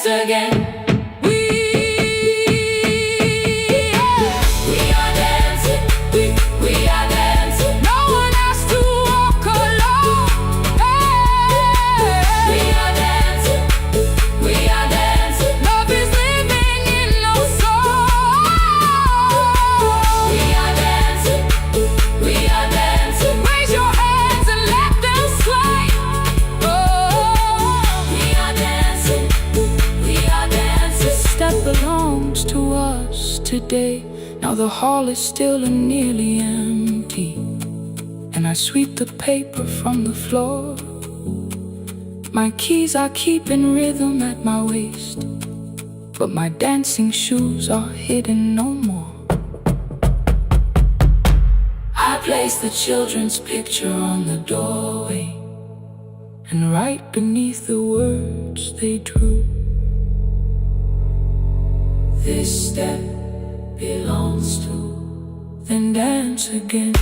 dance again. Today, now the hall is still and nearly empty, and I sweep the paper from the floor. My keys I keep in rhythm at my waist, but my dancing shoes are hidden no more. I place the children's picture on the doorway, and right beneath the words they drew, this step belongs to, then dance again.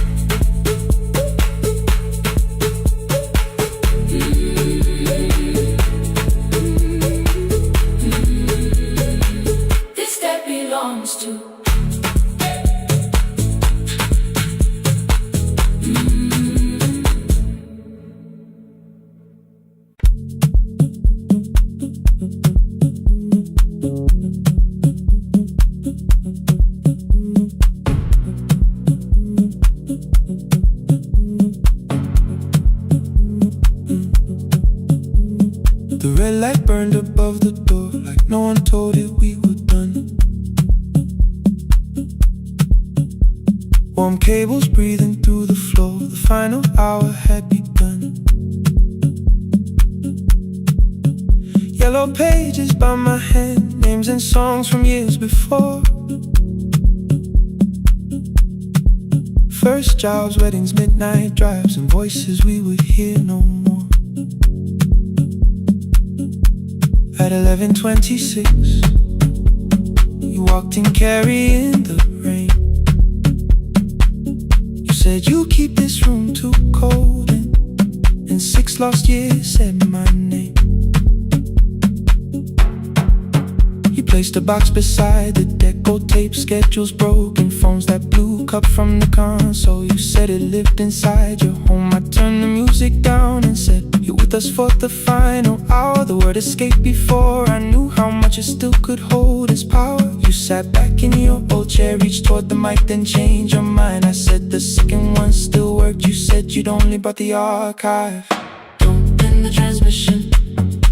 This step belongs to. The red light burned above the door, like no one told it we were done. Warm cables breathing through the floor, the final hour had begun. Yellow pages by my hand, names and songs from years before. First jobs, weddings, midnight drives, and voices we would hear no more. At 11:26, you walked in carrying the rain. You said you keep this room too cold, and in 6 lost years said my name. You placed a box beside the deco tape, schedules broken, phones that blew, cup from the console. You said it lived inside your home. I turned the music down and said, you're with us for the final hour. The word escaped before I knew how much it still could hold its power. You sat back in your old chair, reached toward the mic, then changed your mind. I said the second one still worked. You said you'd only brought the archive. Don't end the transmission,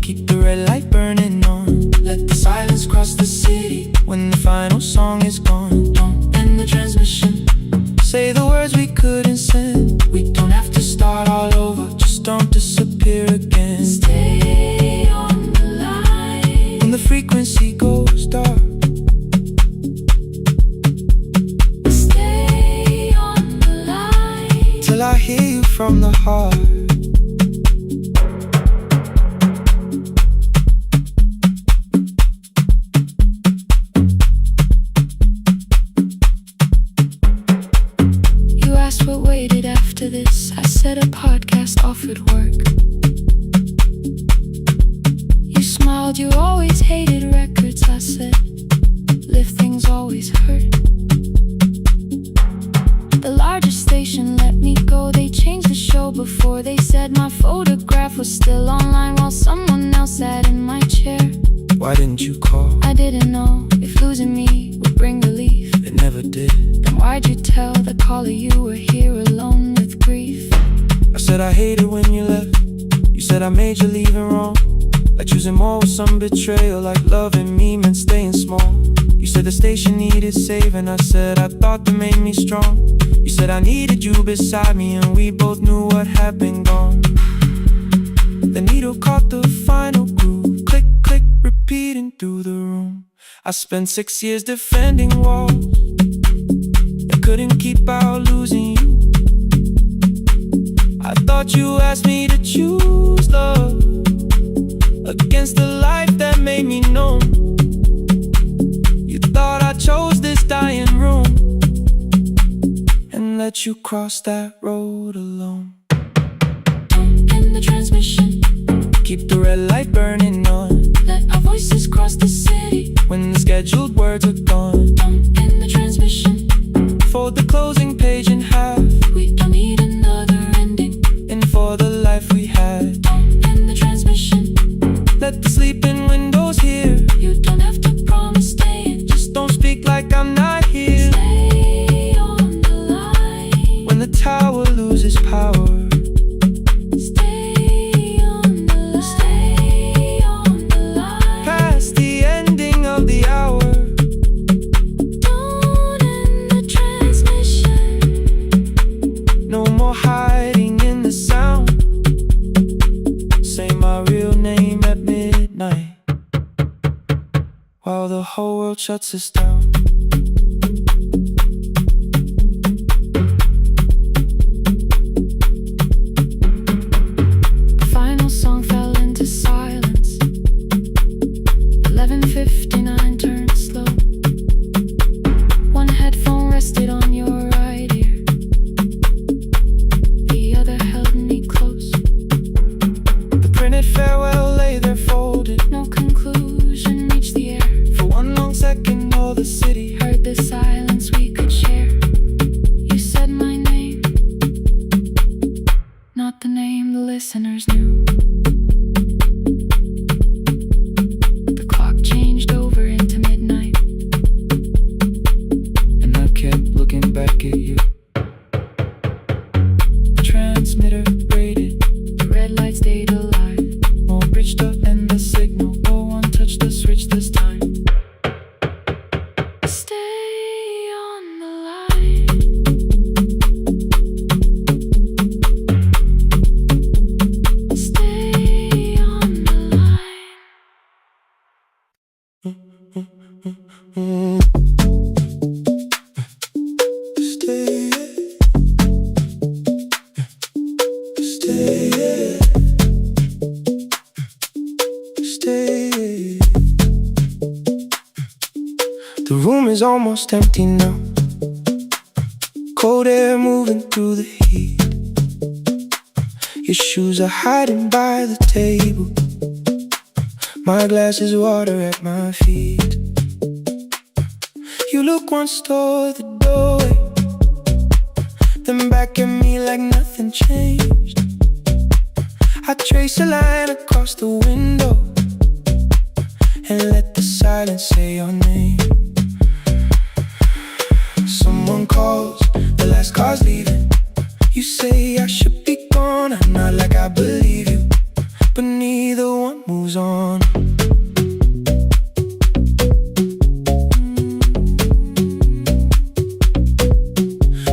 keep the red light burning on. Let the silence cross the city when the final song is gone. Don't end the transmission, say the words we couldn't send. We don't have to start all over, just don't disappear again. Stay on the line when the frequency goes dark. Stay on the line till I hear you from the heart. What waited after this? I said a podcast offered work. You smiled, you always hated records. I said, live things always hurt. The largest station let me go. They changed the show before they said my photograph was still online while someone else sat in my chair. Why didn't you call? I didn't know if losing me would bring relief. It never did. Then why'd you tell the caller you were here alone with grief? I said I hated when you left. You said I made you leaving wrong, like choosing more with some betrayal, like loving me meant staying small. You said the station needed saving. I said I thought that made me strong. You said I needed you beside me, and we both knew what had been gone. The needle caught the final groove, click, click, repeating through the room. I spent 6 years defending walls that couldn't keep out losing you. I thought you asked me to choose love against the life that made me numb. You thought I chose this dying room and let you cross that road alone. Don't end the transmission, keep the red light burning on. let our voices cross scheduled words are gone. Don't end the transmission. Fold the closing page in half. We don't need another ending. And for the life we had, Don't end the transmission. let the sleeping windows hear. You don't have to promise staying. Just don't speak like I'm not here. Stay on the line. When the tower loses power, Stay on the line. Stay on the line. past the ending of the hour. Don't end the transmission. No more hiding in the sound. Say my real name at midnight, while the whole world shuts us down. The final song fell into silence. 11:59 turned slow. One headphone rested on your right ear. The other held me close. The printed farewell lay there folded. No conclusion reached the air. For one long second, all the city Heard the silence we could share. You said my name, not the name the listeners knew. The clock changed over into midnight. and I kept looking back at you. The transmitter braided, The red light stayed alive. more bridged up and the signal. No one touched the switch this time. Stay on the line. Stay on the line. Stay, stay, stay. The room is almost empty now. Cold air moving through the heat. Your shoes are hiding by the table. My glass is water at my feet. You look once toward the doorway, then back at me like nothing changed. I trace a line across the window and let the silence say your name. Someone calls, the last car's leaving. You say I should be gone, I nod like I believe you, but neither one moves on.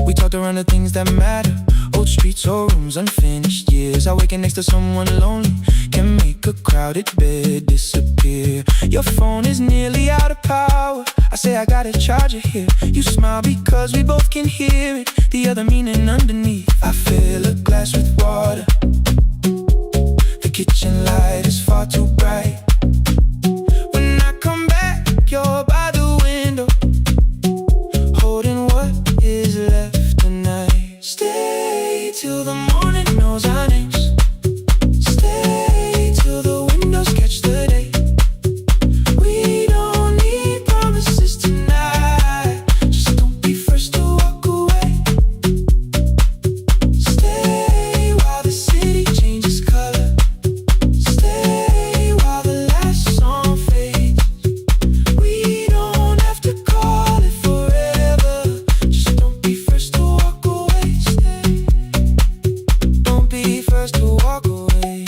We talked around the things that matter. Old streets or rooms, unfinished years. Awaken next to someone lonely can make a crowded bed disappear. Your phone is nearly out of power. I say I got a charger here. You smile because we both can hear it. The other meaning underneath. I fill a glass with water. The kitchen light is far too bright. When I come back, you're by the window, holding what is left tonight. Stay till the morning knows our names. Stay till the windows catch the day. We don't need promises tonight. Just don't be first to walk away. Stay while the city changes color. Stay while the last song fades. We don't have to call it forever. Just don't be first to walk away. Stay. Don't be first to walk away.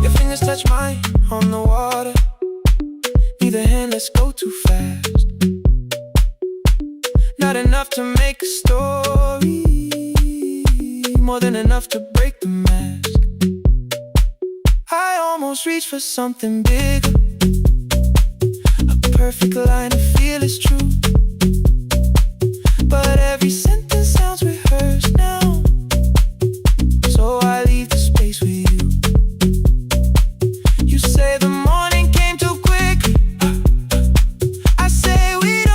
Your fingers touch mine on the water. Neither hand, let's go too fast. Not enough to make a story, more than enough to break the mask. I almost reached for something bigger, a perfect line of feel is true. But every sentence sounds rehearsed now, so I leave the space with you. You say the morning came too quickly. I say we don't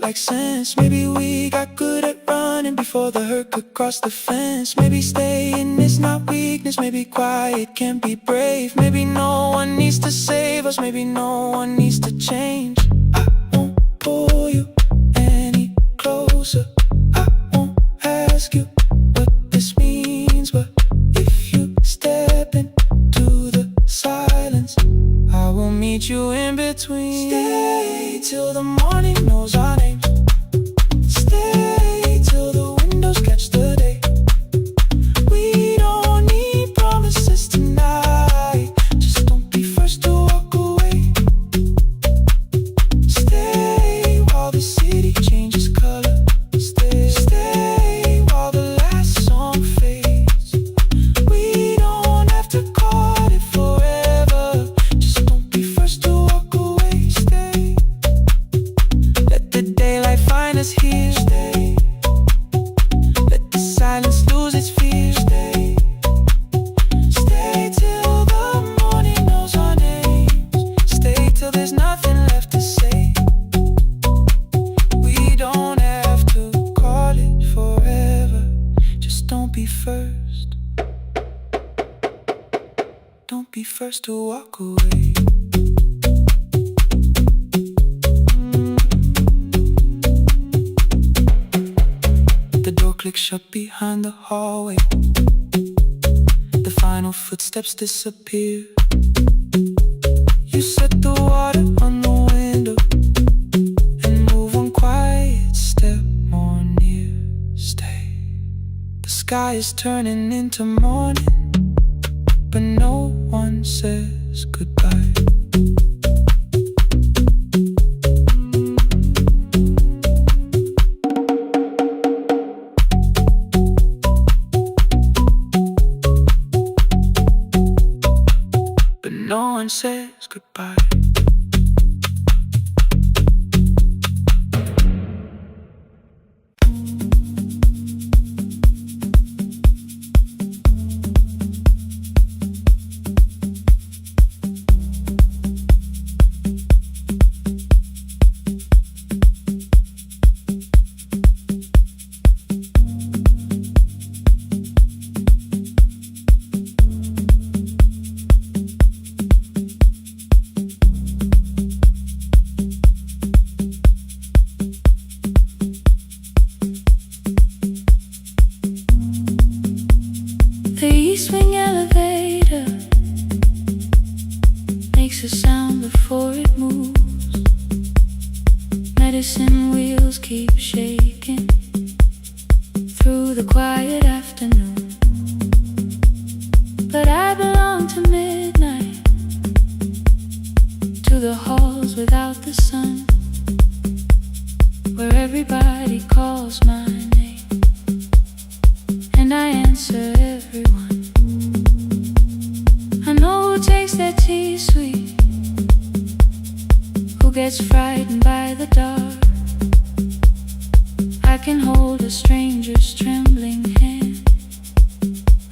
like sense. Maybe we got good at running before the hurt could cross the fence. Maybe staying is not weakness, maybe quiet can be brave. Maybe no one needs to save us, maybe no one needs to change. I won't pull you any closer, I won't ask you what this means, but if you step into the silence, I will meet you in between. Stay till the morning knows our names. Stay till the windows catch the day. We don't need promises tonight, just don't be first to walk away. Stay while the city changes color. Stay while the last song fades. We don't have to call it forever, just don't be first to walk away. Stay, let the daylight find us here. Stay, let the silence lose its fear. Stay, stay till the morning knows our names. Stay till there's nothing left to say. We don't have to call it forever, just don't be first. Don't be first to walk away. The door clicks shut behind the hallway. The final footsteps disappear. You set the water on the window and move one quiet step more near. Stay. The sky is turning into morning, but no one says goodbye. But no one says goodbye. The east wing elevator makes a sound before it moves. Medicine wheels keep shaking through the quiet afternoon. But I belong to midnight, to the halls without the sun, where everybody calls my name and I answer everyone. I know who takes their tea sweet, who gets frightened by the dark. I can hold a stranger's trembling hand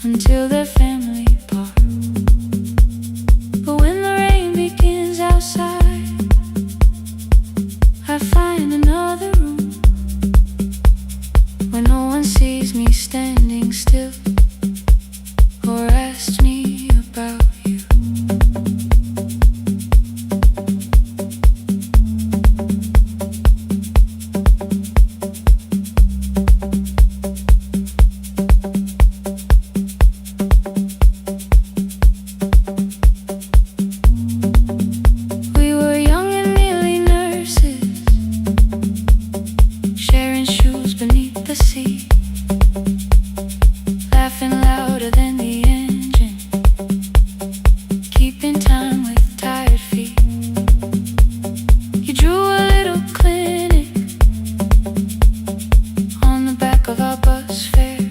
until their family part. But when the rain begins outside, I find another room where no one sees me standing still or asks me about you. We were young and nearly nurses, sharing shoes beneath the sea, laughing louder than the engine, keeping time with tired feet. You drew a little clinic on the back of our bus fare,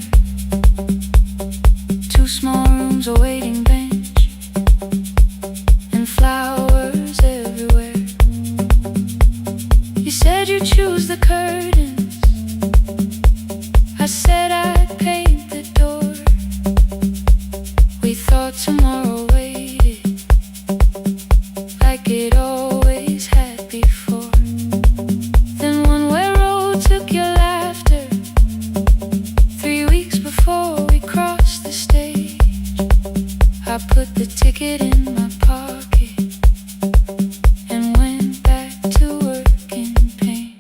2 small rooms, a waiting bench, and flowers everywhere. You said you'd choose the curtains, I said I'd paint the door. We thought tomorrow waited like it always had before. Then one where put the ticket in my pocket and went back to work in pain.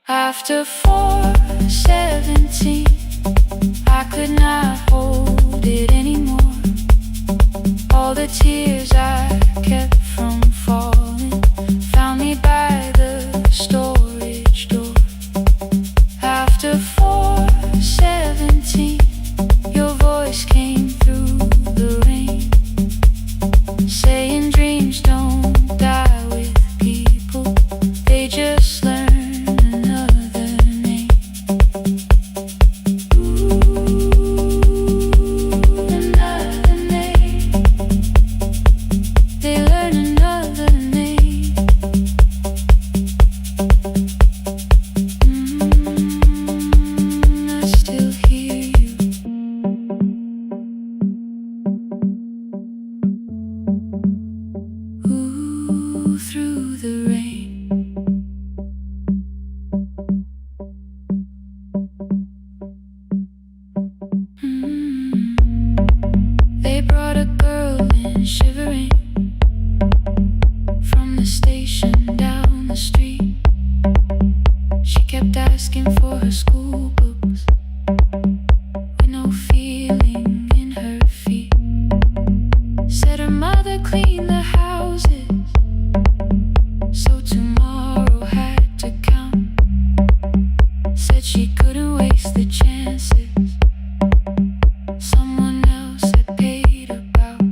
After 4:17, I could not hold it anymore. All the tears I kept from falling found me by the storage door. After 4:17, your voice came through the rain, saying dreams don't die with people, they just learn another name. Another name. They learn another name. I still hear you. Ooh, through the rain. They brought a girl in shivering from the station down the street. She kept asking for her school books with no feeling in her feet. Said her mother cleaned the houses, so tomorrow had to count. Said she couldn't waste the chances someone else had paid about.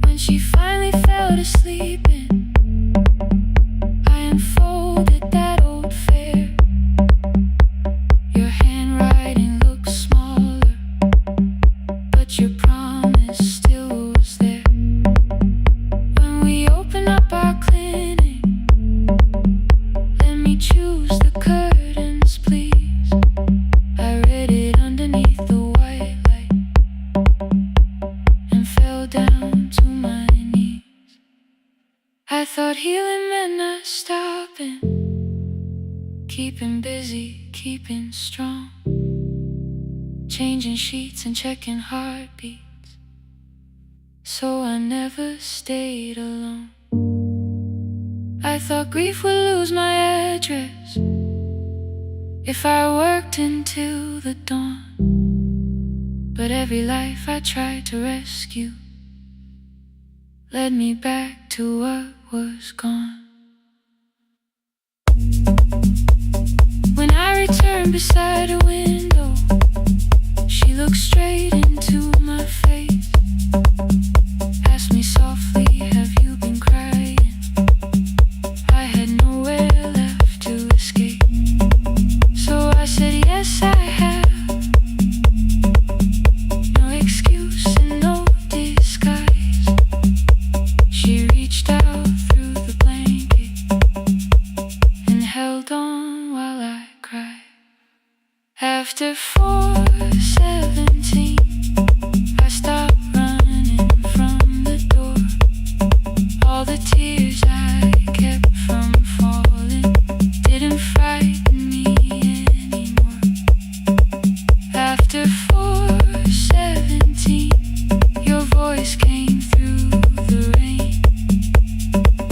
When she finally fell to sleeping, I unfolded that old fare. Your handwriting looks smaller, but your promise still was there. When we open up our clinic, let me choose the curtains, please. I read it underneath the white light and fell down to my knees. I thought healing meant not stopping, keeping busy, keeping strong, changing sheets and checking heartbeats, so I never stayed alone. I thought grief would lose my address if I worked until the dawn. But every life I tried to rescue led me back to what was gone. When I returned beside a window, she looked straight into my face, asked me softly, have you been crying? I had nowhere left to escape, so I said yes I have. No excuse and no disguise. She reached out through the blanket and held on while I cried. After 4:17, I stopped running from the door. All the tears I kept from falling didn't frighten me anymore. After 4:17, your voice came through the rain,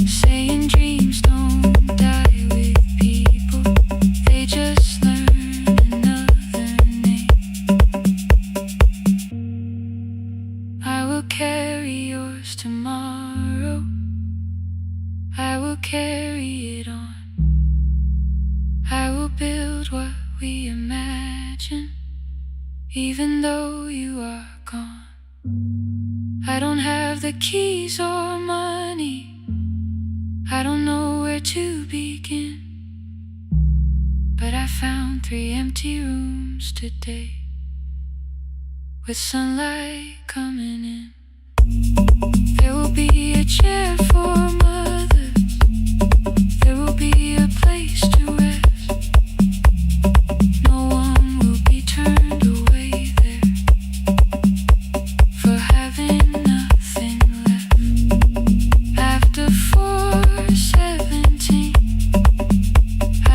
saying dreams don't die with people, they just learn another name. I will carry yours tomorrow, I will carry it on. I will build what we imagine, even though you are gone. I don't have the keys or money, I don't know where to begin, but I found 3 empty rooms today with sunlight coming in. There will be a chair for mothers, there will be a place to rest. No one will be turned away there for having nothing left. After 4:17,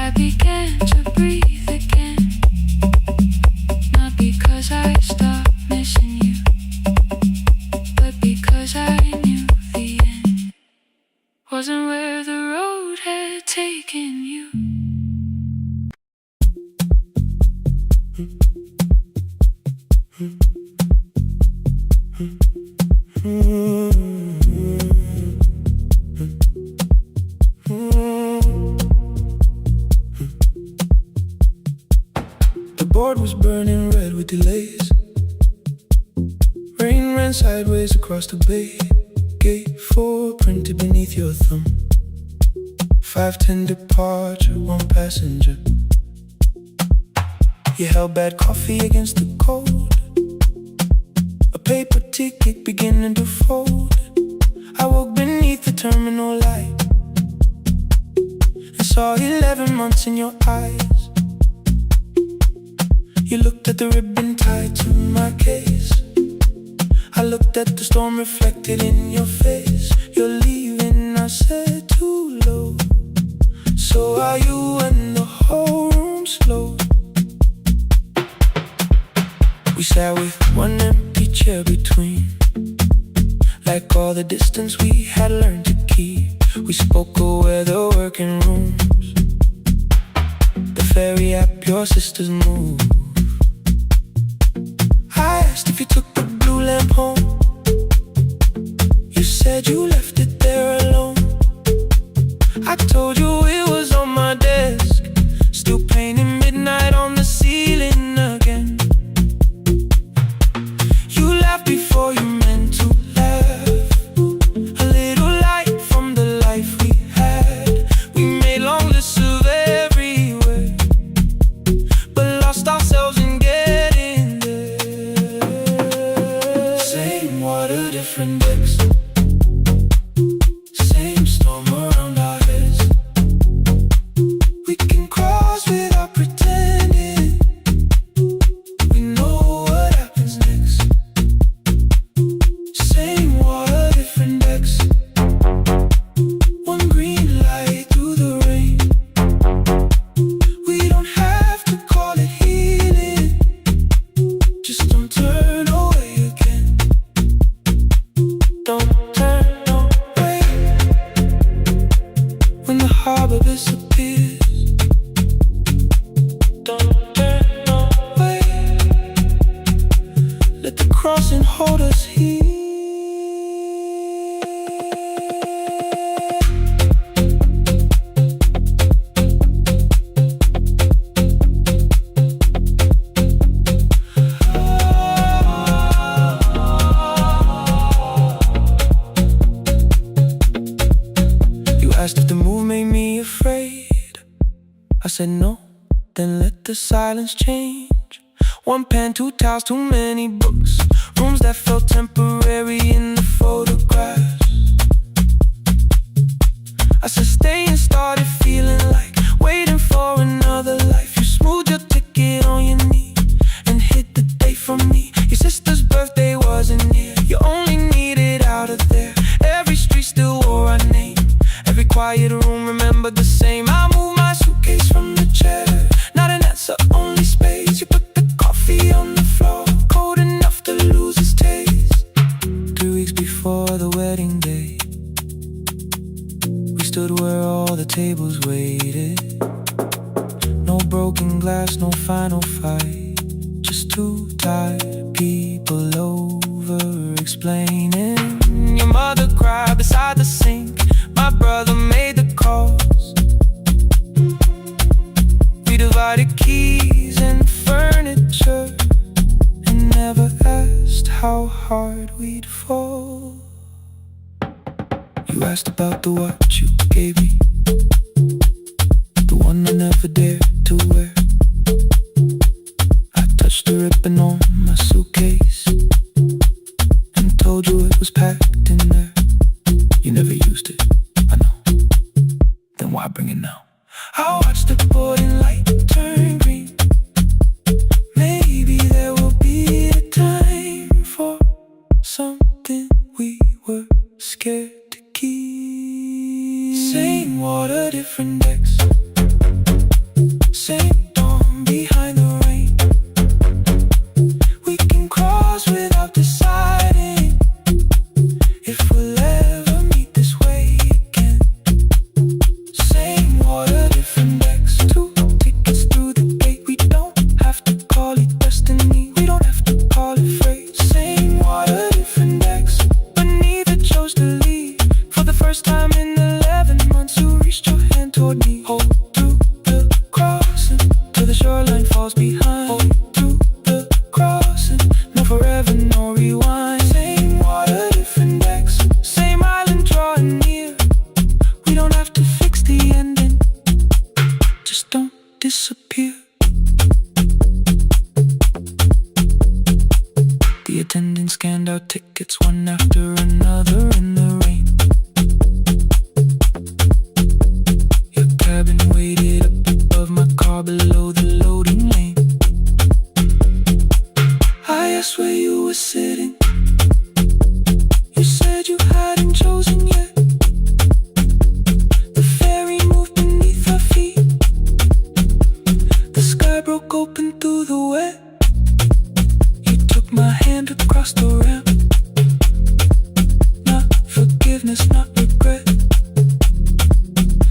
I began to breathe again, not because I stopped missing you, The board was burning red with delays. Rain ran sideways across the bay. Gate 4 printed beneath your thumb. 5:10 departure, 1 passenger. You held bad coffee against the cold. A paper ticket beginning to fold. I woke beneath the terminal light and saw 11 months in your eyes. You looked at the ribbon tied to my case. I looked at the storm reflected in your face. You're leaving, I said, too low. So are you, and the whole room slowed. We sat with one empty chair between, like all the distance we had learned to keep. We spoke of weather, working rooms, the ferry app your sisters move. I asked if you took the blue lamp home. You said you left it there alone. I told you it was on my desk, still painting midnight on the ceiling again. You laughed before you meant to laugh. A little light from the life we had. We made long lists of everywhere, but lost ourselves in getting there. Same water, different decks. Same storm around our heads. We can cross without pretending. We know what happens next. Same water, different decks. One green light through the rain. We don't have to call it healing. Just don't turn away again. Don't turn away. When the harbor disappears, don't turn away. Let the crossing hold us here. You asked if the move made me afraid. I said no, then let the silence change. 1 pen, 2 towels, too many books. Rooms that felt temporary in the photographs. I said stay and started feeling like waiting for another life. You smoothed your ticket on your knee and hid the date from me. Your sister's birthday wasn't near. You only needed out of there. Every street still wore our name. Every quiet room remembered the same. I moved my suitcase from the chair. Not an answer, only space. You put the coffee on the floor, cold enough to lose its taste. 3 weeks before the wedding day, we stood where all the tables waited. No broken glass, no final fight. Just 2 tired people over explaining. Your mother cried beside the sink. My brother made the calls. We divided keys and furniture and never asked how hard we'd fall. You asked about the watch you gave me, the one I never dared to wear. I touched the ribbon on my suitcase and told you it was packed in there. You never used it, I know. Then why bring it now? I watched the boarding light turn green. Maybe there will be a time for something we were scared to keep. Same water, different decks. Same dawn behind the rain. We can cross without deciding if we'll ever meet this way again. Same water, different decks. 2 tickets through the gate. We don't have to call it destiny. We don't have to call it fate. Same water, different decks. out tickets one after another in the rain. Your cabin waited up above my car below the loading lane. I asked where you were sitting. You said you hadn't chosen yet. The ferry moved beneath our feet. The sky broke open through the wet. You took my hand across the ramp. Not forgiveness, not regret.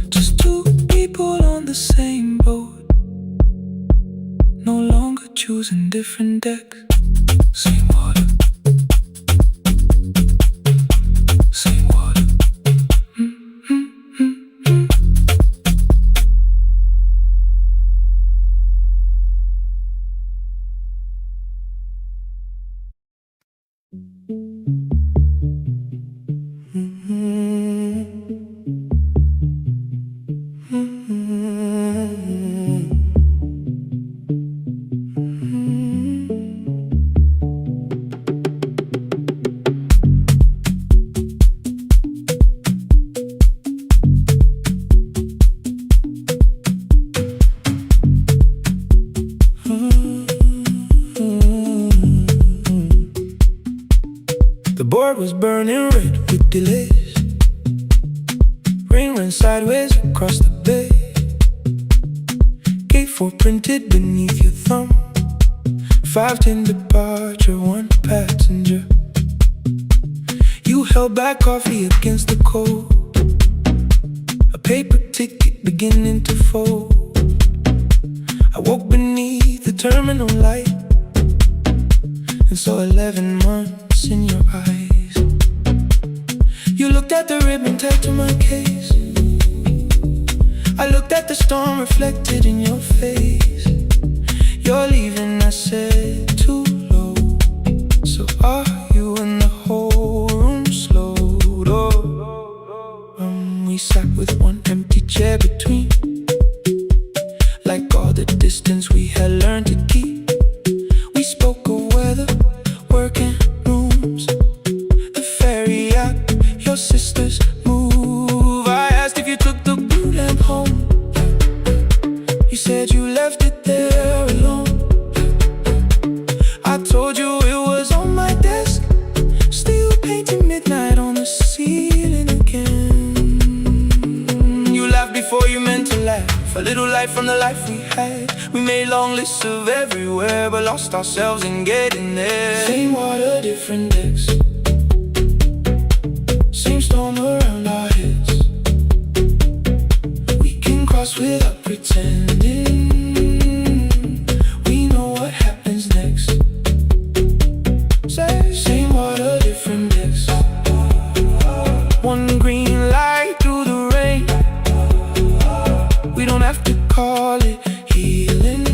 Just two people on the same boat, no longer choosing different decks. Same water, same water. The board was burning red with delays. Rain ran sideways across the bay. Gate 4 printed beneath your thumb. 5:10 departure, 1 passenger. You held back coffee against the cold. A paper ticket beginning to fold. I woke beneath the terminal light and saw 11 months in your eyes. You looked at the ribbon tied to my case. I looked at the storm reflected in your face. You're leaving, I said, too low. So are you? And the whole room slowed. We sat with one empty chair between, like all the distance we had learned to keep. We spoke of weather, work and rooms, the ferry out, your sister's move. I asked if you took the blue lamp home. You said you left it there alone. I told you it was on my desk, still painting midnight on the ceiling again. You laughed before you meant to laugh. A little light from the life we had. We made long lists of everywhere, but lost ourselves in getting there. Same water, different decks. Same storm around our heads. We can cross without pretending. We know what happens next. Same water, different decks. One green light through the rain. We don't have to call it healing.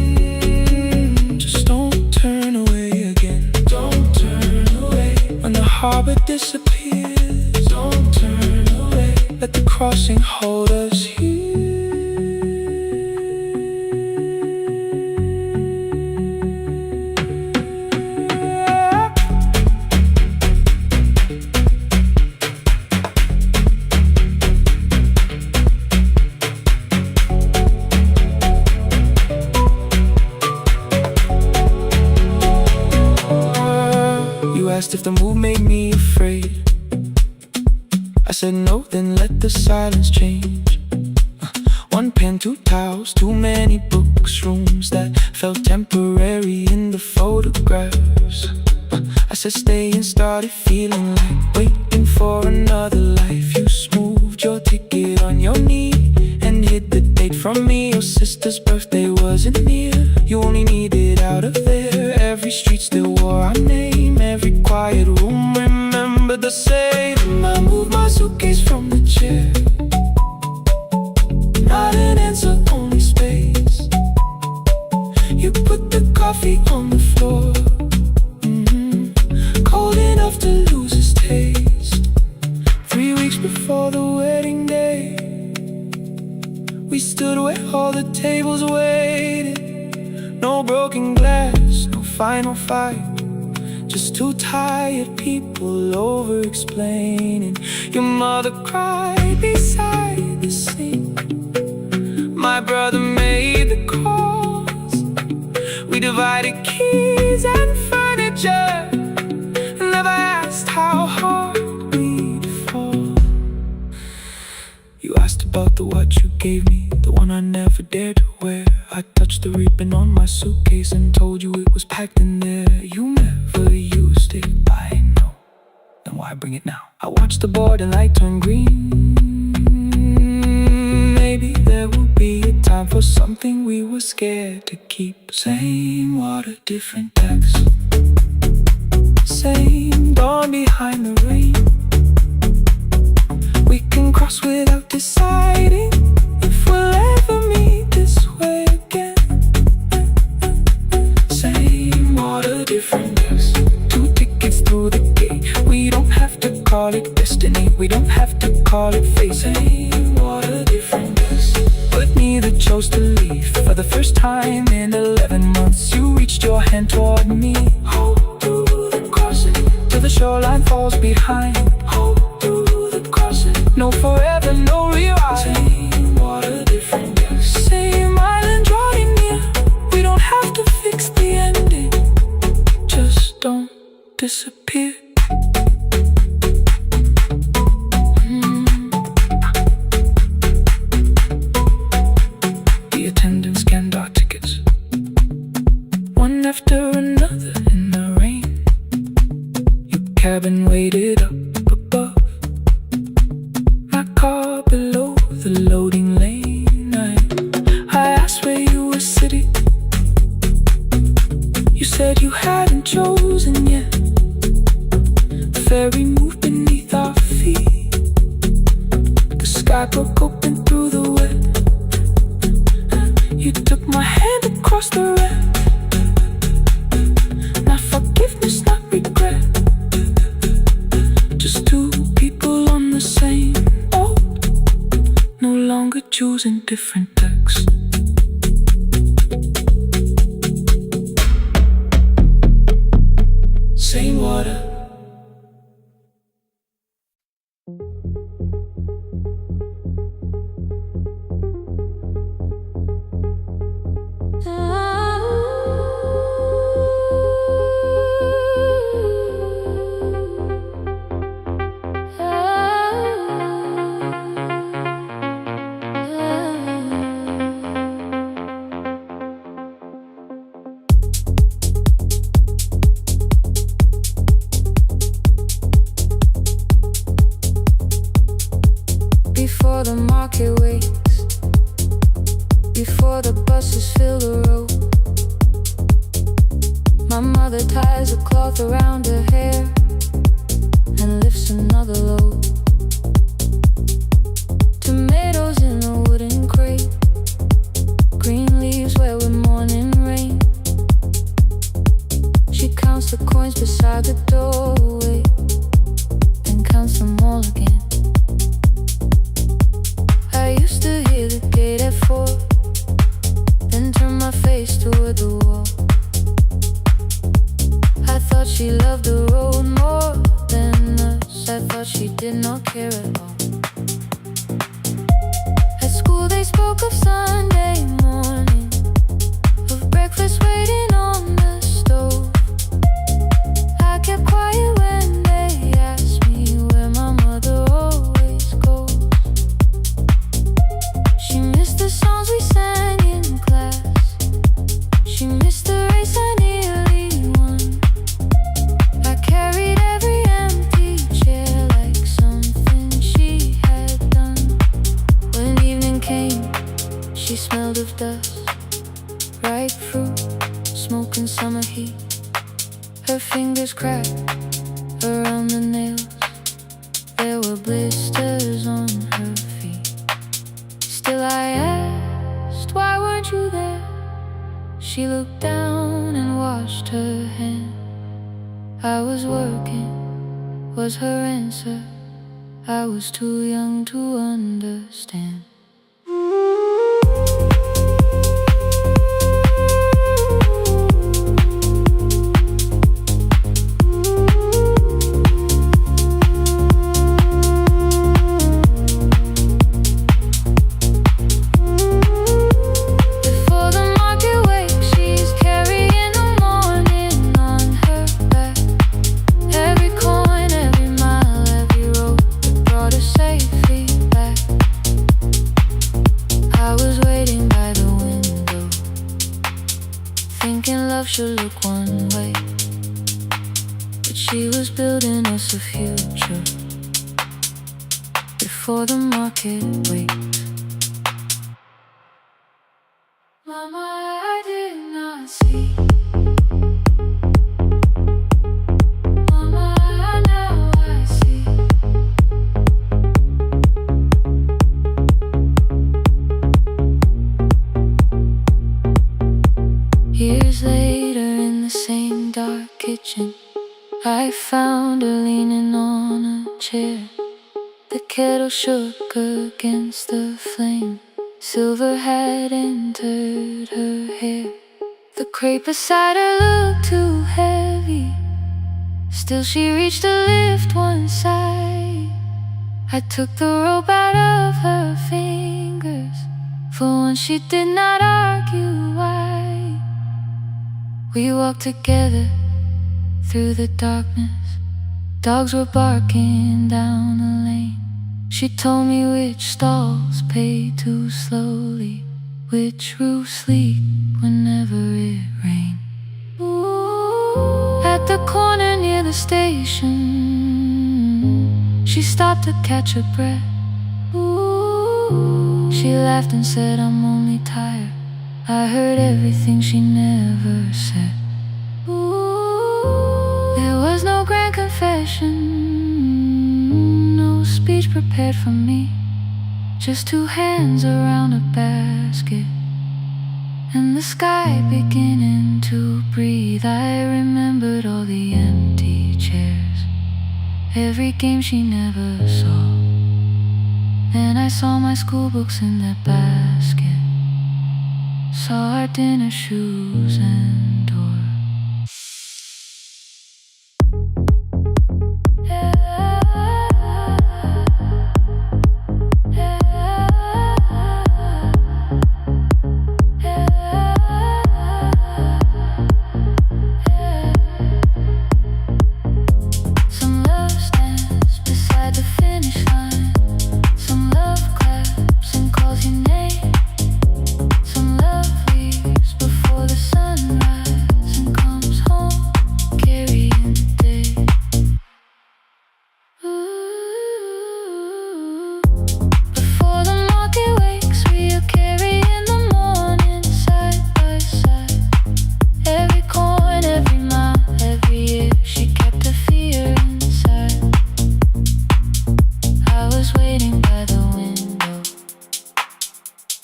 Just don't turn away again. Don't turn away. When the harbor disappears, don't turn away. Let the crossing hold us here. Asked if the move made me afraid. I said no, then let the silence change. One pen, 2 towels, too many books, rooms that felt temporary in the photographs. I said stay and started feeling like waiting for another life. You smoothed your ticket on your knee and hid the date from me. Your sister's birthday wasn't near. You only needed out of there. Every street still wore our name. Every quiet room remembered the same. I moved my suitcase from the chair. Not an answer, only space. You put the coffee on the floor, cold enough to lose its taste. 3 weeks before the wedding day, we stood where all the tables waited. No broken glass, no final fight, just just two tired people over-explaining. Your mother cried beside the sink. My brother made the calls. We divided keys and furniture, never asked how hard we'd fall. You asked about the watch you gave me, the one I never dared to wear. I touched the ribbon on my suitcase and told you it was packed in there. You never used it, I know. Then why bring it now? I watched the board and light turn green. Maybe there will be a time for something we were scared to keep. Same water, different decks. Same dawn behind the rain. We can cross without deciding if we'll ever meet this way again. Same water, different decks. Two tickets through the gate. We don't have to call it destiny, we don't have to call it fate. Same water, different decks. But neither chose to leave. For the first time in 11 months, you reached your hand toward me. Hold through the crossing till the shoreline falls behind. Hold through the crossing. No forever, no rewrite. Same water, different decks. Same island drawing near. We don't have to fix the ending. Just don't disappear. The attendant scanned our tickets, one after another in the rain. Your cabin waited up above, my car below the loading lane. I asked where you were sitting. You said you hadn't chosen yet. The ferry moved beneath our feet. The sky broke open through the wet. You took my hand across the red. Not forgiveness, not regret. Just two people on the same boat, no longer choosing different decks. Same water. Before the market wakes, before the buses fill the road, my mother ties a cloth around her hair and lifts another load. Tomatoes in a wooden crate, green leaves where we're morning rain. She counts the coins beside the doorway, then counts them all again. I used to hear the gate at 4, then turn my face toward the wall. I thought she loved the road more than us. I thought she did not care at all. At school they spoke of Sunday morning, of breakfast waiting on the stove. I kept quiet when they asked me where my mother always goes. She missed the songs we sang in class. She missed the race I nearly won. I carried every empty chair like something she had done. When evening came, she smelled of dust, ripe fruit, smoke and summer heat. Her fingers cracked around the nails. There were blisters on her feet. Still I asked, why weren't you there? She looked down and washed her hand. I was working, was her answer. I was too young to understand. future before the market wakes. Mama, I did not see. Mama, now I see. Years later in the same dark kitchen, I found her leaning on a chair. The kettle shook against the flame. Silver had entered her hair. The crepe beside her looked too heavy. Still she reached to lift one side. I took the rope out of her fingers. For once she did not argue why. We walked together through the darkness. Dogs were barking down the lane. She told me which stalls pay too slowly, which roofs leak whenever it rained. At the corner near the station, she stopped to catch her breath. She laughed and said, I'm only tired. I heard everything she never said. There was no grand confession, no speech prepared for me. Just two hands around a basket and the sky beginning to breathe. I remembered all the empty chairs, every game she never saw. Then I saw my school books in that basket, saw our dinner shoes and door.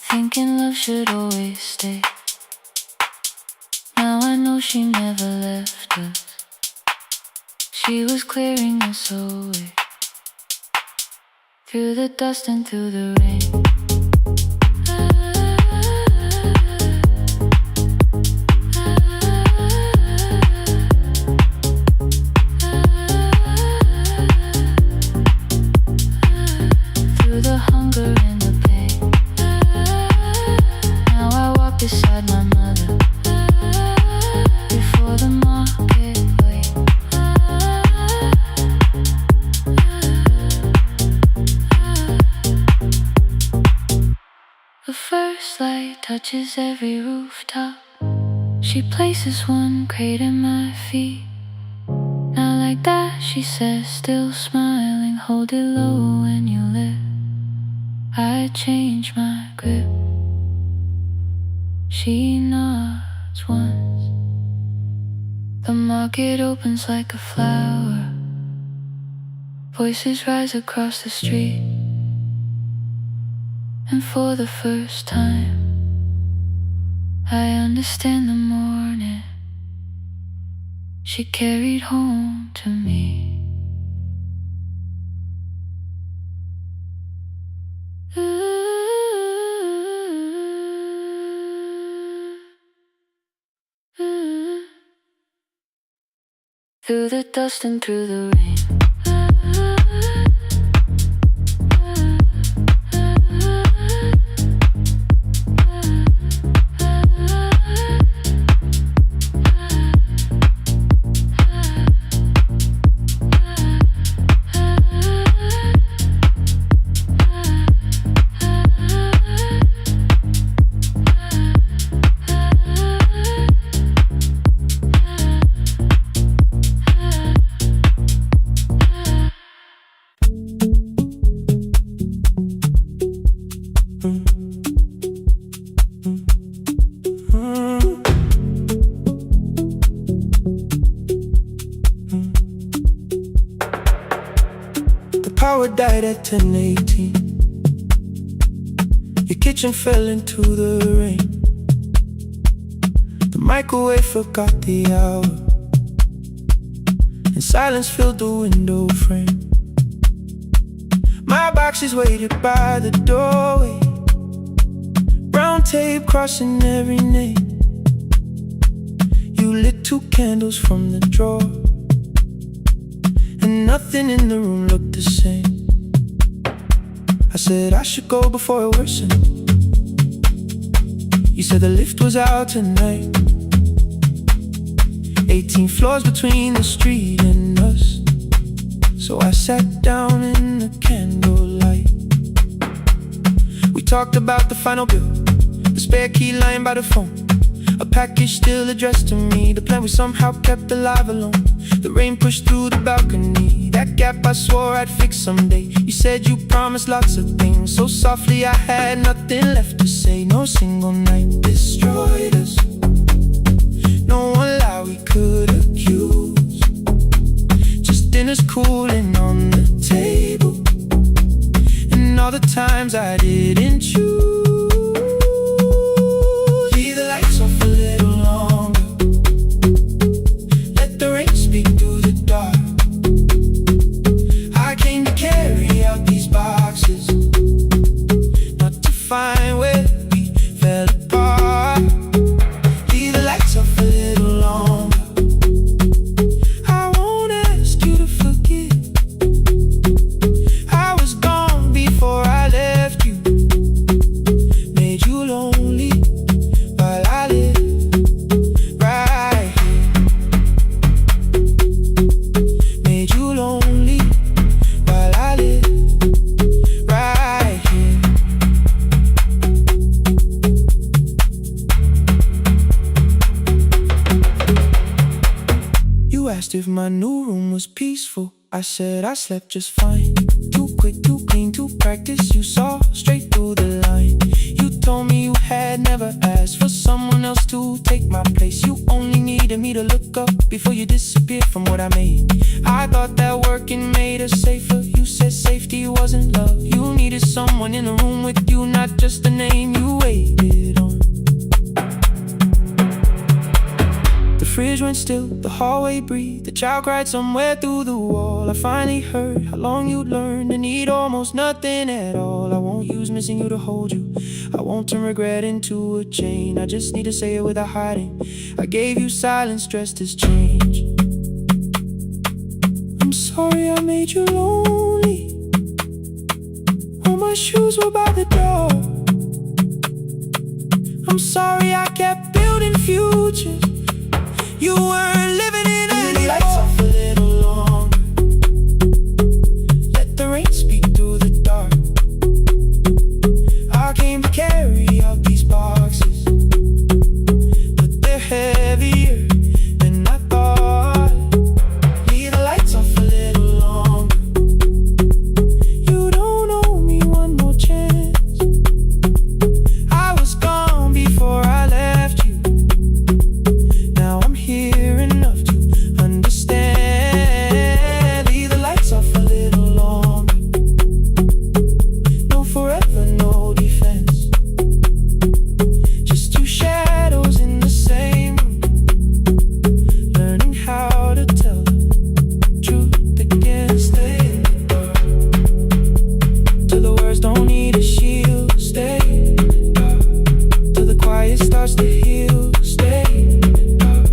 Thinking love should always stay. Now I know she never left us. She was clearing us away, through the dust and through the rain. Through the hunger and the pain. Now I walk beside my mother, before the market waits. The first light touches every rooftop. She places one crate at my feet. Now like that, she says, still smiling, hold it low when you lift. I change my grip. She nods once. The market opens like a flower. Voices rise across the street. And for the first time, I understand the morning she carried home to me. Through the dust and through the rain. Power died at 10:18. Your kitchen fell into the rain. The microwave forgot the hour, and silence filled the window frame. My boxes waited by the doorway, brown tape crossing every name. You lit 2 candles from the drawer, and nothing in the room looked the same. I said I should go before it worsened. You said the lift was out tonight. 18 floors between the street and us. So I sat down in the candlelight. We talked about the final bill, the spare key lying by the phone, a package still addressed to me, the plan we somehow kept alive alone. The rain pushed through the balcony, that gap I swore I'd fix someday. You said you promised lots of things, so softly I had nothing left to say. No single night destroyed us, no one lie we could accuse. Just dinners cooling on the table, and all the times I didn't choose. Leave the lights off a little longer, let the rain speak through the dark. I came to carry out these boxes, not to find where we fell apart. Leave the lights off a little longer, I won't ask you to forget. I was gone before I left you, made you lonely while I live right here. Made you lonely while I live right here. You asked if my new room was peaceful. I said I slept just fine. Too quick, too clean, too practiced. You saw straight through the line. You told me you had never asked for someone else to take my place. You only needed me to look up before you disappeared from what I made. I thought that working made us safer. You said safety wasn't love. You needed someone in the room with you, not just the name you waited on. The fridge went still, the hallway breathed, the child cried somewhere through the wall. I finally heard how long you'd learned to need almost nothing at all. I won't use missing you to hold you, I won't turn regret into a chain. I just need to say it without hiding. I gave you silence dressed as change. I'm sorry I made you lonely, all my shoes were by the door. I'm sorry I kept building futures you weren't living in anymore. Leave the lights off a little longer, let the rain speak through the dark. I came to carry out these boxes, but they're heavier than I thought. Leave the lights off a little longer, you don't owe me one more chance. I was gone before I left you, now I'm here enough to understand. Leave the lights off a little longer, no forever, no defense. Just 2 shadows in the same room, learning how to tell the truth again. Stay in the dark, till the words don't need a shield. Stay in the dark, till the quiet starts to heal. Stay in the dark,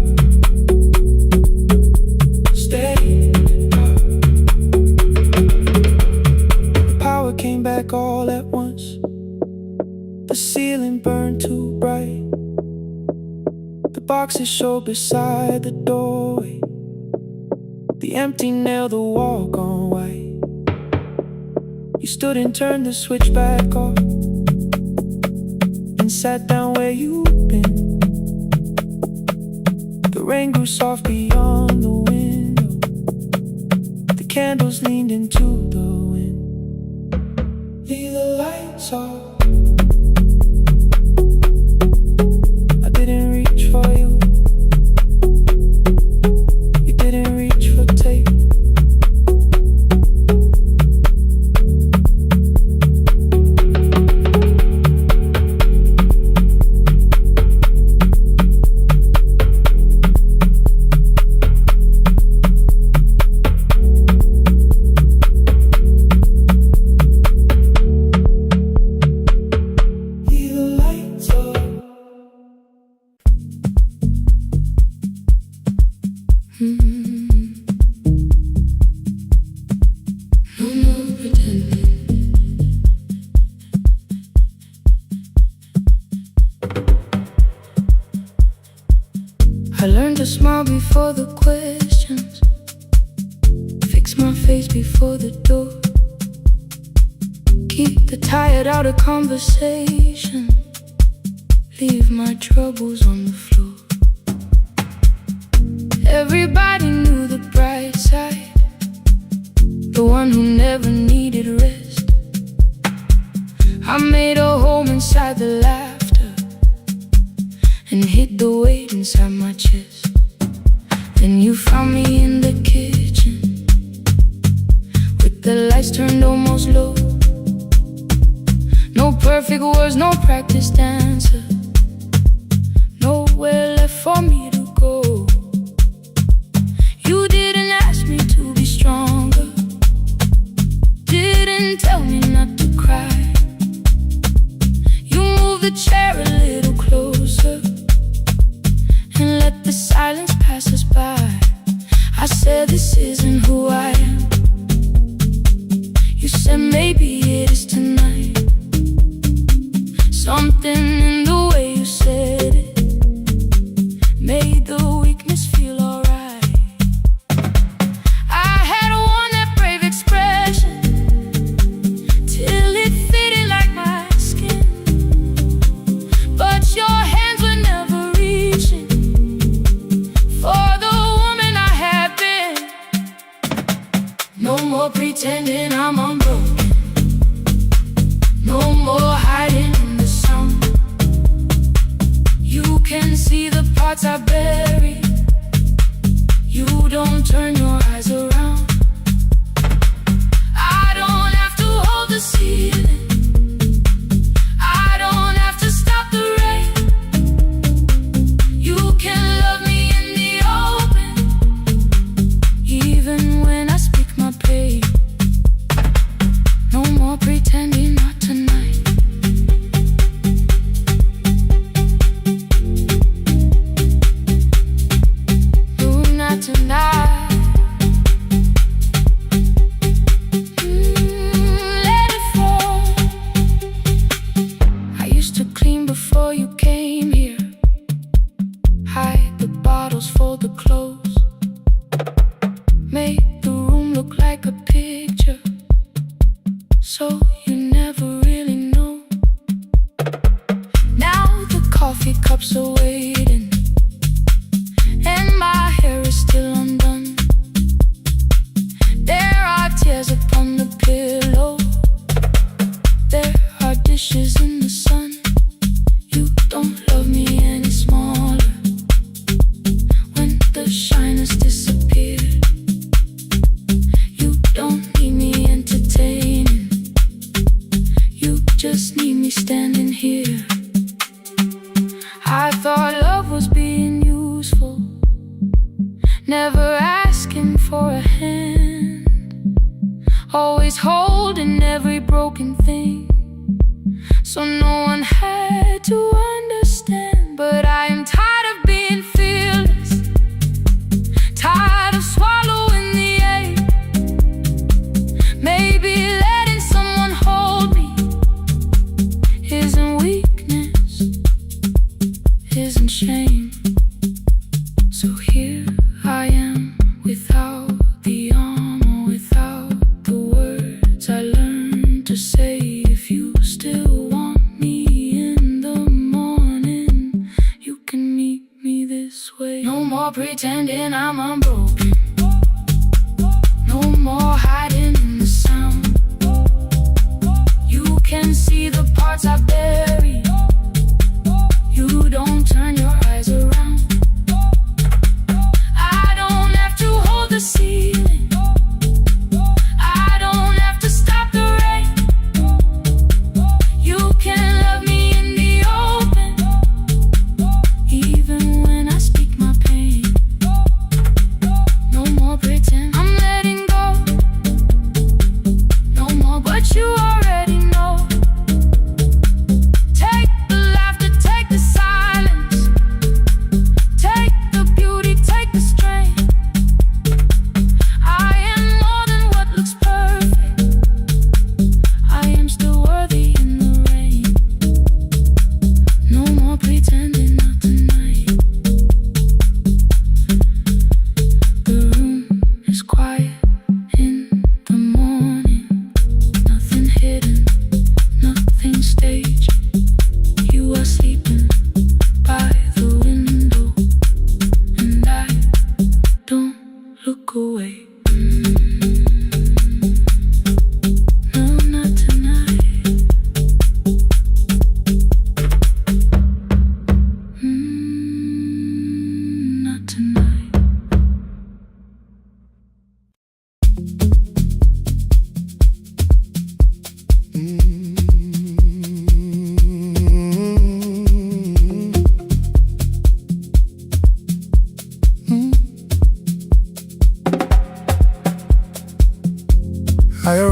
stay in the dark. The power came back all at once, the ceiling burned too bright. The boxes showed beside the doorway, the empty nail, the wall gone white. You stood and turned the switch back off, and sat down where you'd been. The rain grew soft beyond the window, the candles leaned into the wind. Leave the lights off, I didn't reach for you, you didn't reach for tape. a smile before the questions, fix my face before the door, keep the tired out of conversation, leave my troubles on the floor. Everybody knew the bright side, the one who never needed rest. I made a home inside the laughter and hid the weight inside my chest. Then you found me in the kitchen with the lights turned almost low. No perfect words, no practice dancer, nowhere left for me to go. You didn't ask me to be stronger, didn't tell me not to cry. You moved the chair a little closer and let the silence pass us by. I said this isn't who I am. You said maybe it is tonight. Something in the way you said it made the weakness feel alright. I had worn that brave expression till it fitted like my skin, but your hands were never reaching for the woman I had been. No more pretending I'm unbroken, no more hiding in the sun. You can see the parts I bury, you don't turn your eyes around. I don't have to hold the ceiling, I don't have to stop the rain. You can love me in the open, even when I speak my pain. No more pretending, not tonight. No, not tonight. Let it fall. I used to clean before you came here, hide the bottles, fold the clothes, make the room look like a picture, so you never really know. Now the coffee cups are waiting and my hair is still undone. There are tears upon the pillow, there are dishes in the sun. You don't love me any smaller when the shine has disappeared. You don't need me entertaining, you just need me standing here. I thought love was being useful, never asking for a hand, always holding every broken thing, so no one had to understand. But I am tired of being fearless, tired of swallowing the ache. Maybe letting someone hold me isn't weakness, isn't shame. So here I am, without the armor, without the words I learned to say. If you still want me in the morning, you can meet me this way. No more pretending I'm unbroken, no more hiding in the sound.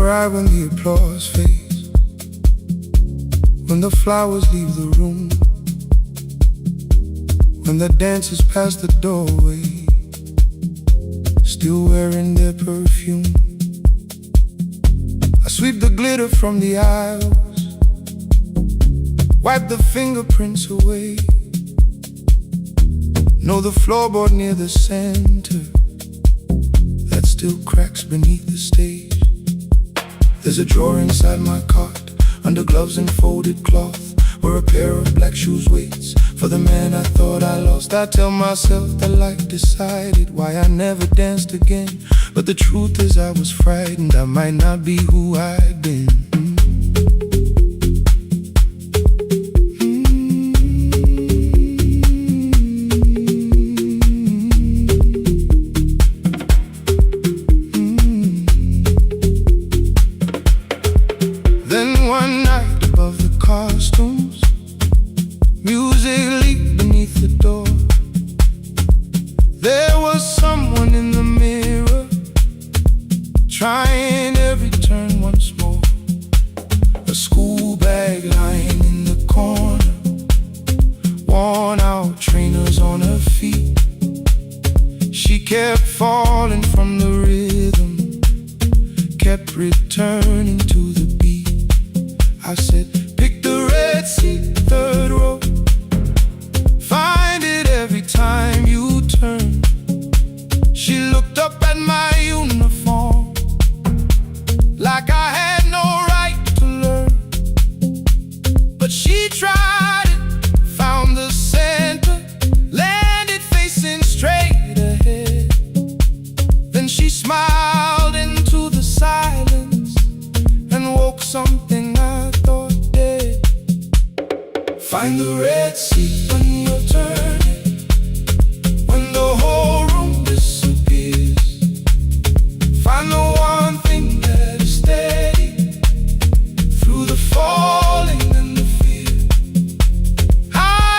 arrive when the applause fades, when the flowers leave the room, when the dancers pass the doorway, still wearing their perfume. I sweep the glitter from the aisles, wipe the fingerprints away. Know the floorboard near the center that still cracks beneath the stage. There's a drawer inside my cart, under gloves and folded cloth, where a pair of black shoes waits for the man I thought I lost. I tell myself that life decided why I never danced again, but the truth is I was frightened I might not be who I'd been. Then one night above the costumes, music leaked beneath the door. There was someone in the mirror, trying every turn once more. A school bag lying in the corner, worn out trainers on her feet. She kept falling from the rhythm, kept returning to the beat. I said, pick the red seat, third row. Find it every time you turn. She looked up at my uniform like I had no right to learn. But she tried it, found the center, landed facing straight ahead. Then she smiled into the silence and woke something I thought dead. Find the red seat when you're turning, when the whole room disappears. Find the one thing that is steady through the falling and the fear. I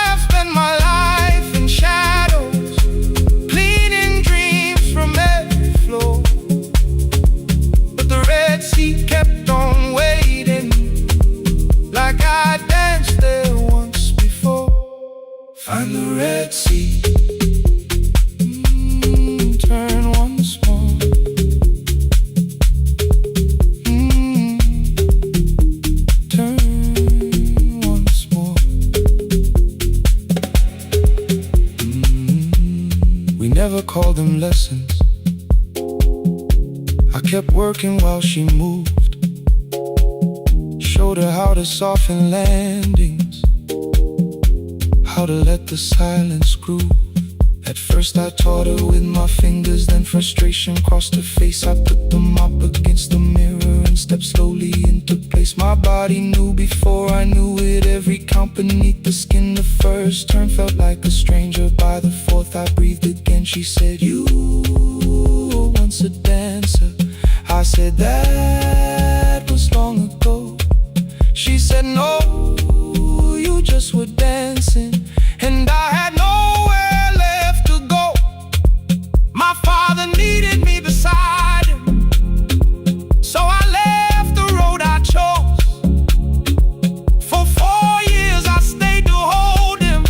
have spent my life in shadows, cleaning dreams from every floor, but the red seat kept on waiting, like I danced there once before. Find the red seat, turn once more. Turn once more. We never called them lessons. I kept working while she moved, showed her how to soften landings, how to let the silence groove. At first I taught her with my fingers, then frustration crossed her face. I put them up against the mirror and stepped slowly into place. My body knew before I knew it, every count beneath the skin. The first turn felt like a stranger, by the fourth I breathed again. She said, you were once a dancer. I said, that was long ago. She said, no, you just were dancing, and I had nowhere left to go. My father needed me beside him, so I left the road I chose. For 4 years I stayed to hold him,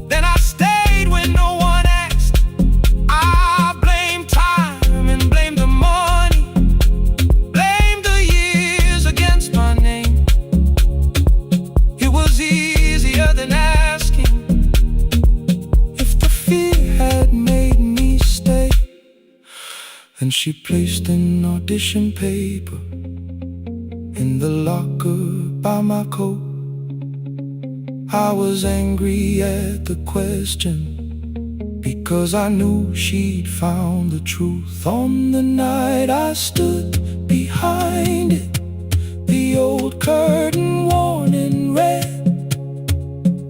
then I stayed when no one asked. I blamed time and blamed the money, blamed the years against my name. It was easier than asking if the fear had made me stay. Then she placed an audition paper in the locker by my coat. I was angry at the question, because I knew she'd found the truth. On the night I stood behind it, the old curtain worn in red.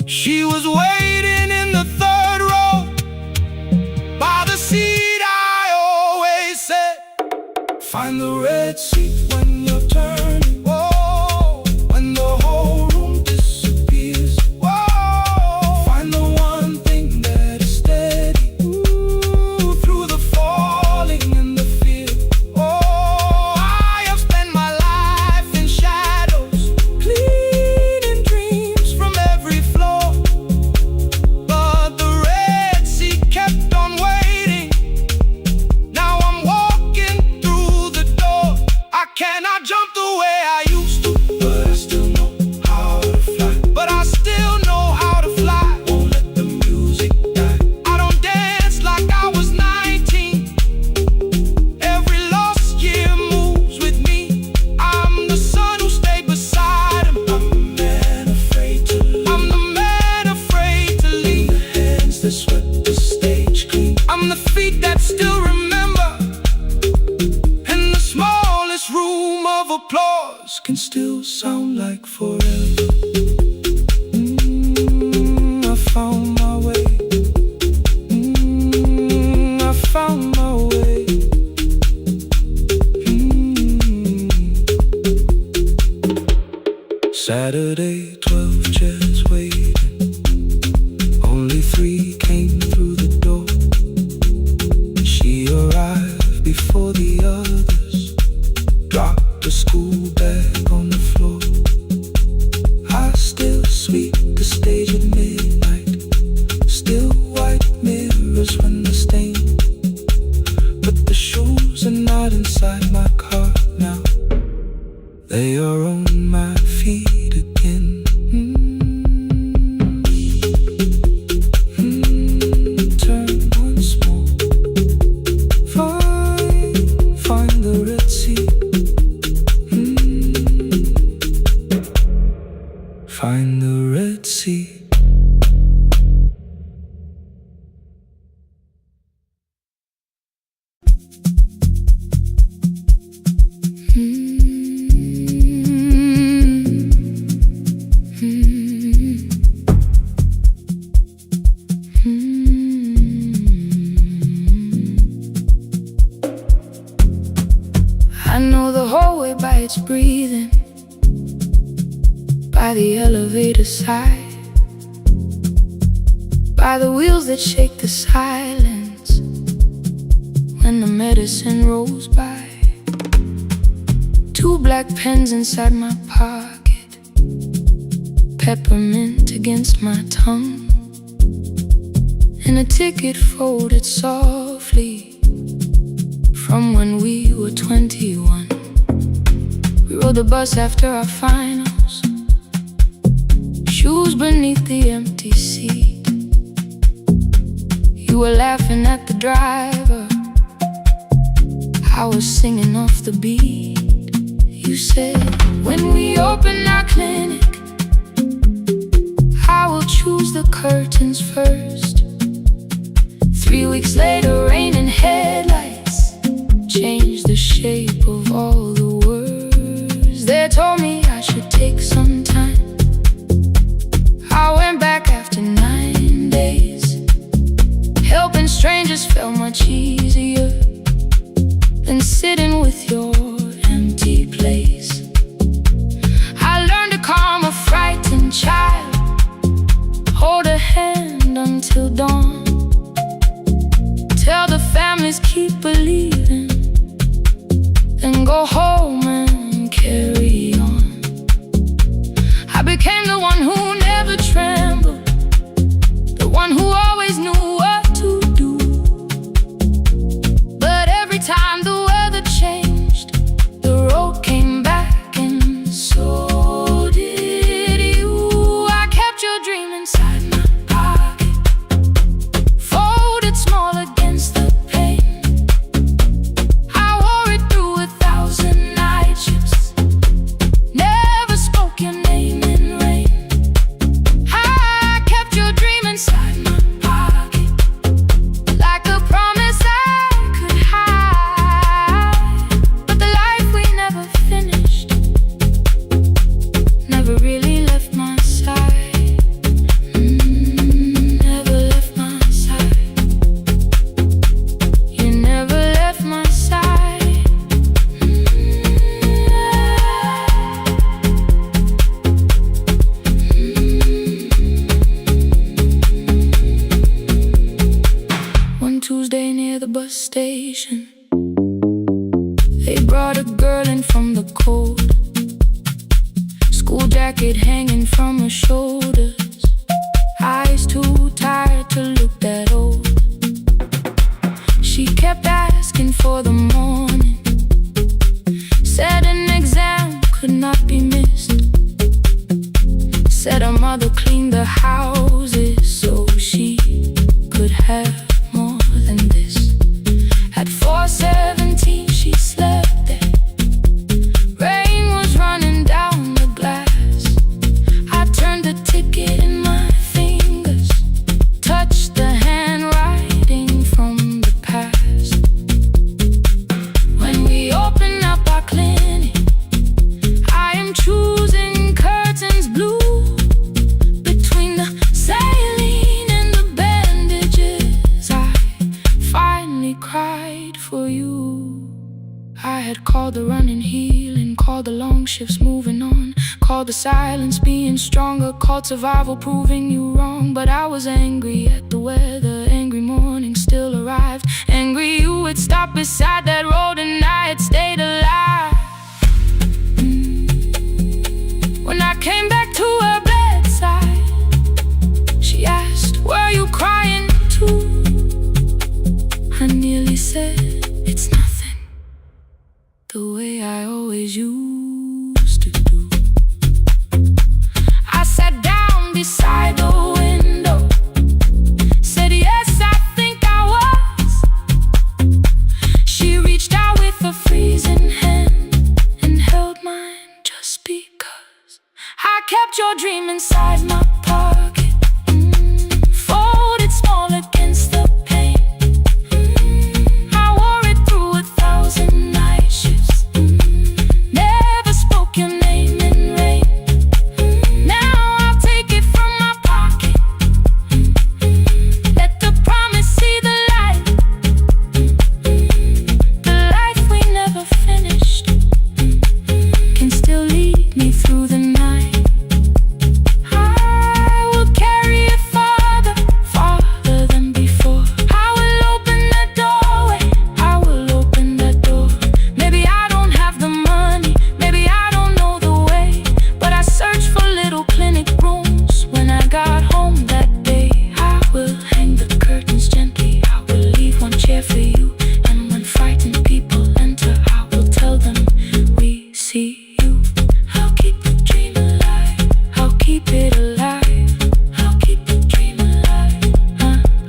She was waiting in the third row, by the seat I always said. Find the red seat when you're turning. Whoa, when the whole room disappears. Whoa, find the one thing that is steady, through the falling and the fear. Oh, I have jump the way I used to, but I still know how to fly. But I still know how to fly. Won't let the music die. I don't dance like I was 19. Every lost year moves with me. I'm the son who stayed beside him. I'm the man afraid to leave. I'm the man afraid to leave. I'm the hands that swept the stage clean. I'm the feet that still remember. And the smallest room of applause can still sound like forever. I found my way. I found my way. Saturday, 12 chairs waiting. Only 3 came through the door. She arrived before the others. Dropped the school bag on the floor. I still sweep the stage at midnight. Still white mirrors when the stain. But the shoes are not inside my car now. They are on my feet again. Turn once more. Find the Red Sea. Find the Red Sea. I know the hallway by its breathing, by the elevator side, by the wheels that shake the silence when the medicine rolls by. 2 black pens inside my pocket, peppermint against my tongue, and a ticket folded softly from when we were 21. We rode the bus after our finals, shoes beneath the empty seat. You were laughing at the driver, I was singing off the beat. You said, when we open our clinic, I will choose the curtains first. 3 weeks later, rain and headlights changed the shape of all the words. They told me I should take some time. I went back after 9 days. Helping strangers felt much easier than sitting with your empty place. I learned to calm a frightened child, hold a hand until dawn, tell the families keep believing, then go home and carry on. I became the one who never trembled, the one who always knew what to do. But every time the weather changed, the road came back, and so did you. I kept your dream inside my pocket, folded small against the pain. I wore it through 1,000 night shifts, never spoke your name in rain. I kept your dream inside my pocket, like a promise I could hide. But the life we never finished never really left my side. Never left my side. You never left my side. One Tuesday near the bus station, they brought a girl in from the cold, school jacket hanging from her shoulders, eyes too tired to look that old. She kept asking for the morning, set an example mother cleaned the houses so she could have more than this. At 4:17 she slept there. Rain was running down the glass. I turned the ticket in my fingers, touched the handwriting from the past. When we open up our clinic, I am choosing curtains blue. Between the saline and the bandages, I finally cried for you. I had called the running healing, called the long shifts moving on, called the silence being stronger, called survival proving you wrong. But I was angry at the weather, angry morning still arrived, angry you would stop beside that road and I had stayed alive. When I came back to her bedside, she asked, "Were you crying too?" I nearly said, "It's nothing," the way I always used to do. I sat down beside the window, said, "Yes, I think I was." She reached out with a freezing hand and held mine just because I kept your dream inside my pocket, folded small against the pain. I wore it through 1,000 night shifts, never spoke your name in rain. Now I'll take it from my pocket, let the promise see the light. The life we never finished can still lead me through the night. I will carry it farther, farther than before. I will open that doorway, I will open that door. Maybe I don't have the money, maybe I don't know the way, but I searched for little clinic rooms when I got home that day. I will hang the curtains gently, I will leave one chair for you, and when frightened people enter, I will tell them, "We see you." I'll keep the dream alive, I'll keep it alive, I'll keep the dream alive.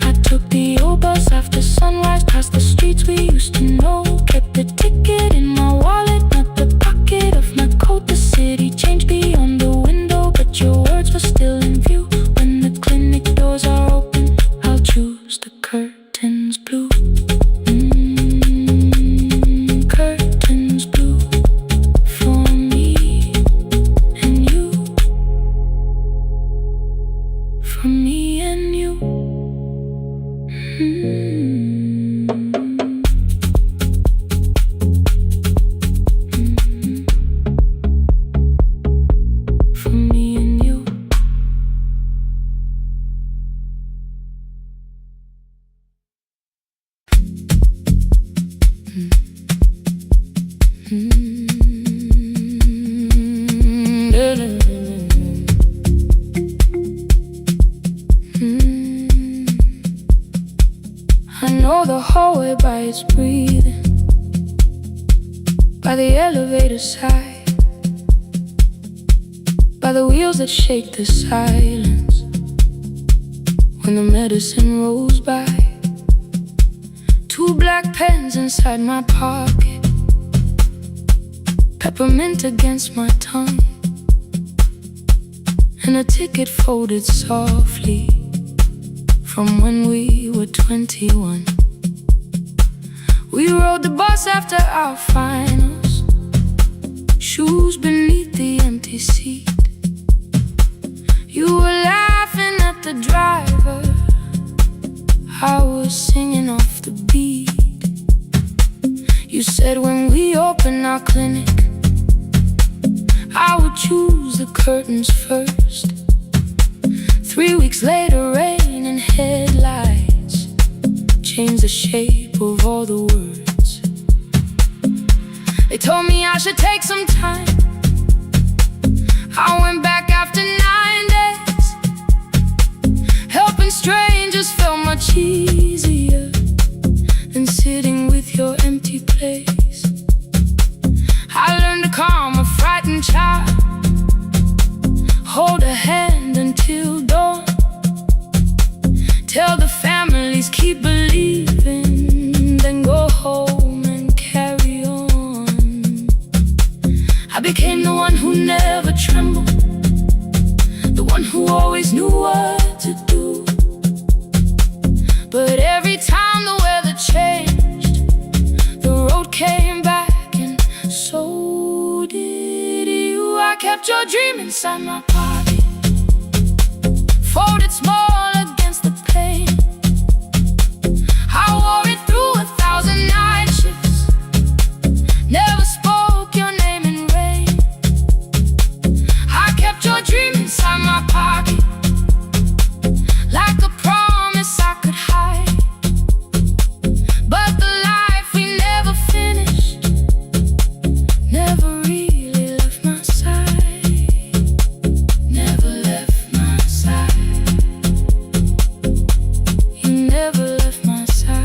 I took the old bus after sunrise, past the streets we used to know, kept the ticket in my wallet, not the pocket of my coat. The city changed beyond the window, but your words were still in view. When the clinic doors are open, I'll choose the curtains blue. Curtains blue for me and you, for me and you. For me and you. I know the hallway by its breathing, by the elevator side, by the wheels that shake the silence when the medicine rolls by. 2 black pens inside my pocket, peppermint against my tongue, and a ticket folded softly from when we were 21. We rode the bus after our finals, shoes beneath the empty seat. You were laughing at the driver, I was singing off the beat. You said when we open our clinic, I would choose the curtains first. 3 weeks later, rain and headlights changed the shape of all the words. They told me I should take some time. I went back after 9 days. Helping strangers felt much easier than sitting with your empty place. I learned to calm a frightened child, hold a hand and became the one who never trembled, the one who always knew what to do. But every time the weather changed, the road came back, and so did you. I kept your dream inside my pocket, folded small against the pain. I wore it through 1,000 night shifts, never spoke your name in rain. I kept your dream inside my pocket, like a promise I could hide. But the life we never finished never really left my side, never left my side. You never left my side.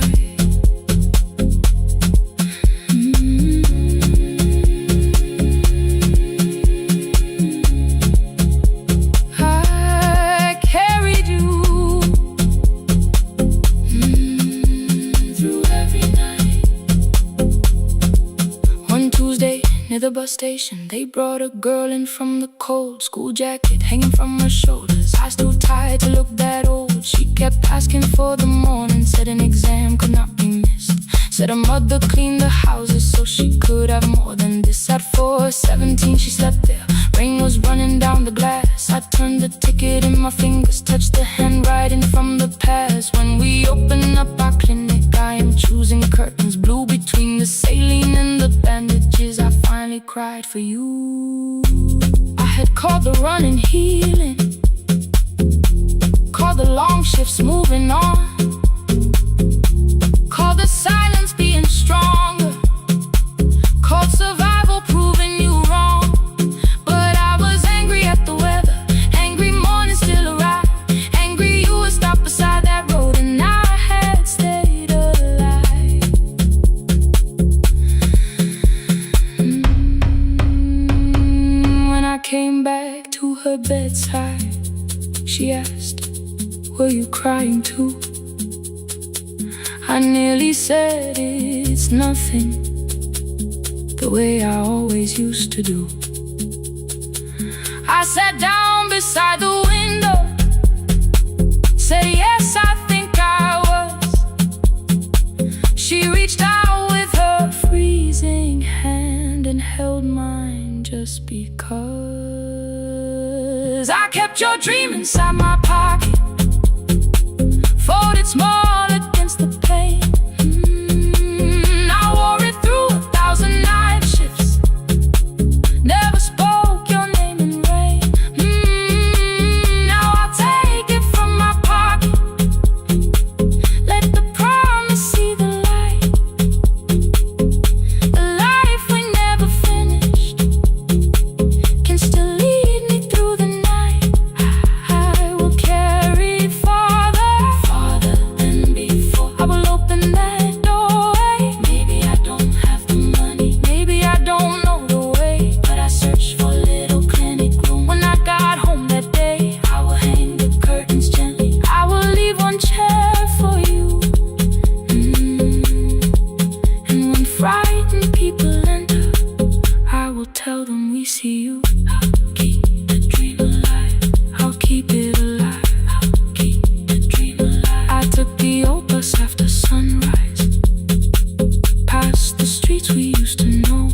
I carried you through every night. One Tuesday near the bus station, they brought a girl in from the cold, school jacket hanging from her shoulders, eyes too tired to look that old. She kept asking for the morning, said an exam could not be missed, said her mother cleaned the houses so she could have more than this. At 4:17 she slept there, rain was running down the glass. I turned the ticket in my fingers, touched the handwriting from the past. When we open up our clinic, I am choosing curtains blue between the saline and the bandages. I finally cried for you. I had called the running healing, called the long shifts moving on, called the silence being stronger, called survival proving you wrong. But I was angry at the weather, angry morning still arrived, angry you were stopped beside that road and I had stayed alive. When I came back to her bedside, she asked, were you crying too? I nearly said it's nothing, the way I always used to do. I sat down beside the window, said yes, I think I was. She reached out with her freezing hand and held mine just because. I kept your dream inside my pocket, folded small against the pain. I wore it through 1,000 night shifts, never spoke your name in rain. Now I'll take it from my pocket, let the promise see the light, the life we never finished can still lead me through the night. I will carry farther, farther than before. I will open that doorway. Maybe I don't have the money, maybe I don't know the way, but I searched for a little clinic room. When I got home that day, I will hang the curtains gently, I will leave one chair for you. And when frightened people enter, I will tell them we see you. I'll keep the dream alive, I'll keep it alive, I'll keep the dream alive. I took the old bus after sunrise, past the streets we used to know.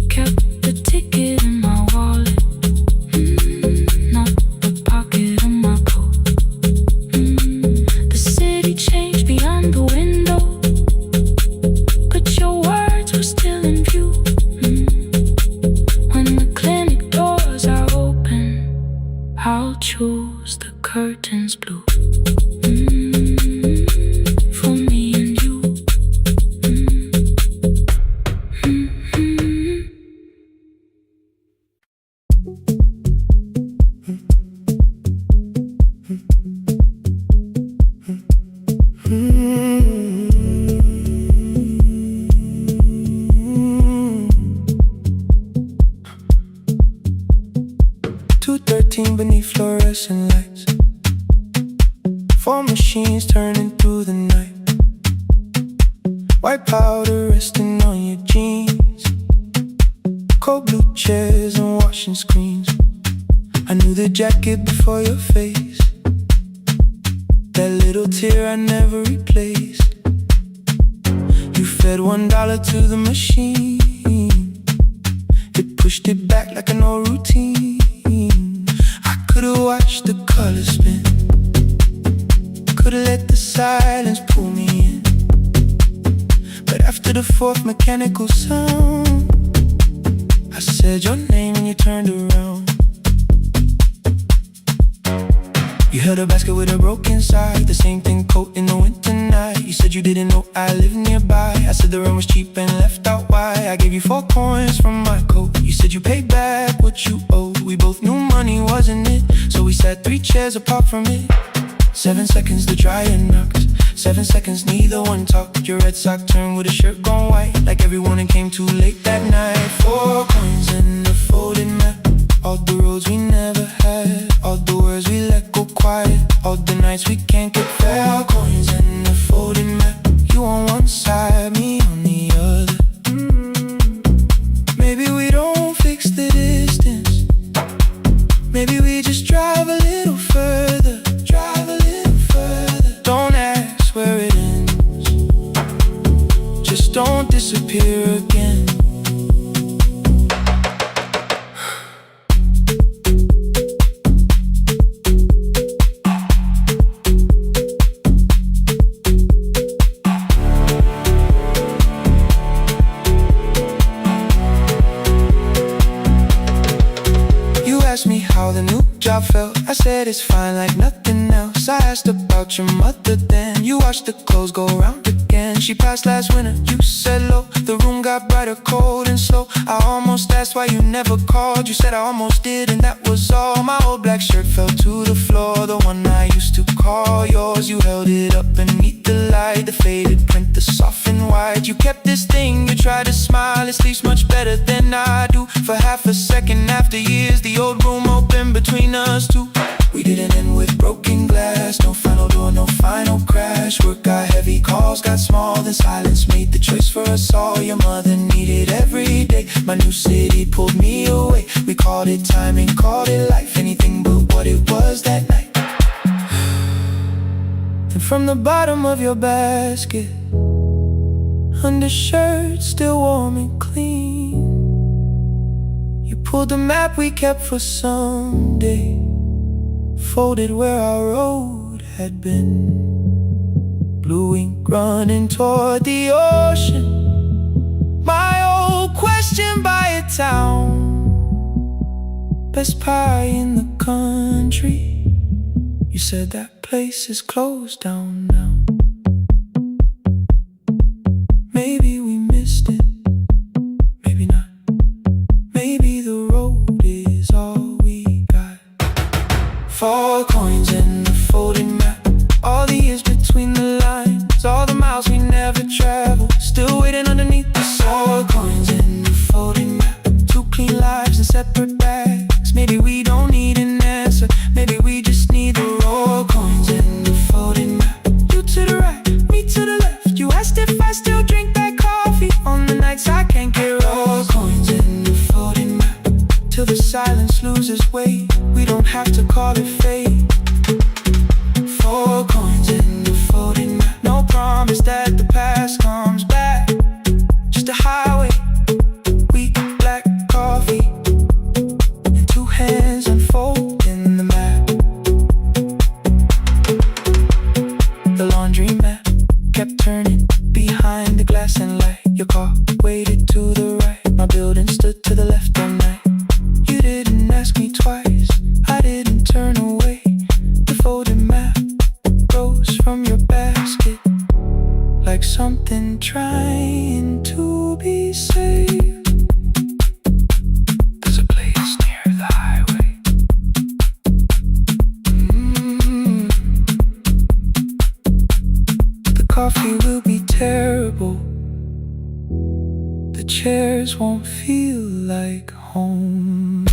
Kept the ticket in my wallet, not the pocket of my coat. The city changed beyond the window, but your words were still in view. When the clinic doors are open, I'll choose the curtains blue. For me and you. 2:13 beneath fluorescent lights, 4 machines turning through the night. White powder resting on your jeans, cold blue chairs and washing screens. I knew the jacket before your face, that little tear I never replaced. You fed $1 to the machine, it pushed it back like an old routine. I could've watched the colors spin, could've let the silence pull me in. But after the fourth mechanical sound, I said your name and you turned around. You held a basket with a broken side, the same thing coat in the winter night. You said you didn't know I lived nearby. I said the rent was cheap and left out why. I gave you 4 coins from my coat. You said you paid back what you owed. We both knew money wasn't it, so we sat 3 chairs apart from it. 7 seconds the dryer knocked, 7 seconds neither one talked. Your red sock turned with a shirt gone white, like everyone and came too late that night. 4 coins in the folded map, all the roads we never had, all the words we let go quiet, all the nights we can't get fair. Coins in the folded map, you on one side, me on the other. Maybe we don't fix the distance, maybe we just drive a little further, drive a little further. Don't ask where it ends, just don't disappear again. How the new job felt, I said it's fine like nothing else. I asked about your mother then, you watched the clothes go round again. She passed last winter, you said low, the room got brighter, cold and slow. I almost asked why you never called, you said I almost did and that was all. My old black shirt fell to the floor, the one I used to call yours. You held it up beneath the light, the faded print, the softened white. You kept this thing, you tried to smile, it sleeps much better than I do. For half a second after years, the old room opened between us two. We didn't end with broken glass, no final door, no final crash. Work got heavy, calls got small, then silence made the choice for us all. Your mother needed every day, my new city pulled me away. We called it timing, called it life, anything but what it was that night. Then from the bottom of your basket, undershirt still warm and clean, you pulled the map we kept for someday, folded where our road had been. Blue ink running toward the ocean, my old question by a town. Best pie in the country, you said that place is closed down now. Maybe we missed it, maybe not. Maybe the road is all we got. 4 coins in the folded map, all the years between the lines, all the miles we never traveled, still waiting underneath the 4 coins in the folded map. 2 clean lives in separate bags. Maybe we don't need an answer, maybe we just need the raw coins in the folded map. You to the right, me to the left. You asked if I still drink that coffee on the nights I can't get raw coins in the folded map. Till the silence loses weight, we don't have to call it fate. 4 coins in the folded map, no promise that the past comes back, just a highway, weak black coffee, and 2 hands unfolding the map. The laundry mat kept turning behind the glass and light. Your car waited to the right, my building stood to the left all night. You didn't ask me twice, I didn't turn away. The folded map rose from your basket, like something trying to be saved. There's a place near the highway. The coffee will be terrible, the chairs won't feel like home.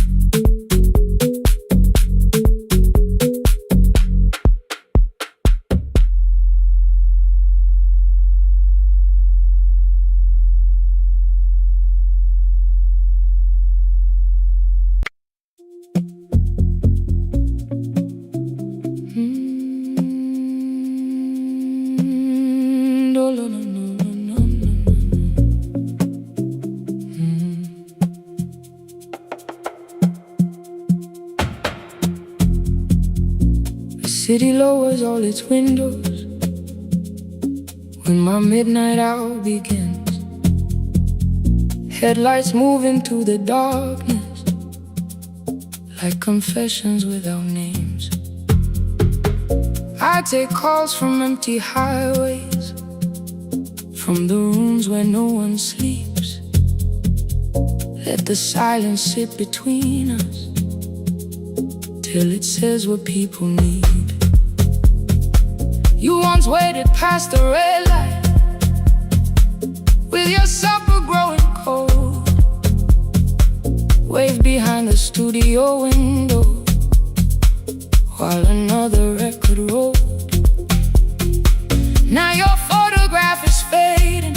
city lowers all its windows when my midnight hour begins. Headlights move into the darkness like confessions without names. I take calls from empty highways, from the rooms where no one sleeps. Let the silence sit between us till it says what people need. You once waited past the red light with your supper growing cold, waved behind the studio window while another record rolled. Now your photograph is fading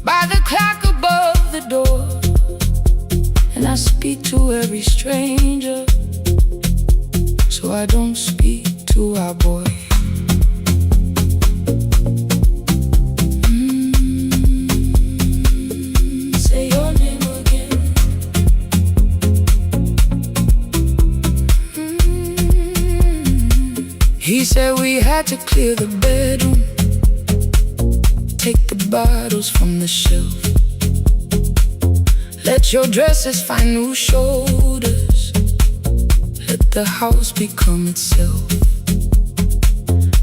by the clock above the door, and I speak to every stranger, so I don't speak to our boy. Say your name again. He said we had to clear the bedroom, take the bottles from the shelf, let your dresses find new shoulders, let the house become itself.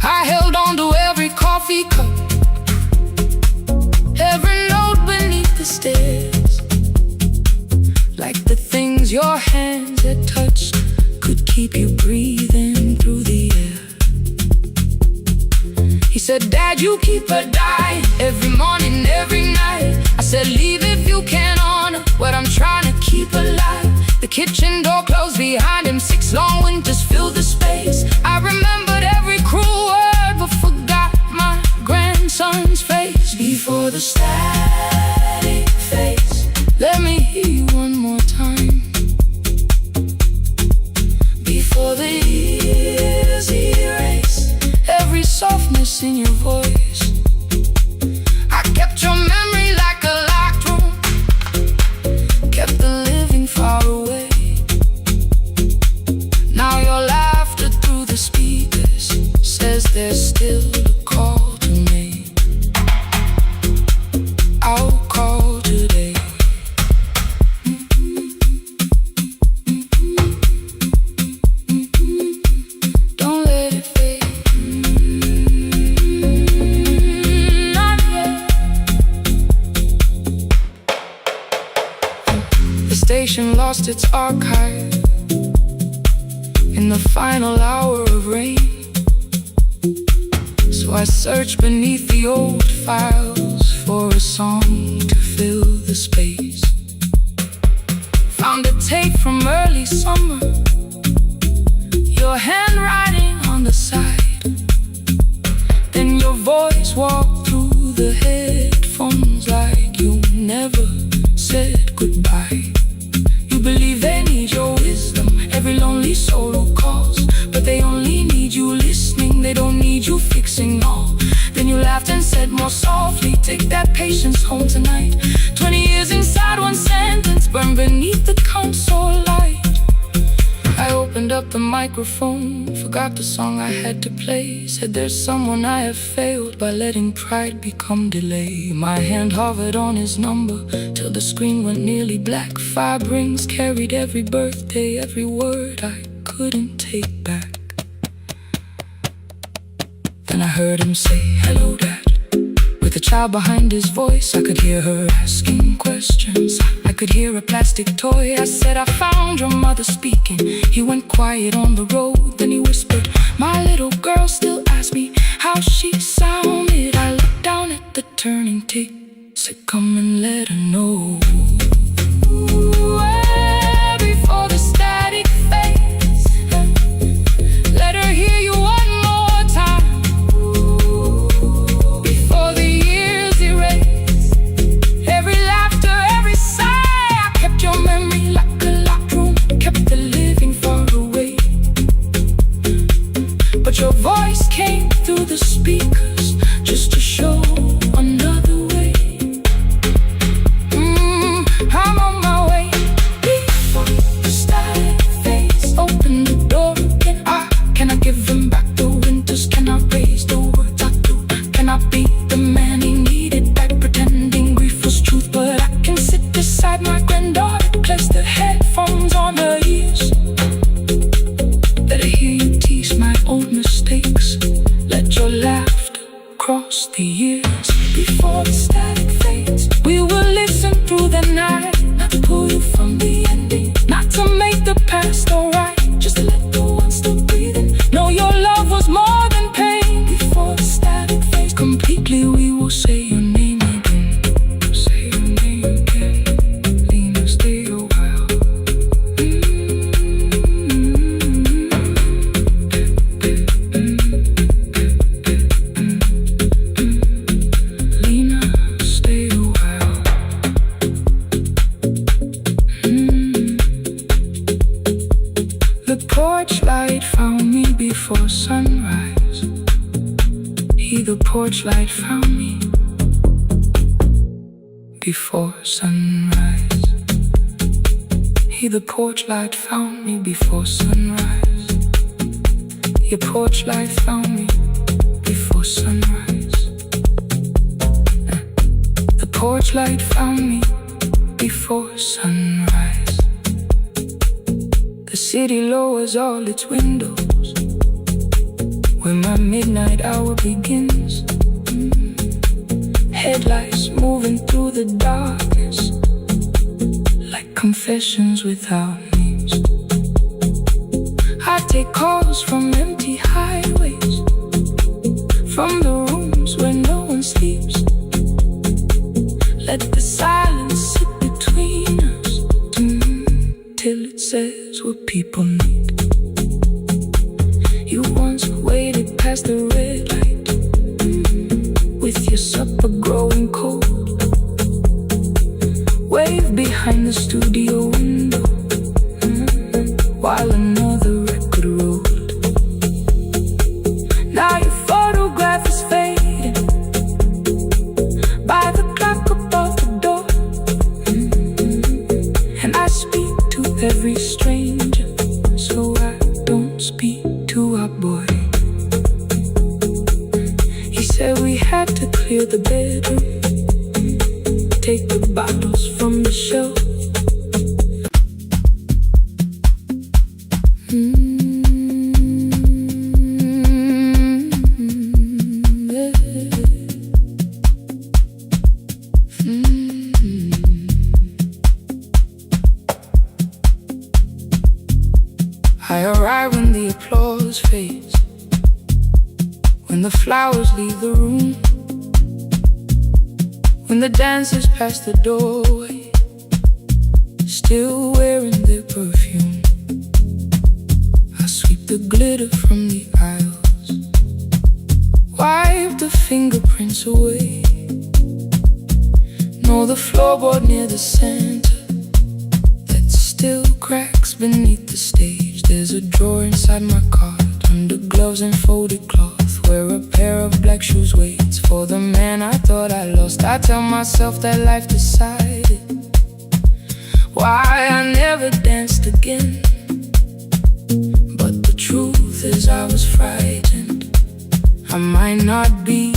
I held on to every coffee cup, every note beneath the stairs, like the things your hands had touched could keep you breathing through the air. He said, Dad, you keep her dying every morning, every night. I said, leave if you can honor what I'm trying to keep alive. The kitchen door closed behind him, 6 long winters filled the space. I remembered every cruel word but forgot my grandson's face. Before the static fades, let me hear you one more time. Before the years erase every softness in your voice, I kept your memory like a locked room, kept the living far away. Now your laughter through the speakers says there's still a call to make. I'll call today. Don't let it fade. Not yet. The station lost its archive in the final hour of rain, so I searched beneath the old files for a song to fill the space. Found a tape from early summer, your handwriting on the side, then your voice walked through the headphones like you never said goodbye. You believe they need your wisdom, every lonely soul who calls, but they only need you listening, they don't need you fixing all. Then you laughed and said more softly, take that patience home tonight. 20 years inside one sentence, burned beneath the console light. I opened up the microphone, forgot the song I had to play. Said there's someone I have failed by letting pride become delay. My hand hovered on his number till the screen went nearly black. 5 rings carried every birthday, every word I couldn't take back. Then I heard him say, hello, Dad. With a child behind his voice, I could hear her asking questions. I could hear a plastic toy. I said, I found your mother speaking. He went quiet on the road, then he whispered, my little girl still asks me how she sounded. I looked down at the turning tick, said, come and let her know. Before the static fades, let her hear you one more time. Before the years erase every laughter, every sigh, I kept your memory like a locked room, kept the living far away. But your voice came through the speakers just to show another way. my granddaughter placed the headphones on her ears. Let her hear you tease my old mistakes. Let your laughter cross the years. Before the static fades, we will listen through the night. Not to pull you from the ending, not to make the past alright, just to let the one still breathing know your love was more than pain. Before the static fades completely, we will say your name again. Say your name again. Lena, stay a while. Lena, stay a while. The porch light found me before sunrise. The porch light found me before sunrise. The porch light found me before sunrise. Your porch light found me before sunrise. The porch light found me before sunrise. The city lowers all its windows when my midnight hour begins. Headlights moving through the darkness like confessions without names. I take calls from empty highways, from the rooms where no one sleeps. Let the silence sit between us till it says what people need. You once waited past the red light with your supper growing cold. Wave behind the studio window while another record rolled. Now your photograph is fading by the clock above the door. And I speak to every stranger, so I don't speak to our boy. He said we had to clear the bedroom, take the bottles from the shelf. I arrive when the applause fades, when the flowers leave the room, when the dancers pass the doorway, still wearing their perfume. I sweep the glitter from the aisles, wipe the fingerprints away. Know the floorboard near the center that still cracks beneath the stage. There's a drawer inside my cart, under gloves and folded cloth, where a pair of black shoes waits for the man I thought I lost. I tell myself that life decided why I never danced again. But the truth is I was frightened I might not be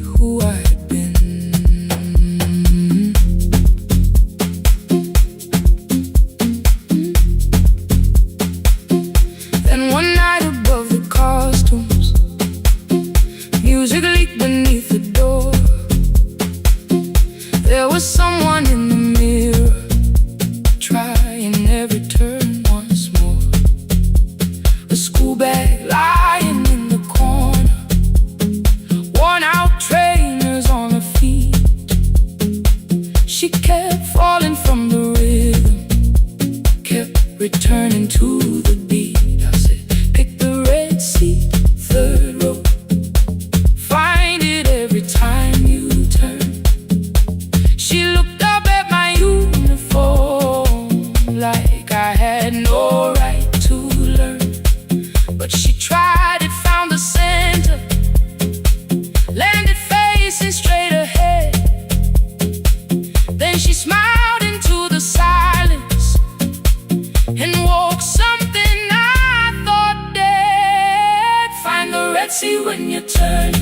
who I had been. Then one night above the costumes, music leaked beneath the door. There was someone in the mirror, trying every turn once more. A school bag lying in the corner, worn out trainers on her feet. She kept falling from the rhythm, kept returning to the beat. I said, pick the red seat, third row, find it every time you turn. She looked up at my uniform like I had no right to learn. But she tried it, found the center, landed facing straight ahead. Then she smiled into the silence and woke something I thought dead. Find the red sea when you turn,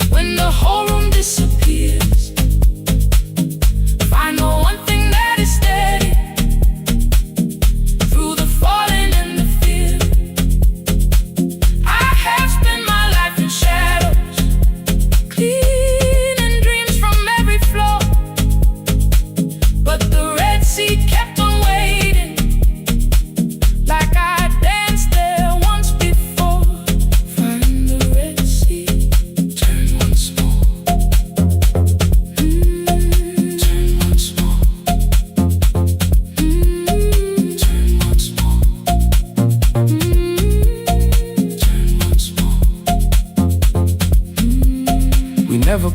when the whole room disappears. Find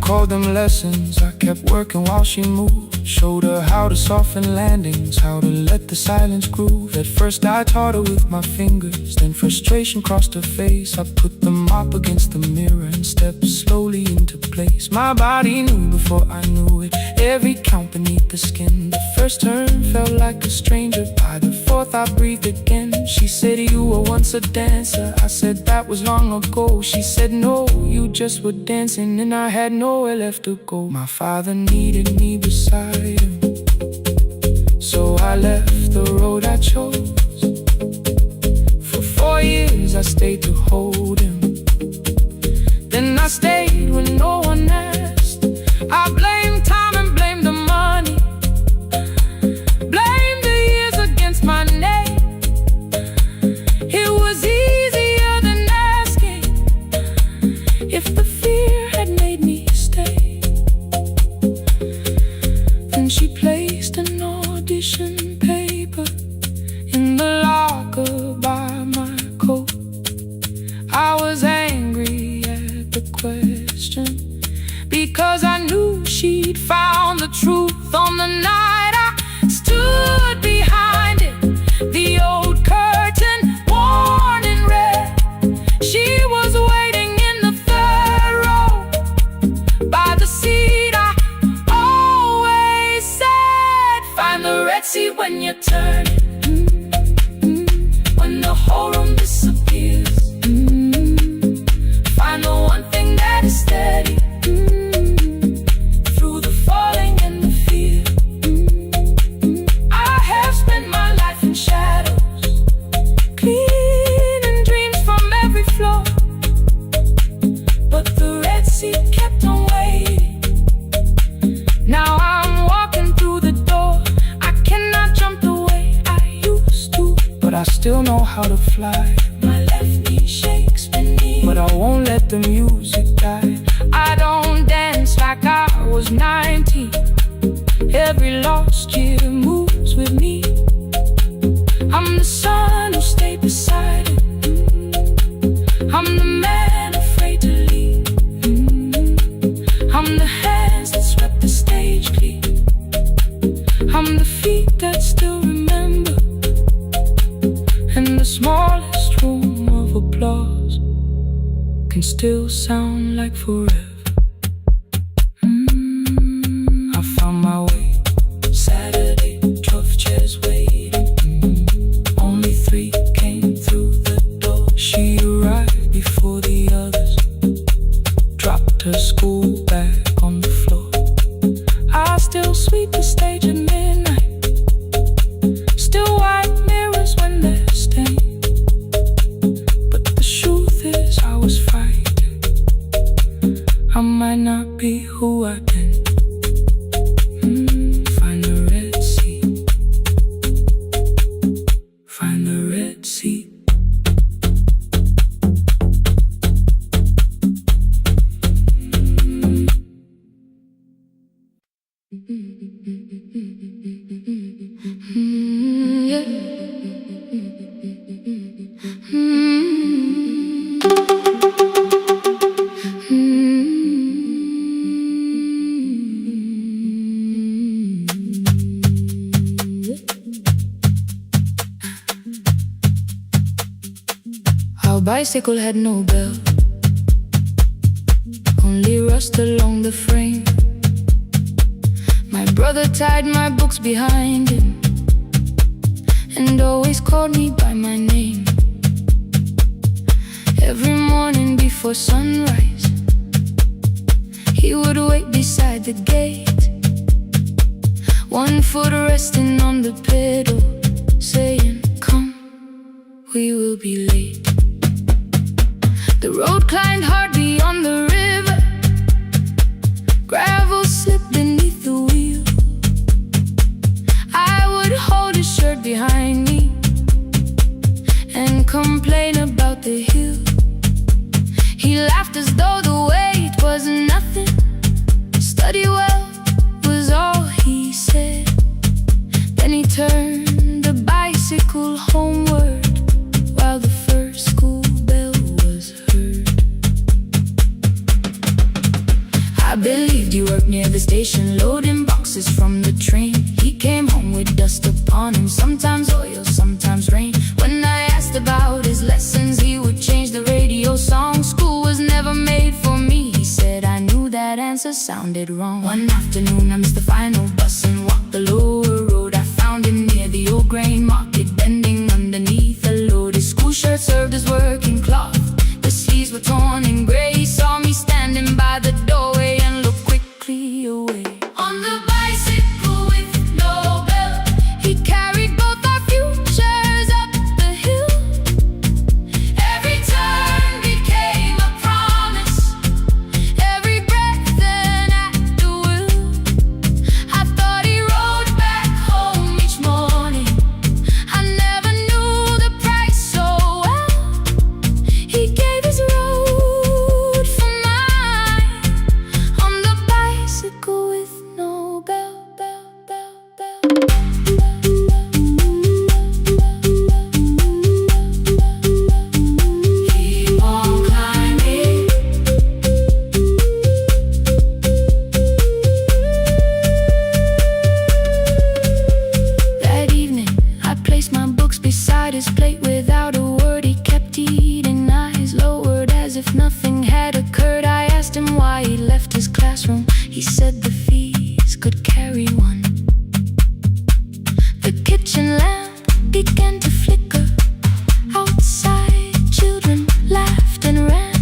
called them lessons. I kept working while she moved. Showed her how to soften landings, how to let the silence groove. At first I taught her with my fingers, then frustration crossed her face. I put the mop against the mirror and stepped slowly into place. My body knew before I knew it, every count beneath the skin. The first turn felt like a stranger, by the fourth I breathed again. She said, you were once a dancer. I said, that was long ago. She said, no, you just were dancing, and I had nowhere left to go. My father needed me beside him, so I left the road I chose. For 4 years I stayed to hold him, then I stayed when no one asked. I blamed time and blamed the money, blamed the years against my name. It was easier than asking if the fear had made me stay. Then she placed an audition paper in the locker by my coat. I was angry at the question, because I knew she'd found the truth on the night I stood behind it. The old curtain worn in red, she was waiting in the third row by the seat I always said, find the red seat when you turn it. When the whole room disappears, find the one thing that is steady through the falling and the fear. I have spent my life in shadows, cleaning dreams from every floor, but the red seat kept on waiting. Now I'm walking through the door. I cannot jump the way I used to, but I still know how to fly. My left knee shakes beneath, but I won't let the music die. I don't dance like I was 19. Every lost year moves with me. I'm the son who stayed beside it. I'm the man afraid to leave. I'm the hands that swept the stage clean. I'm the feet that still remember, and the smallest room of applause can still sound like forever. I found my way. Saturday, 12 chairs waiting. Only 3 came through the door. She arrived before the others, dropped her school bag on the floor. I still sweep the stage at midnight, still wipe mirrors when they're stained. But the truth is I was frightened. I might not be who I've been. Find the red seat. Find the red seat. Our bicycle had no bell, only rust along the frame. My brother tied my books behind him and always called me by my name. Every morning before sunrise, he would wait beside the gate, one foot resting on the pedal, saying, come, we will be late. The road climbed hard beyond the river, gravel slipped beneath the wheel. I would hold his shirt behind me and complain about the hill. He laughed as though the weight was nothing. Study well was all he said. Then he turned the bicycle homeward while the first school bell was heard. I've believed you worked near the station, loading boxes from the train. He came home with dust upon him, sometimes oil, sometimes rain. When I asked about his lessons, he would change the radio song. School was never made for me, he said. I knew that answer sounded wrong. One afternoon I missed the final bus and walked the lower road. I found him near the old grain market, bending underneath a load. His school shirt served as working cloth, the sleeves were torn and gray. He saw me standing by the doorway and looked quickly away. On the bicycle with no belt, he carried both our futures up the hill. Every turn became a promise, every breath an act of will. I thought he rode back home each morning, I never knew the price so well. He gave his road for mine, on the bicycle with no bell, bell, bell, bell. Keep on climbing. That evening, I placed my books beside his plate. Without a word, he kept eating, eyes lowered as if nothing had occurred. I asked him why he left his classroom. He said the fees could carry one. The kitchen lamp began to flicker. Outside, children laughed and ran.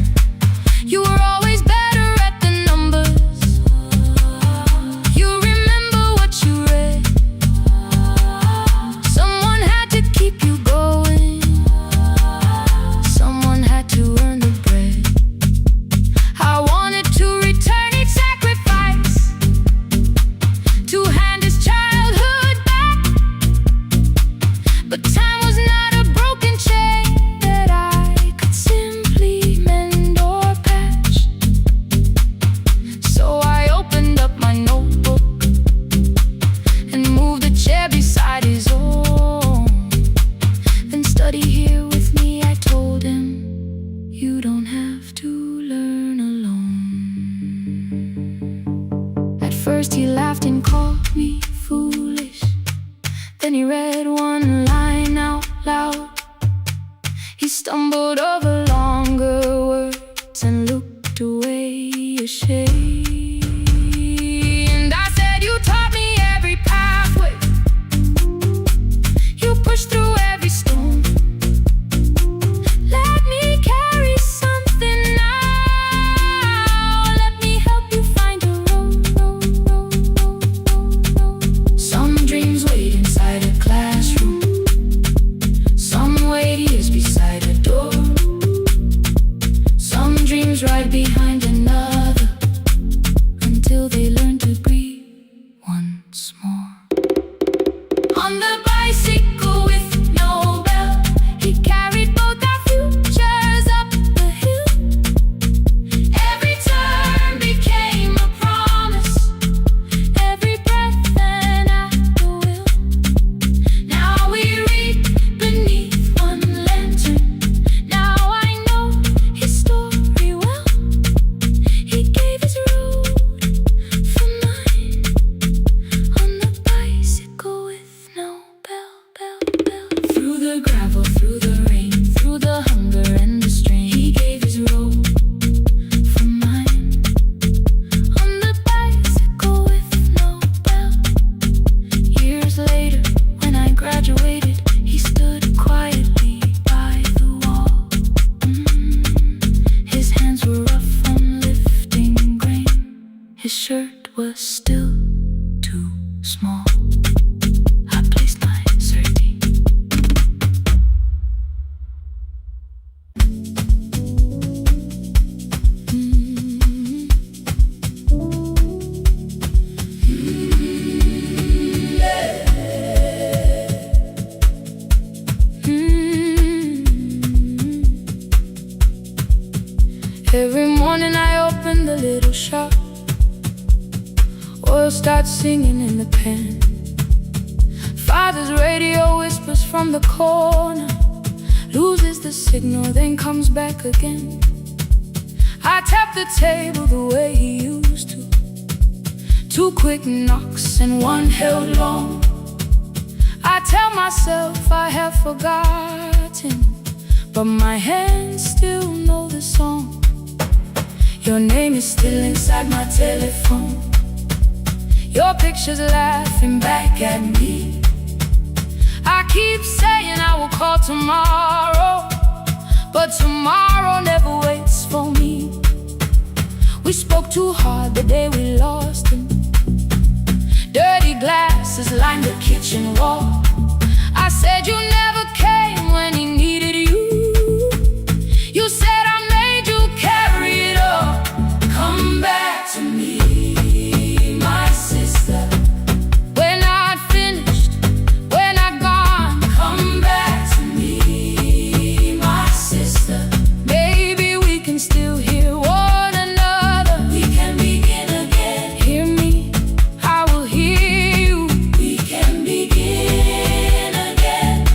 You were always better at the numbers. You remember what you read. Someone had to keep you going, someone had to earn the bread. I wanted to return each sacrifice, to hand his childhood back. But time was not a broken chain that I could simply mend or patch. So I opened up my notebook and moved a chair beside his own. Then study here with me, I told him. You don't have to learn alone. At first he laughed and called me foolish. Then he read one line out loud. He stumbled over longer words and looked away ashamed. And I said, you taught me every pathway, you pushed through every stone. Let me carry something now, let me help you find a road. Some dreams wait inside a classroom, some wait years beside a door. Some dreams right behind another, until they learn to breathe once more. On the bicycle with no bell, he carried both our futures up the hill. Every turn became a promise, every breath an act of will. Now we read beneath one lantern, now I know his story well. He gave his road for mine, on the bicycle with no bell, bell, bell. Through the gravel, through the rain, through the hunger and the strain, he gave his road for mine, on the bicycle with no bell. Years later, when I graduated, he stood quietly by the wall. His hands were rough from lifting grain, his shirt was still too small. I placed my sardine. Every morning I open the little shop, oil starts singing in the pan. Father's radio whispers from the corner, loses the signal, then comes back again. I tap the table the way he used to, Two quick knocks and one held long. I tell myself I have forgotten, but my hands still know the song. Your name is still inside my telephone. Your picture's laughing back at me. I keep saying I will call tomorrow, but tomorrow never waits for me. We spoke too hard the day we lost him. Dirty glasses lined the kitchen wall. I said you never came when he needed you. You said I made you carry it all. Come back to me, my sister. We're not finished, we're not gone. Come back to me, my sister. Maybe we can still hear one another. We can begin again. Hear me, I will hear you. We can begin again.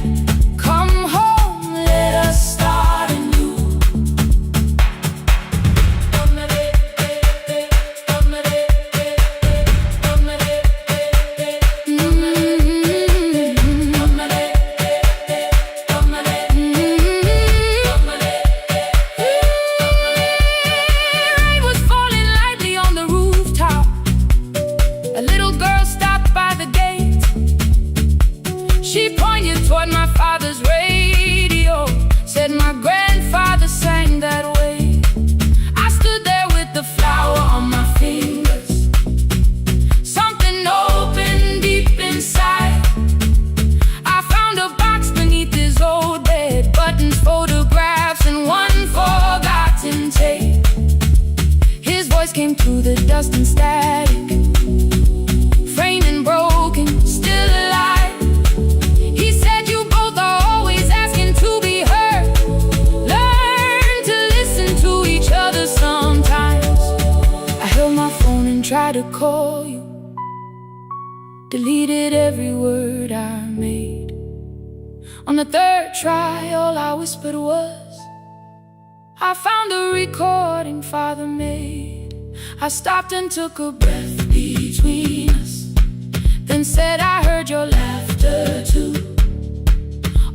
Come home, let us start anew. Rain was falling lightly on the rooftop. A little girl stopped by the gate. She pointed toward my father's radio, said my grandfather sang that way. I stood there with the flower on my fingers. Something opened deep inside. I found a box beneath his old bed, buttons, photographs, and one forgotten tape. His voice came through the dust and static, framed and broken, still alive. He said you both are always asking to be heard. Learn to listen to each other sometimes. I held my phone and tried to call you, deleted every word I made. On the third try, all I whispered was, I found a recording Father made. I stopped and took a breath between us, then said I heard your laughter too.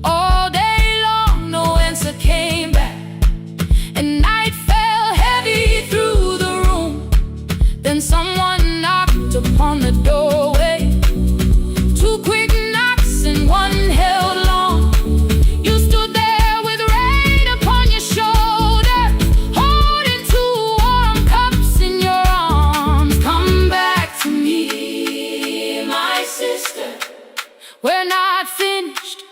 All day long, no answer came back, and night fell heavy through the room. Then someone knocked upon the doorway. Two quick knocks and one held long. You stood there with rain upon your shoulder, holding two warm cups in your arms. Come back to me, my sister. We're not finished,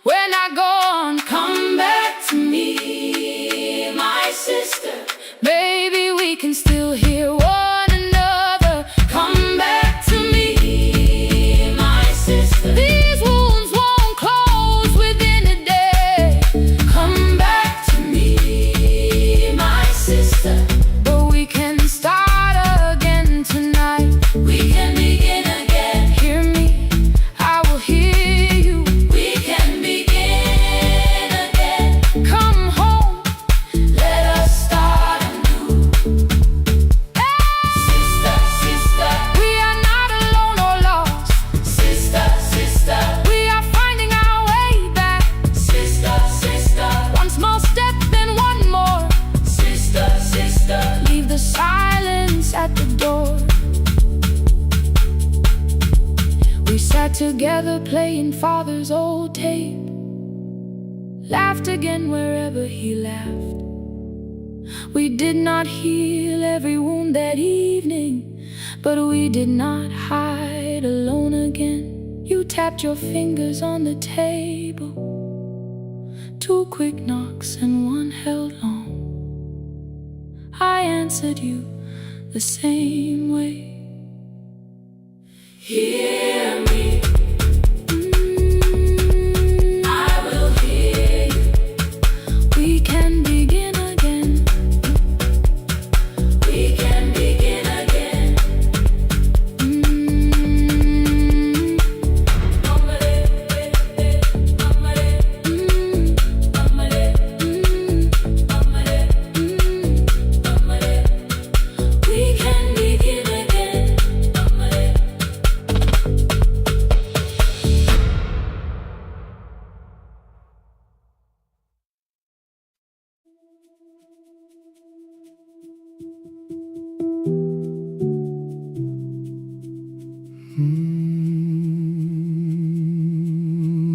we're not gone. Come back to me, my sister. Maybe we can still hear one another. Come back to me, my sister. These wounds won't close within a day. Come back to me, my sister. But we can start again tonight. We can begin again. Hear me, I will hear you. We can begin again. Come home, let us start anew. Sister, sister, we are not alone or lost. Sister, sister, we are finding our way back. Sister, sister, one small step, then one more. Sister, sister, leave the silence at the door. We sat together playing Father's old tape, laughed again wherever he laughed. We did not heal every wound that evening, but we did not hide alone again. You tapped your fingers on the table. Two quick knocks and one held long. I answered you the same way. Hear me. I will hear you. We can begin again. We can begin again. We can begin again.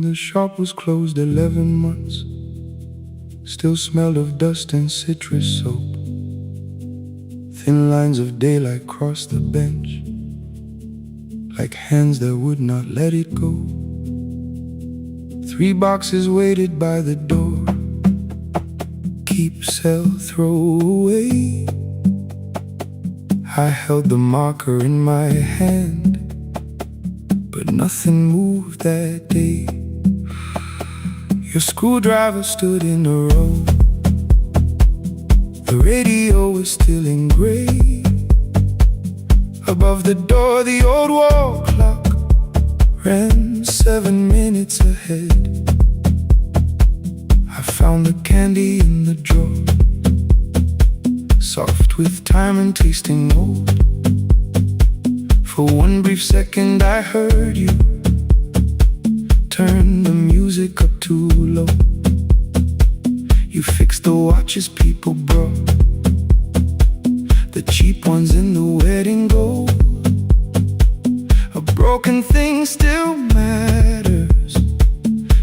The shop was closed 11 months. Still smelled of dust and citrus soap. Thin lines of daylight crossed the bench, like hands that would not let it go. 3 boxes waited by the door. Keep, sell, throw away. I held the marker in my hand, but nothing moved that day. Your screwdriver stood in a row. The radio was still in gray. Above the door, the old wall clock ran 7 minutes ahead. I found the candy in the drawer, soft with time and tasting old. For one brief second I heard you turn the music up too low. You fixed the watches people brought, the cheap ones in the wedding gold. A broken thing still matters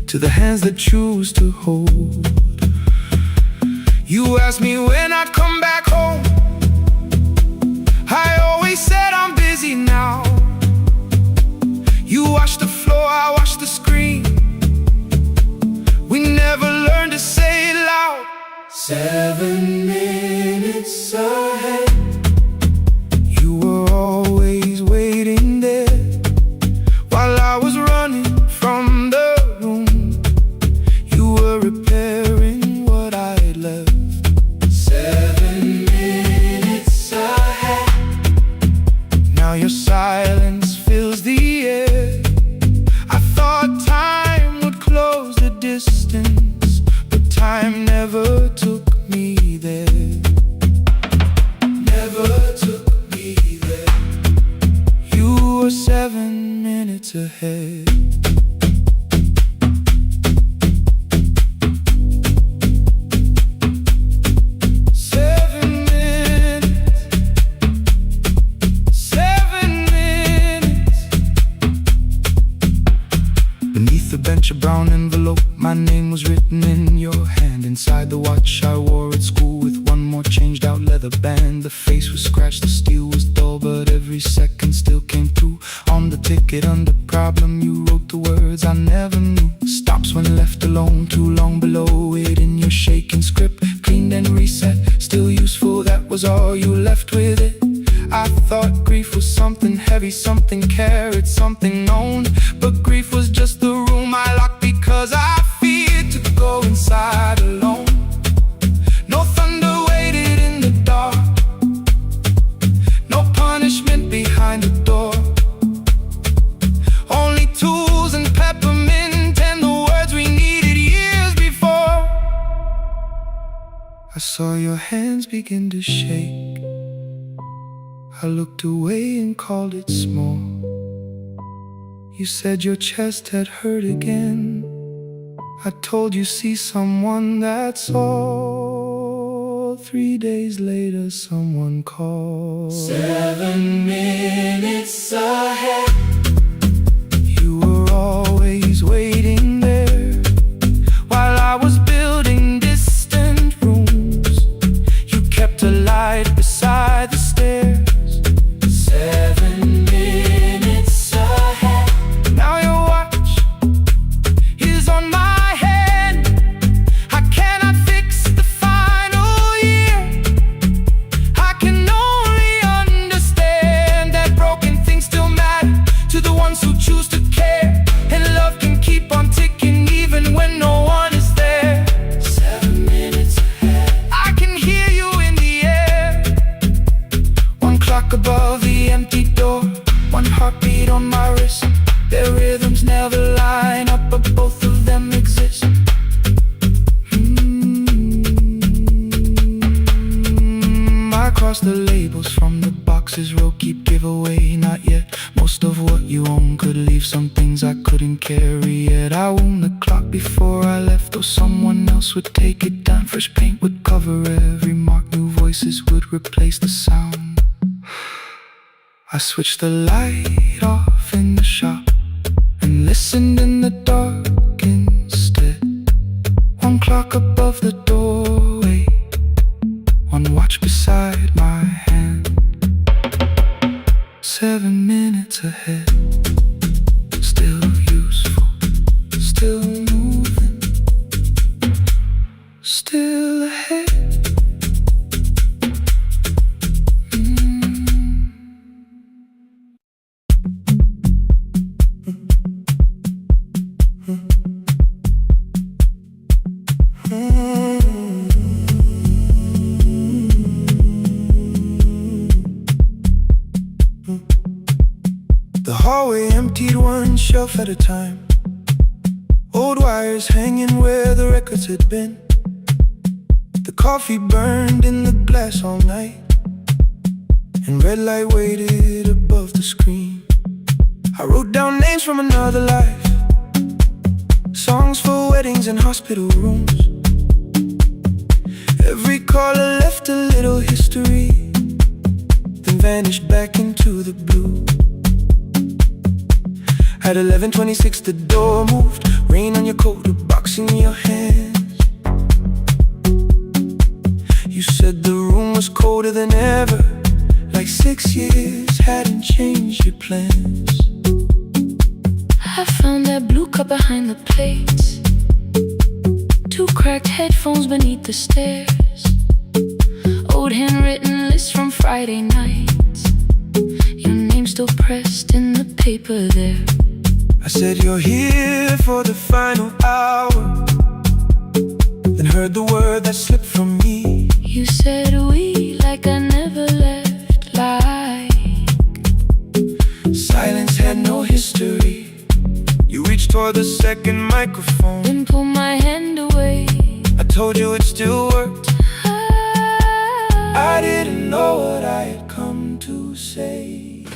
to the hands that choose to hold. You asked me when I'd come back home. I always said I'm busy now. You washed the floor, I washed the screen. We never learned to say it loud. 7 minutes ahead. You were always waiting there while I was running from the room. You were repairing what I had left. 7 minutes ahead. Now your silence fills the air. I thought time would close the distance, but time never took me there. Never took me there. You were 7 minutes ahead. A brown envelope, my name was written in your hand. Inside the watch I wore at school with one more changed out leather band. The face was scratched, the steel was dull, but every second still came through. On the ticket under problem you wrote the words I never knew. Stops when left alone, too long below it in your shaking script. Cleaned and reset, still useful, that was all you left with it. I thought grief was something heavy, something carried, something known. But grief was just the room I locked because I feared to go inside alone. No thunder waited in the dark, no punishment behind the door. Only tools and peppermint and the words we needed years before. I saw your hands begin to shake. I looked away and called it small. You said your chest had hurt again. I told you see someone, that's all. 3 days later someone called. 7 minutes ahead. You were always waiting there while I was building distant rooms. You kept a light beside the stairs. 7 minutes ahead. Now your watch is on my hand. I cannot fix the final year. I can only understand that broken things still matter to the ones who choose to care. And love can keep on ticking even when no one is there. 7 minutes ahead. I can hear you in the air. One clock above the empty door, one heartbeat on my wrist. Their rhythms never line up, but both of them exist. I cross the labels from the boxes, row keep giveaway, not yet. Most of what you own could leave, some things I couldn't carry yet. I wound the clock before I left, though someone else would take it down. Fresh paint would cover every mark, new voices would replace the sound. I switched the light off in the shop and listened in the dark above the doorway, one watch beside my hand. 7 minutes ahead, still useful, still moving, still ahead. The hallway emptied one shelf at a time, old wires hanging where the records had been. The coffee burned in the glass all night, and red light waited above the screen. I wrote down names from another life, songs for weddings and hospital rooms. Every caller left a little history, then vanished back into the blue. At 11:26 the door moved, rain on your coat, a box in your hands. You said the room was colder than ever, like 6 years hadn't changed your plans. I found that blue cup behind the plates, 2 cracked headphones beneath the stairs, old handwritten lists from Friday nights, your name still pressed in the paper there. I said you're here for the final hour, then heard the word that slipped from me. You said we like I never left, like silence had no history. You reached toward the second microphone, then pulled my hand away. I told you it still worked. I didn't know what I had come to say.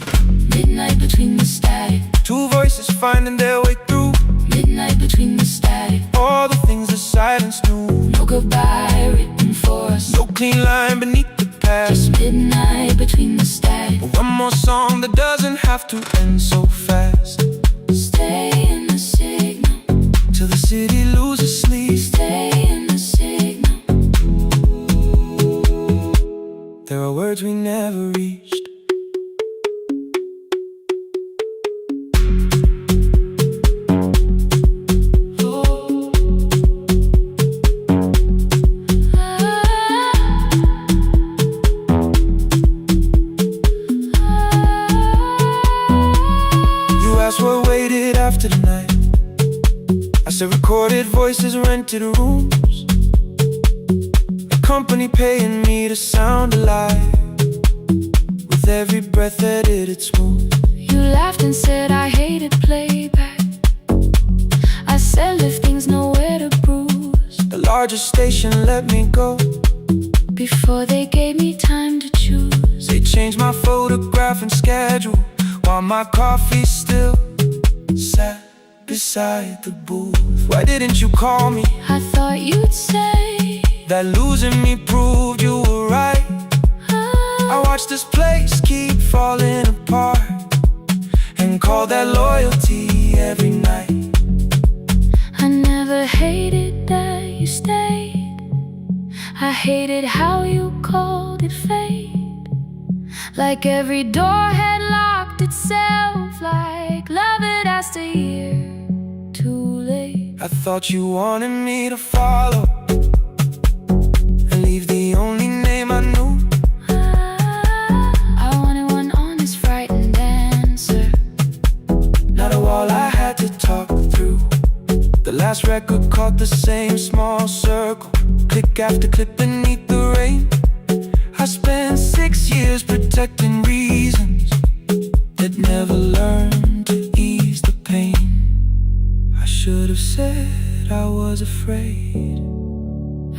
Midnight between the static, 2 voices finding their way through. midnight between the static, All the things the silence knew. no goodbye written for us, No clean line beneath the past. just midnight between the static. One more song that doesn't have to end so fast. Stay in the signal, Till the city loses sleep. stay in the signal. There are words we never reached. What waited after the night? I said recorded voices, rented rooms, a company paying me to sound alive, with every breath edited smooth. You laughed and said I hated playback. I said if things nowhere to bruise, The largest station let me go before they gave me time to choose. They changed my photograph and schedule, while my coffee still sat beside the booth. Why didn't you call me? I thought you'd say that losing me proved you were right. I watched this place keep falling apart, and call that loyalty every night. I never hated that you stayed, I hated how you called it fate. Like every door had locked itself, like love had asked a year too late. I thought you wanted me to follow and leave the only name I knew. I wanted one honest, frightened answer, not a wall I had to talk through. The last record caught the same small circle, click after click beneath the rain. I spent 6 years protecting reasons that never learned to ease the pain. I should have said I was afraid,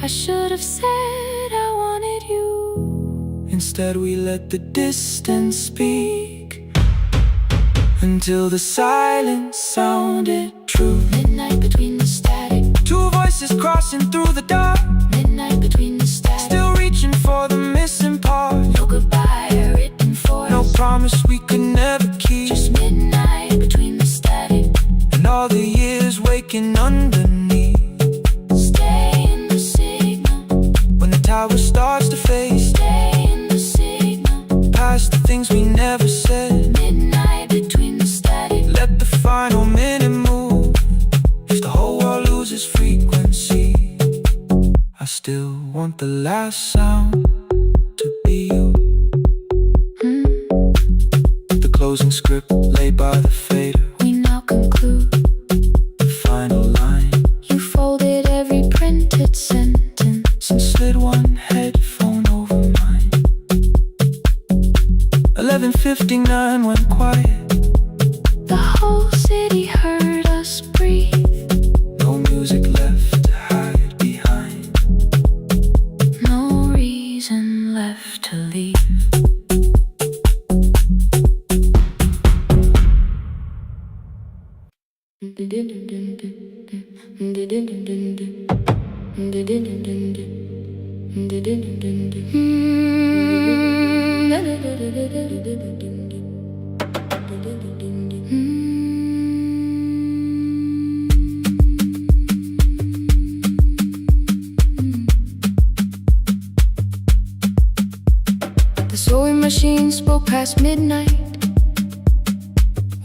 I should have said I wanted you. instead we let the distance speak, until the silence sounded true. Midnight between the static, 2 voices crossing through the dark, midnight between the static, still reaching for the missing part. no goodbye written for No us, promise we could never keep. just midnight between the static, And all the years waking underneath. stay in the city. want the last sound to be you. The closing script laid by the fader. We now conclude The final line. You folded every printed sentence And slid one headphone over mine. 11:59 went quiet. The whole city heard us breathe. No music left to hide behind. No reason left to leave. The sewing machine spoke past midnight.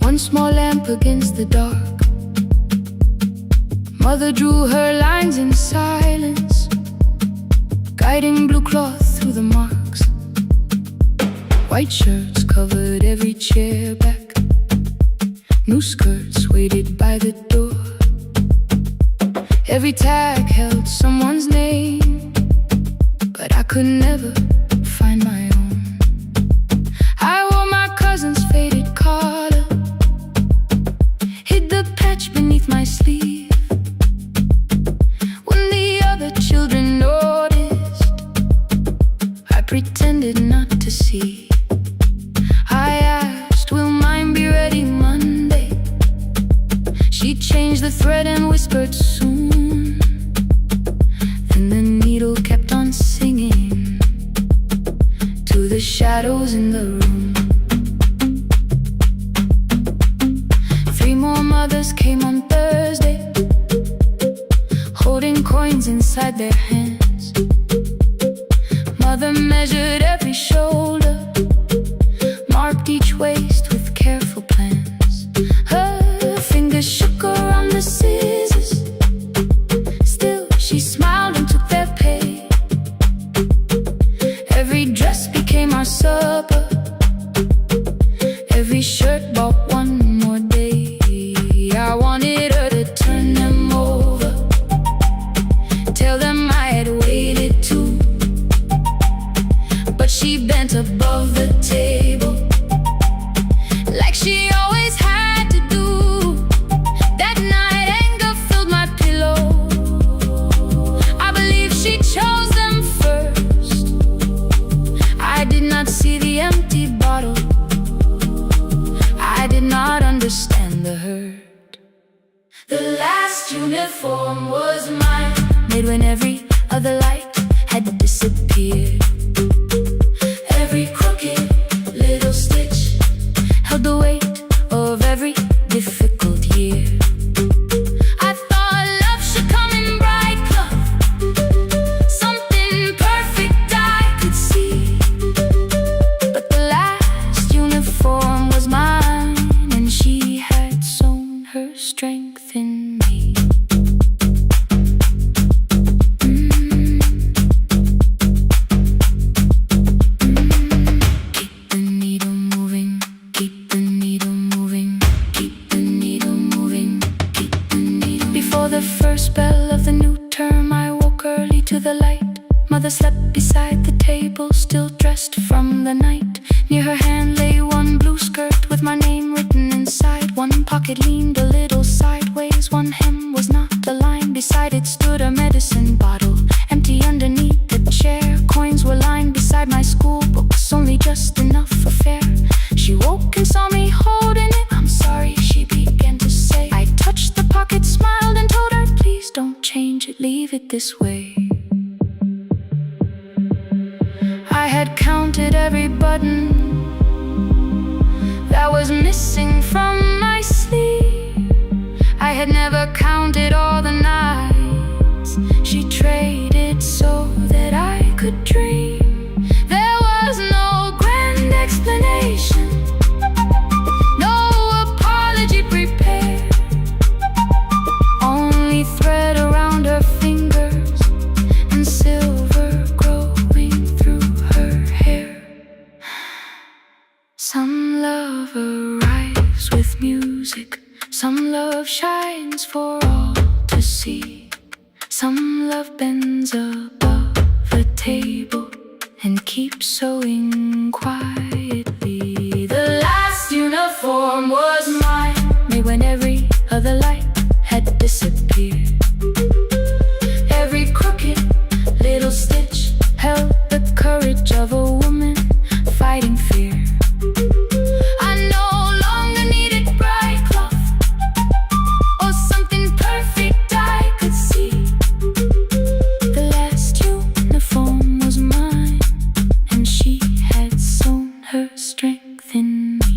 One small lamp against the dark. Mother drew her lines in silence, guiding blue cloth through the marks. White shirts covered every chair back. New skirts waited by the door. Every tag held someone's name, but I could never find my own. I wore my cousin's faded collar, hid the patch beneath my sleeve. When the other children noticed, I pretended not to see. I asked, will mine be ready Monday? She changed the thread and whispered soon. And the needle kept on singing to the shadows in the room. 3 more mothers came on Thursday, holding coins inside their hands. Mother measured every shoulder, marked each waist with careful plans. Her fingers shook around the scissors. Still, she smiled and took their pay. Every dress became our supper. Every shirt bought one more day. I wanted her to turn them over, tell them I had waited too. But she bent above the table, like she always had to do. That night anger filled my pillow. I believe she chose them first. I did not see the empty bottle. I did not understand the hurt. The last uniform was mine, made when every other light had disappeared. Every crooked little stitch held the weight of every difficult year. I thought love should come in bright cloth, something perfect I could see. But the last uniform was mine, and she had sown her strength in me. Keep the needle moving, keep the needle moving, keep the needle moving, keep the needle. Before the first bell of the new term, I woke early to the light. Mother slept beside the table, still dressed from the night. Near her hand lay one blue skirt with my name written inside. One pocket leaned a little sideways, one hem was not aligned. Beside it stood a medicine bottle, empty underneath the chair. Coins were lined beside my school books, only just enough for fare. She woke and saw me holding it. I'm sorry, she began to say. I touched the pocket, smiled and told her, please don't change it, leave it this way. I had counted every button that was missing from my sleeve. I had never counted all the nights she traded so that I could dream. There was no grand explanation, no apology prepared, only thread around her fingers and silver for all to see. Some love bends above a table and keeps sewing quietly. The last uniform was mine, made when every other light had disappeared. Every crooked little stitch held the courage of a woman fighting fear. I no longer needed bright cloth or something perfect I could see. The last uniform was mine, and she had sewn her strength in me.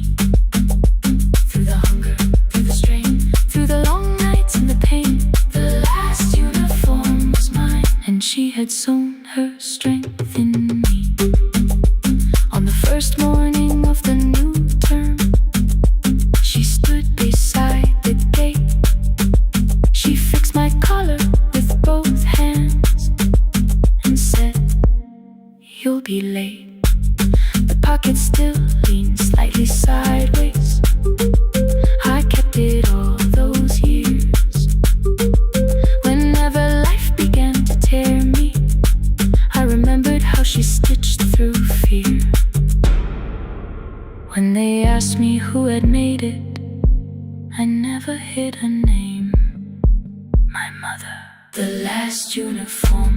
Through the hunger, through the strain, through the long nights and the pain, the last uniform was mine, and she had sewn her strength in me. On the first morning of the new term, she stood beside the gate. She fixed my collar with both hands and said, "You'll be late." The pocket still leaned slightly sideways. I kept it all those years. Whenever life began to tear me, I remembered how she stitched through fear. When they asked me who had made it, I never hid her name. My mother. The last uniform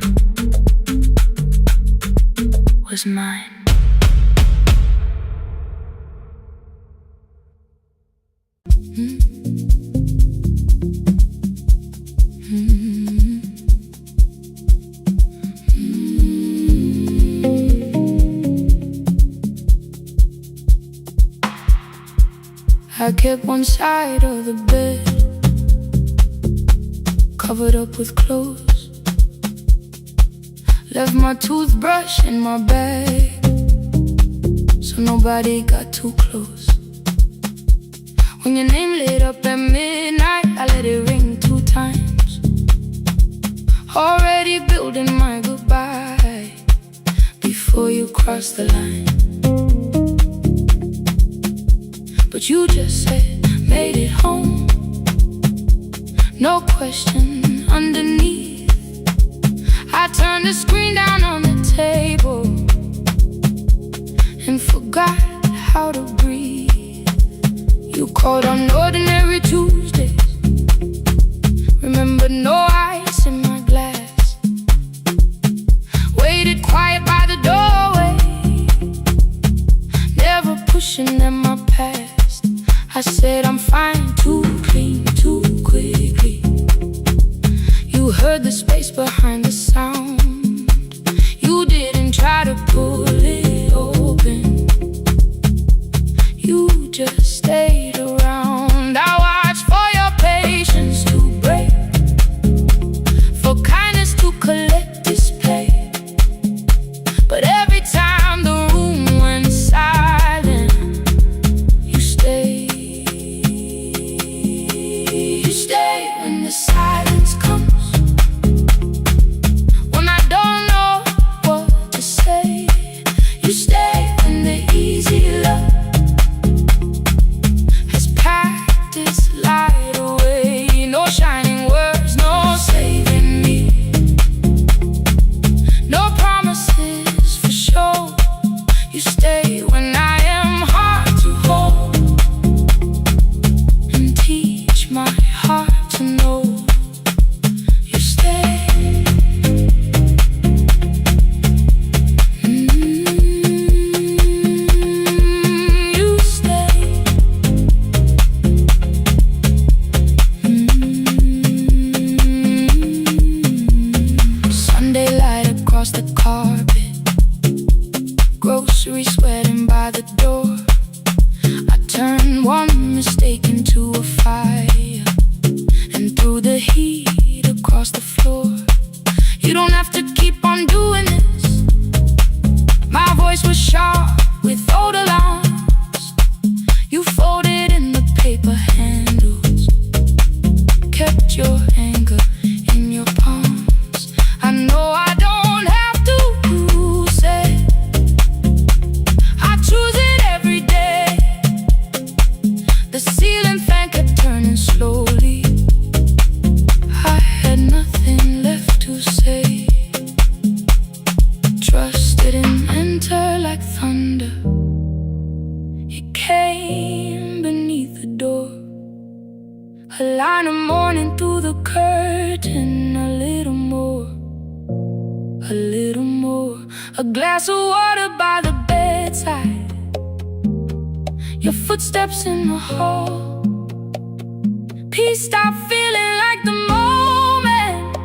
was mine. I kept one side of the bed covered up with clothes. Left my toothbrush in my bag so nobody got too close. When your name lit up at midnight, I let it ring 2 times. Already building my goodbye before you cross the line. But you just said, made it home. No question underneath. I turned the screen down on the table and forgot how to breathe. You called on ordinary Tuesdays. Remember, no ice in my glass. Waited quiet by the doorway, never pushing them my past. I said I'm fine, too clean, too quickly. You heard the space behind the sound. You didn't try to pull it open. You just stayed around. I watched for your patience to break, for kindness to collect display. But every time the room went silent, you stayed. You stay when the silence comes, when I don't know what to say. You stay when the easy love has packed its light away. No shining words, no saving me, no promises for sure. You stay when I am hard to hold and teach my heart to know. You stay. You stay. Sunday light across the carpet, groceries sweating by the door. I turned one mistake into a fire and threw the heat across the floor. You don't have to keep on doing this. My voice was sharp with old alarms. You folded in the paper handles, kept your anger in your palms. I know I don't have to say I choose it every day. The ceiling fan kept turning slowly. morning through the curtain. A little more, a little more. A glass of water by the bedside. Your footsteps in the hall. Peace, stop feeling like the moment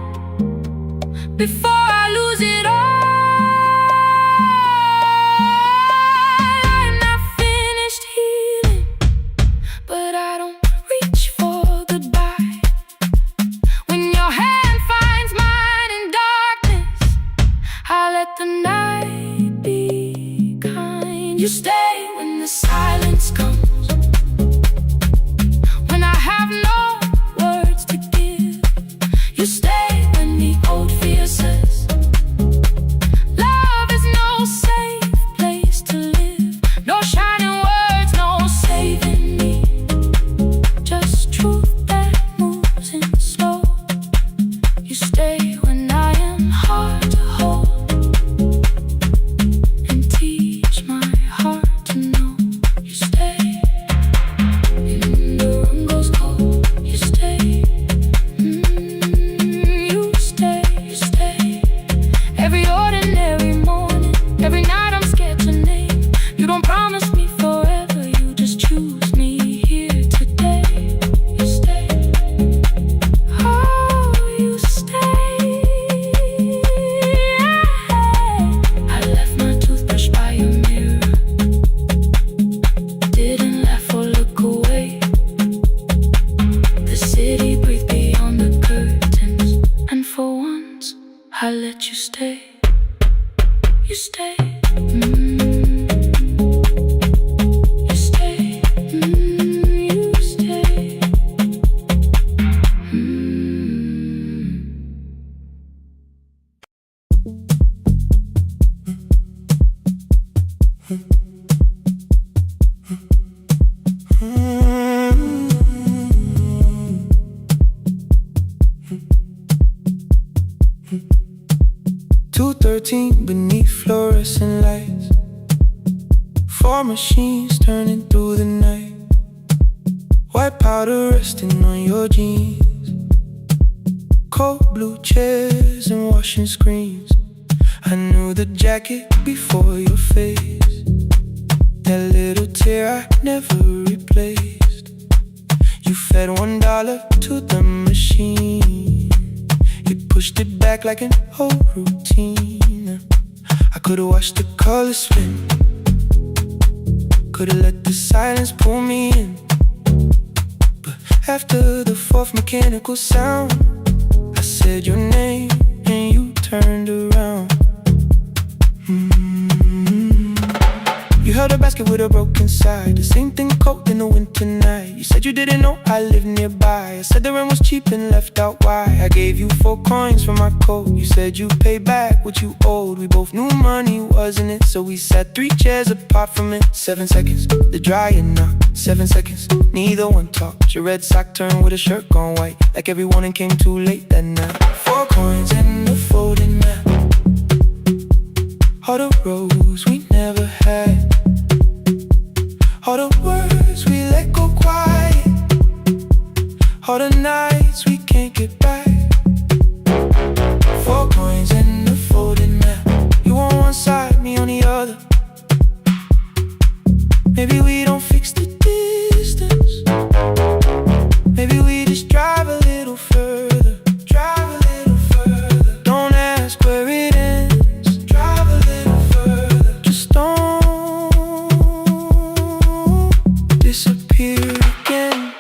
before I lose it all. I'm not finished healing, but I don't reach for goodbye. When your hand finds mine in darkness, I let the night be kind. You stay when the silence comes, when I have no words to give. You stay when the old fear says love is no safe place to live. No shining words, no saving me, just truth that moves in slow. You stay when I am hard to hold, and teach my heart to know. You stay when the room goes cold. You stay, you stay, you stay. Every ordinary morning, every night I'm scared to name. You don't promise me forever, you just choose me here today. You stay, oh, you stay. I left my toothbrush by your mirror, didn't laugh or look away. The city breathed beyond the curtains, and for once I let you stay. You stay, you stay, you stay. 2:13 beneath fluorescent lights, 4 machines turning through the night. White powder resting on your jeans, cold blue chairs and washing screens. I knew the jacket before your face, that little tear I never replaced. You fed $1 to the machine, you pushed it back like an old routine. I could've watched the colors spin, could've let the silence pull me in. But after the 4th mechanical sound, I said your name and you turned around. You held a basket with a broken side, the same thing cold in the winter night. You said you didn't know I lived nearby. I said the rent was cheap and left out why. I gave you 4 coins for my coat. You said you'd pay back what you owed. We both knew money wasn't it, so we sat 3 chairs apart from it. 7 seconds, the dryer knocked. 7 seconds, neither one talked. Your red sock turned with a shirt gone white, like everyone came too late that night. 4 coins and a folding map, all the roads we never had, all the words we let go quiet, all the nights we can't get back. 4 coins and a folded map, you on one side, me on the other. Maybe we don't fix the distance, maybe we just drive a little further. Drive a little further, don't ask where it ends. Drive a little further, just don't disappear again.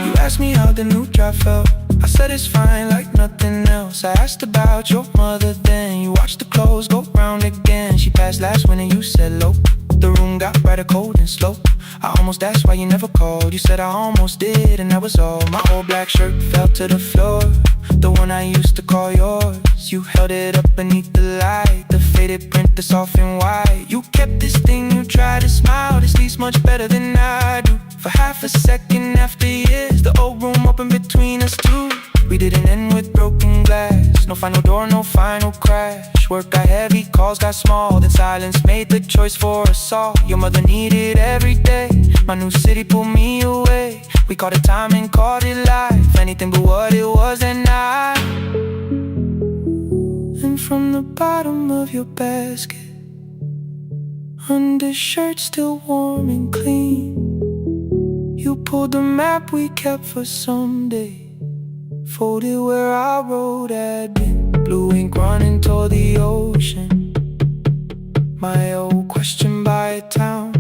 You asked me how the new drive felt, I said it's fine like nothing else. I asked about your mother then, you watched the clothes go round again. She passed last winter, you said low. The room got brighter, cold and slow. I almost asked why you never called. You said I almost did and that was all. My old black shirt fell to the floor, the one I used to call yours. You held it up beneath the light, the faded print that's off in white. You kept this thing, you tried to smile, this tastes much better than I do. For half a second after years, the old room opened between us two. We didn't end with broken glass. No final door, no final crash. Work got heavy, calls got small. Then silence made the choice for us all. Your mother needed every day. My new city pulled me away. We called it time and called it life. Anything but what it was at night. And from the bottom of your basket, undershirt still warm and clean, you pulled the map we kept for someday, folded where our road had been. Blue ink running toward the ocean. My old question by a town.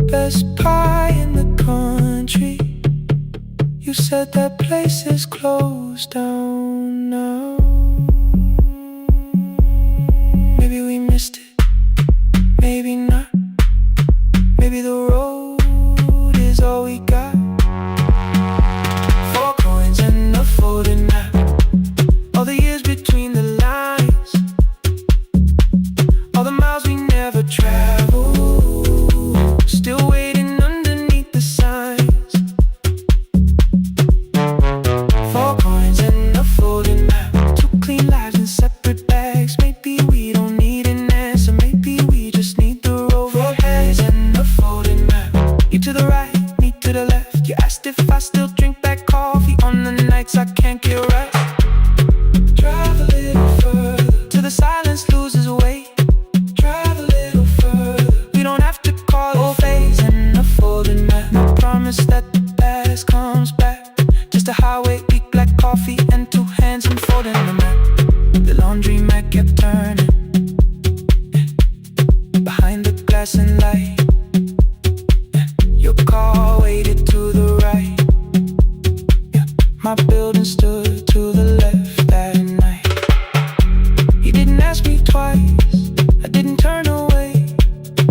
Best pie in the country. You said that place is closed down now. Maybe we missed it, maybe not. Maybe the road is all we got. 4 coins and a folded map. All the years between the lines, all the miles we never traveled, still waiting underneath the signs. 4 coins and a folded map. 2 clean lives in separate bags. Maybe we don't need an answer, maybe we just need the road. 4 hands and a folded map. You to the right, me to the left. You asked if I still drink that coffee on the nights I can't get right. Drive a little further till the silence loses weight. Drive a little further, we don't have to call it phase and a folded map. No promise that the past comes back, just a highway, big black coffee and 2 hands and folding the map. The laundry mat kept turning behind the glass and light. Your car waited to the right. My building stood to the left that night. You didn't ask me twice, I didn't turn away.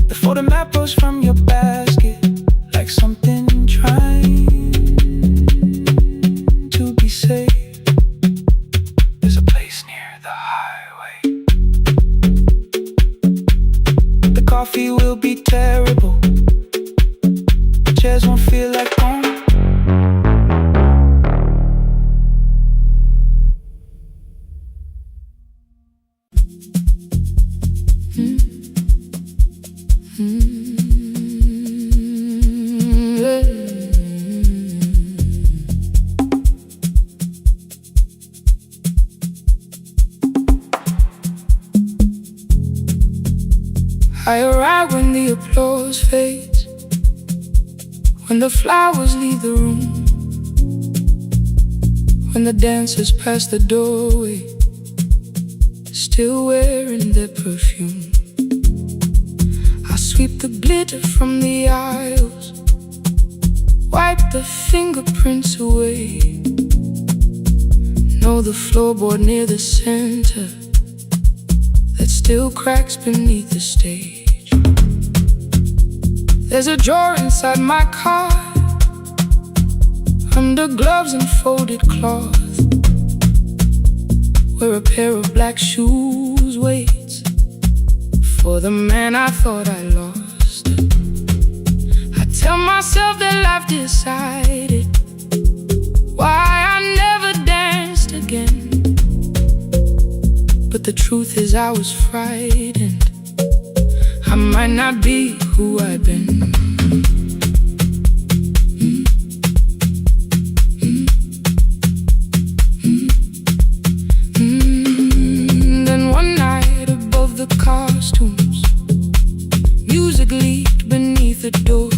The folded map rose from your basket like something trying to be safe. There's a place near the highway. The coffee will be terrible, chairs won't feel like home. I arrive when the applause fades, when the flowers leave the room, when the dancers pass the doorway, still wearing their perfume. I sweep the glitter from the aisles, wipe the fingerprints away. Know the floorboard near the center that still cracks beneath the stage. There's a drawer inside my car, under gloves and folded cloth, where a pair of black shoes waits for the man I thought I lost. I tell myself that life decided why I never danced again, but the truth is I was frightened. I might not be who I've been. Then one night above the costumes, music leaked beneath the door.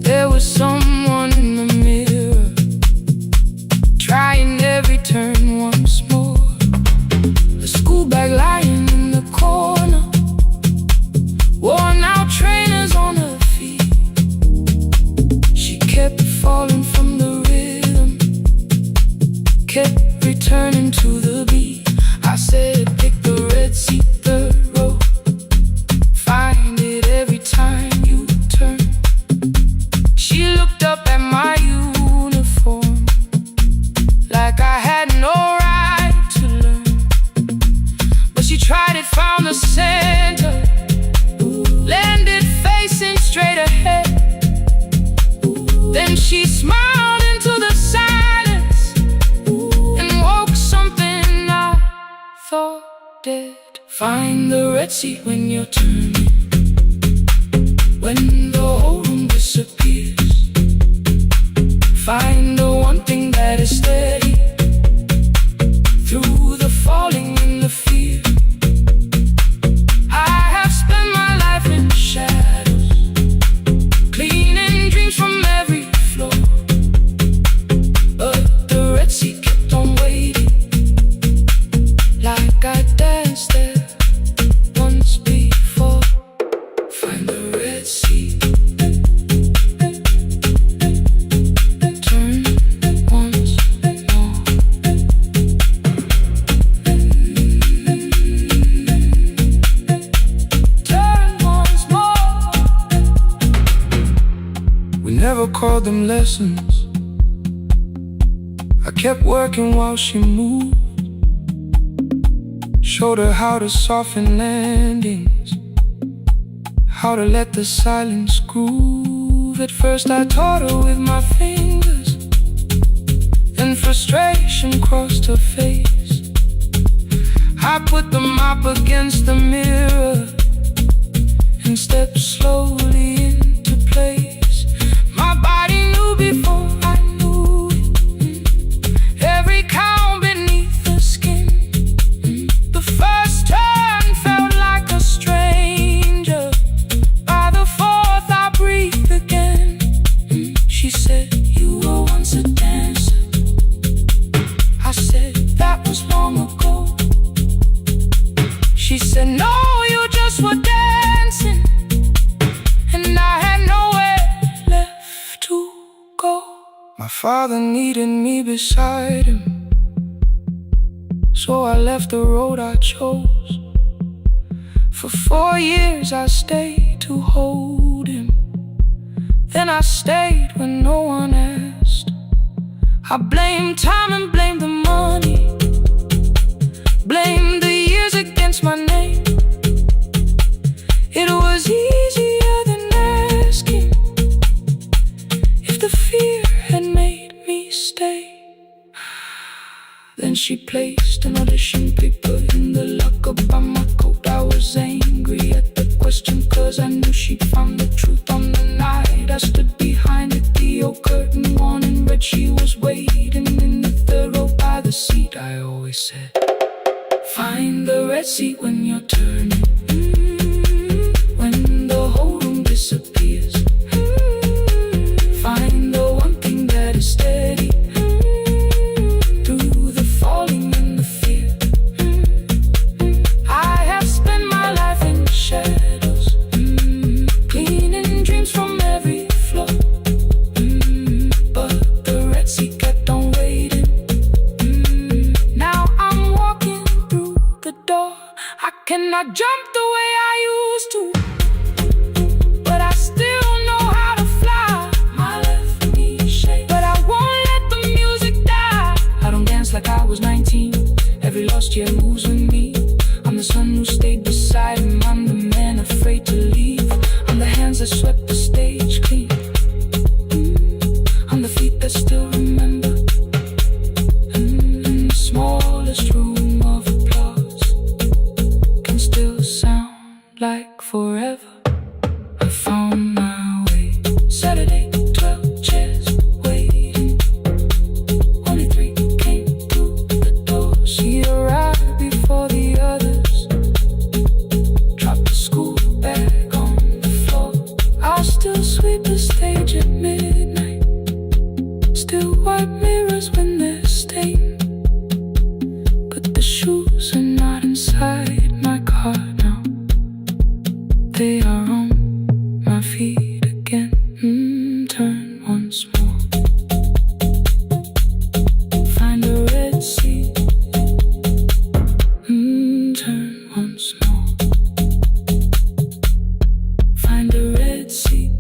There was someone in the mirror, trying every turn once more. A school bag lying in the corner, worn out trainers on her feet. She kept falling from the rhythm, kept returning to the beat. I said, pick the red seat, third row, find it every time you turn. She looked up at my uniform like I had no right to learn, but she tried it, found the center, landed facing straight Find the Red Sea when you're turning, when the whole room disappears. Find the one thing that is steady through the falling and the fear. I have spent my life in shadows, cleaning dreams from every floor. But the Red Sea kept on waiting, like I danced there once before. Find the Red Sea, turn once more. Turn once more. We never called them lessons. I kept working while she moved, showed her how to soften landings, how to let the silence groove. At first I taught her with my fingers, then frustration crossed her face. I put the mop against the mirror and stepped slowly into place. My body knew before I knew it, every count beneath the skin. The first turn felt like a stranger. By the fourth I breathed again. She said, you were once a dancer. I said, that was long ago. She said, no, you just were dancing, and I had nowhere left to go. My father needed me beside him, so I left the road I chose. For 4 years I stayed to hold him, then I stayed when no one asked. I blamed time and blamed the money, blamed the years against my name. It was easier than asking if the fear had made me stay. Then she placed an audition paper in the locker by my coat. I was angry at the question, cause I knew she'd found the truth on the night I stood behind it. The old curtain worn in red, she was waiting in the third row by the seat. I always said, find the Red Sea when you're turning, when the whole room disappears. Find the one thing that is steady through the falling and the fear. I have spent my life in shadows, cleaning dreams from every floor. But the Red Sea kept on waiting. Now I'm walking through the door. I cannot jump the way I used to, but I still know how to fly. My left knee shakes, but I won't let the music die. I don't dance like I was 19. Every lost year moves with me. I'm the son who stayed beside him. I'm the man afraid to leave. I'm the hands that swept the stage clean. I'm the feet that still remember. In the smallest room of applause can still sound like forever. I found my way. Saturday, 12 chairs waiting. Only 3 came through the door. She arrived before the others, dropped the school bag on the floor. I'll still sweep the stage at midnight, still wipe mirrors when they're stained. But the shoes are not inside my car now, they are on my feet again. Turn once more. Find the Red Sea. Turn once more. Find the Red Sea.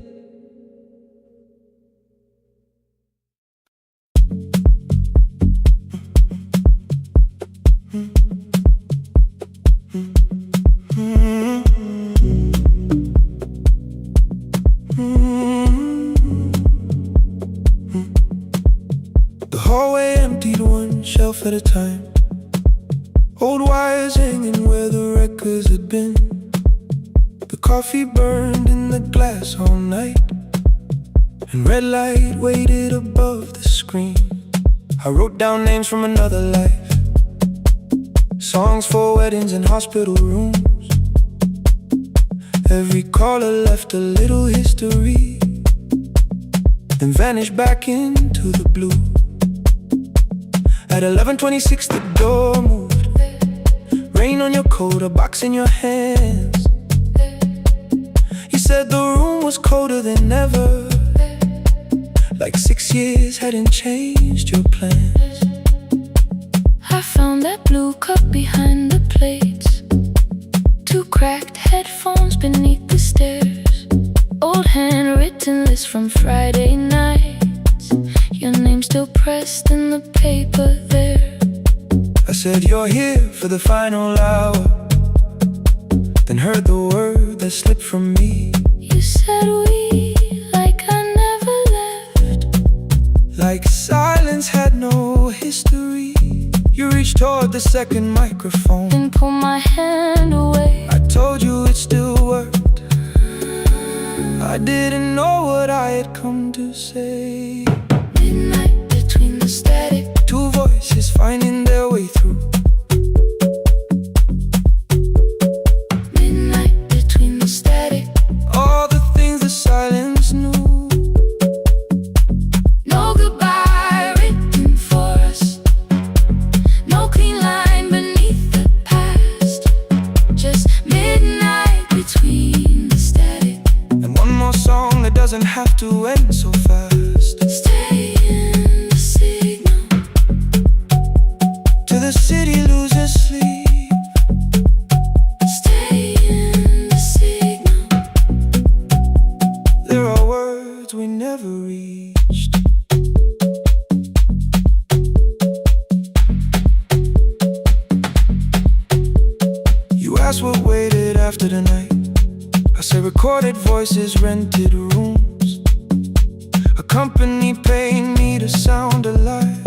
The hallway emptied one shelf at a time. Old wires hanging where the records had been. The coffee burned in the glass all night, and red light waited above the screen. I wrote down names from another life, songs for weddings and hospital rooms. Every caller left a little history, then vanished back into the blue. At 11:26 the door moved. Rain on your coat, a box in your hands. You said the room was colder than ever, like 6 years hadn't changed your plans. I found that blue cup behind the plates, 2 cracked headphones beneath the stairs, old handwritten list from Friday nights, your name still pressed in the paper there. I said you're here for the final hour, then heard the word that slipped from me. You said we, like I never left, like silence had no history. You reached toward the second microphone, then pulled my hand away. I told you it still worked. I didn't know what I had come to say. Midnight between the static, 2 voices finding their way through. Midnight between the static, all the things the silence knew. no goodbye written for us, no clean line beneath the past, just midnight between the static. And one more song that doesn't have to end so fast. Stay in the signal, till the city loses sleep. stay in the signal. There are words we never reached. You asked what waited after the night. I say recorded voices, rented rooms, a company paying me to sound alive,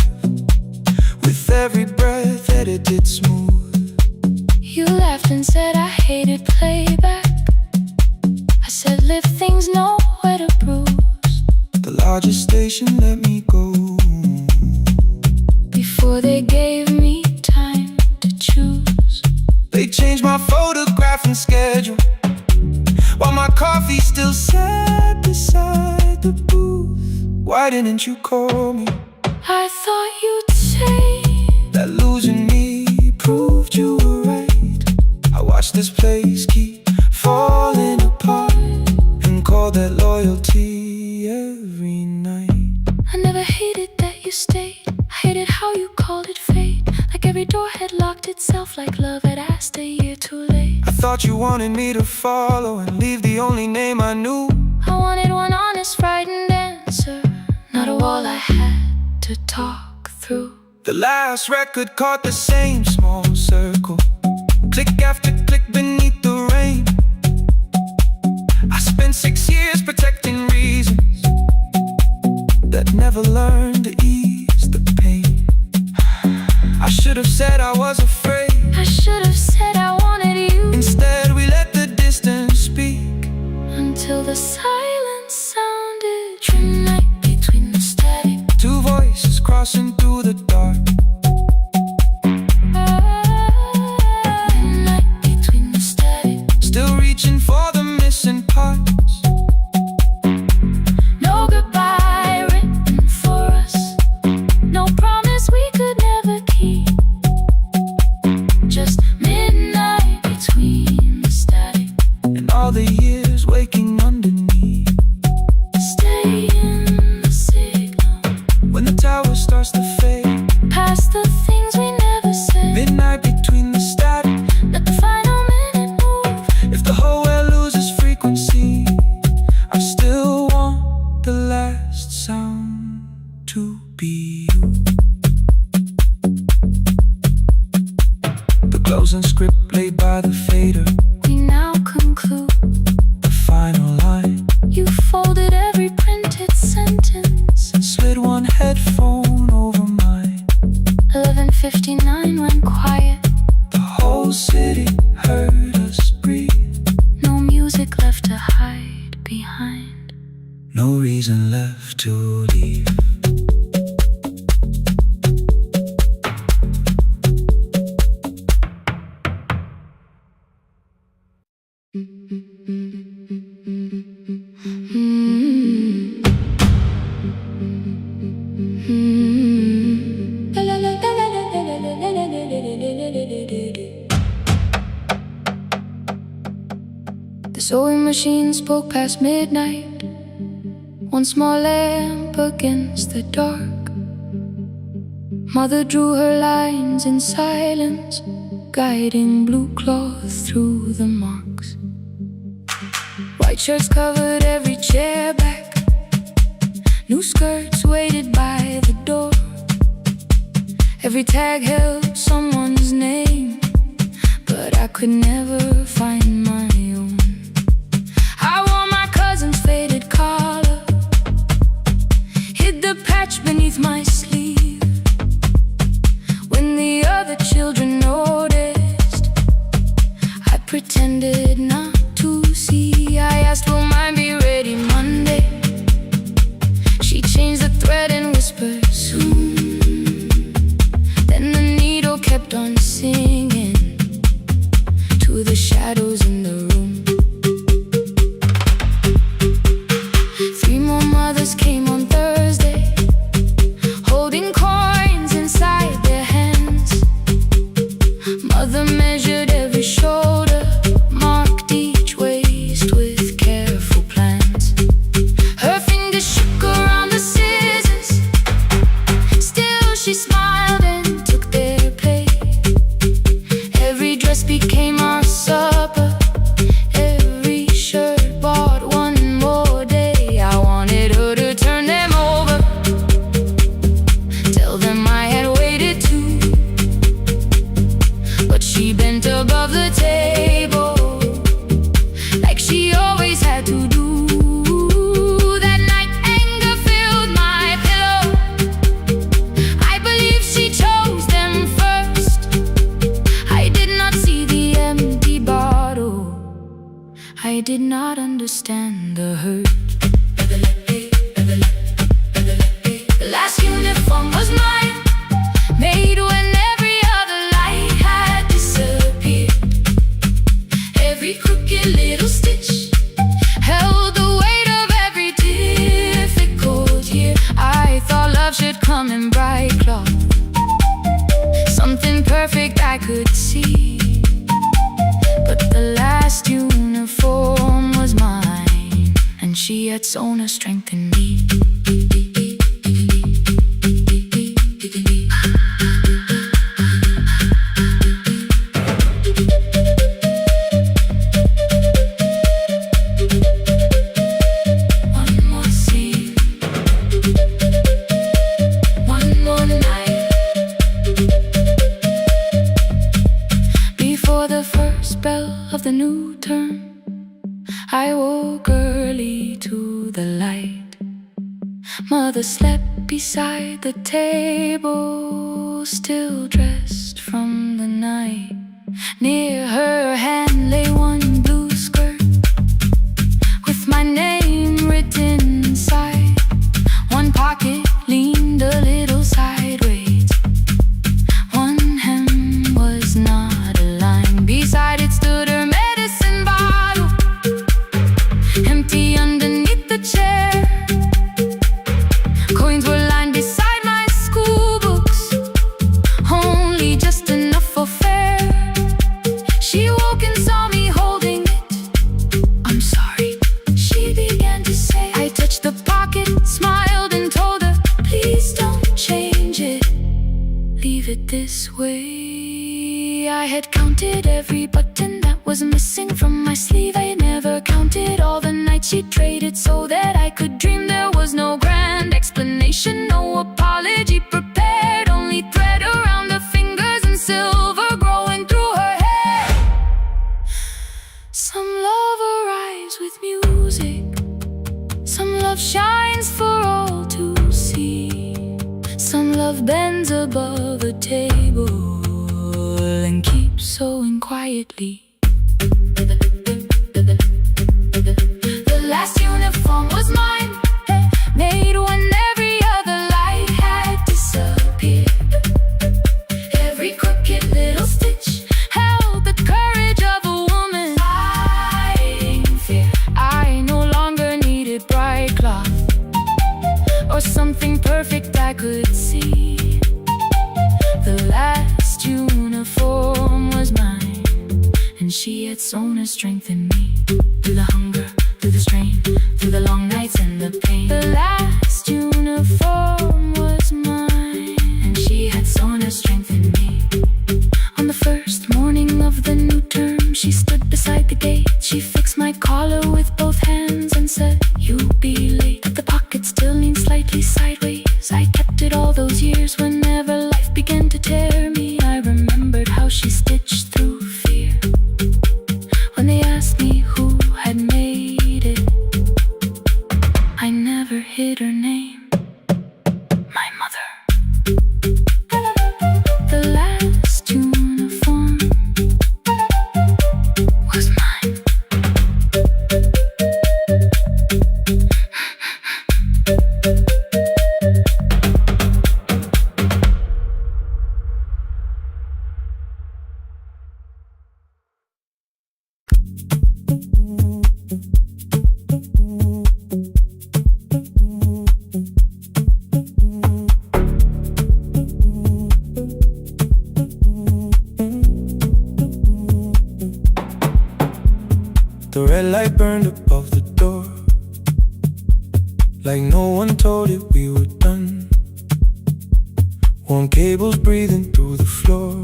with every breath edited smooth. You laughed and said I hated playback. I said live things nowhere to bruise, The largest station let me go. before they gave me time to choose. They changed my photograph and schedule, while my coffee still sat beside the booth. Why didn't you call me? I thought you'd say That losing me proved you were right. I watched this place keep falling apart, and called that loyalty every night. I never hated that you stayed. I hated how you called it fate, like every door had locked itself, like love had asked a year too late. I thought you wanted me to follow and leave the only name I knew. I wanted one honest, frightened answer, not a wall I had to talk through. The last record caught the same small circle, click after click beneath the rain. I spent 6 years protecting reasons that never learned to ease the pain. I should have said I was afraid. I should have said I wanted you. Instead we let the distance speak, Until the silence sounded. Midnight between the static, 2 voices crossing through the dark. midnight between the static, Still reaching for the missing parts. no goodbye written for us, no promise we could never keep, just midnight between the static, And all the years waking underneath. stay in the signal, When the tower starts to fade, past the things we never said, midnight between the static. let the final minute move. If the whole world loses frequency, I still want the last sound to be you. The closing script laid by the fader, We now conclude. the final line, You folded every printed sentence. and slid one headphone over mine. 11:59 went quiet. sewing machine spoke past midnight, one small lamp against the dark. Mother drew her lines in silence, guiding blue cloth through the marks. White shirts covered every chair back, new skirts waited by the door. Every tag held someone's name, but I could never find my own. I wore my cousin's faded collar, hid the patch beneath my sleeve. When the other children noticed, I pretended not to see. I asked, will mine be ready Monday? She changed the thread and whispered, soon. Then the needle kept on singing to the shadows in the room. 3 more mothers came on Thursday, holding coins inside their hands. Mother measured every shoulder, marked each waist with careful plans. Her fingers shook around the scissors, still she smiled and took their pay. Every dress became our supper, every shirt bought one more day. I wanted her to turn them over, tell them I had waited too. But she bent above the table, like she always had to do. That night anger filled my pillow, I believe she chose them first. I did not see the empty bottle, I did not understand the hurt. The last uniform was mine, made when every other light had disappeared. Every crooked little stitch held the weight of every difficult year. I thought love should come in bright cloth, something perfect I could see. But the last uniform was mine, and she had sewn her strength in me. One more scene, one more night. Before the first bell of the new term, I woke early to the light. Mother slept beside the table, still dressed from the night. Near her hand lay one blue skirt with my name written inside. One pocket leaned a little sideways, one hem was not aligned. Beside it stood her medicine bottle, empty underneath the chair. Coins were lined beside my school books, only just enough for fare. She woke and saw me holding it. I'm sorry, she began to say. I touched the pocket, smiled and told her, please don't change it, leave it this way. I had counted every button that was missing from my sleeve. I had never counted all the nights she traded so that I could dream. There was no grand explanation, no apology prepared, only thread around the fingers and silver growing through her hair. Some love arrives with music, some love shines for all to see. Some love bends above a table and keeps sewing quietly. The last uniform was mine, made when every other light had disappeared. Every crooked little stitch held the courage of a woman fighting fear. I no longer needed bright cloth or something perfect I could see. The last uniform was mine, and she had sewn her strength in me. through the hunger, through the strain, through the long nights and the pain. The last uniform was mine, and she had sown her strength in me. On the first morning of the new term, she stood beside the gate. She fixed my collar with both hands and said, "You'll be late." But the pocket still leaned slightly sideways. I kept it all those years. Whenever life began to tear me, I remembered how she stitched through fear. When they asked me who had made it, I never hid her name. My mother. The last uniform was mine. The red light burned above the door, like no one told it we were done. Warm cables breathing through the floor.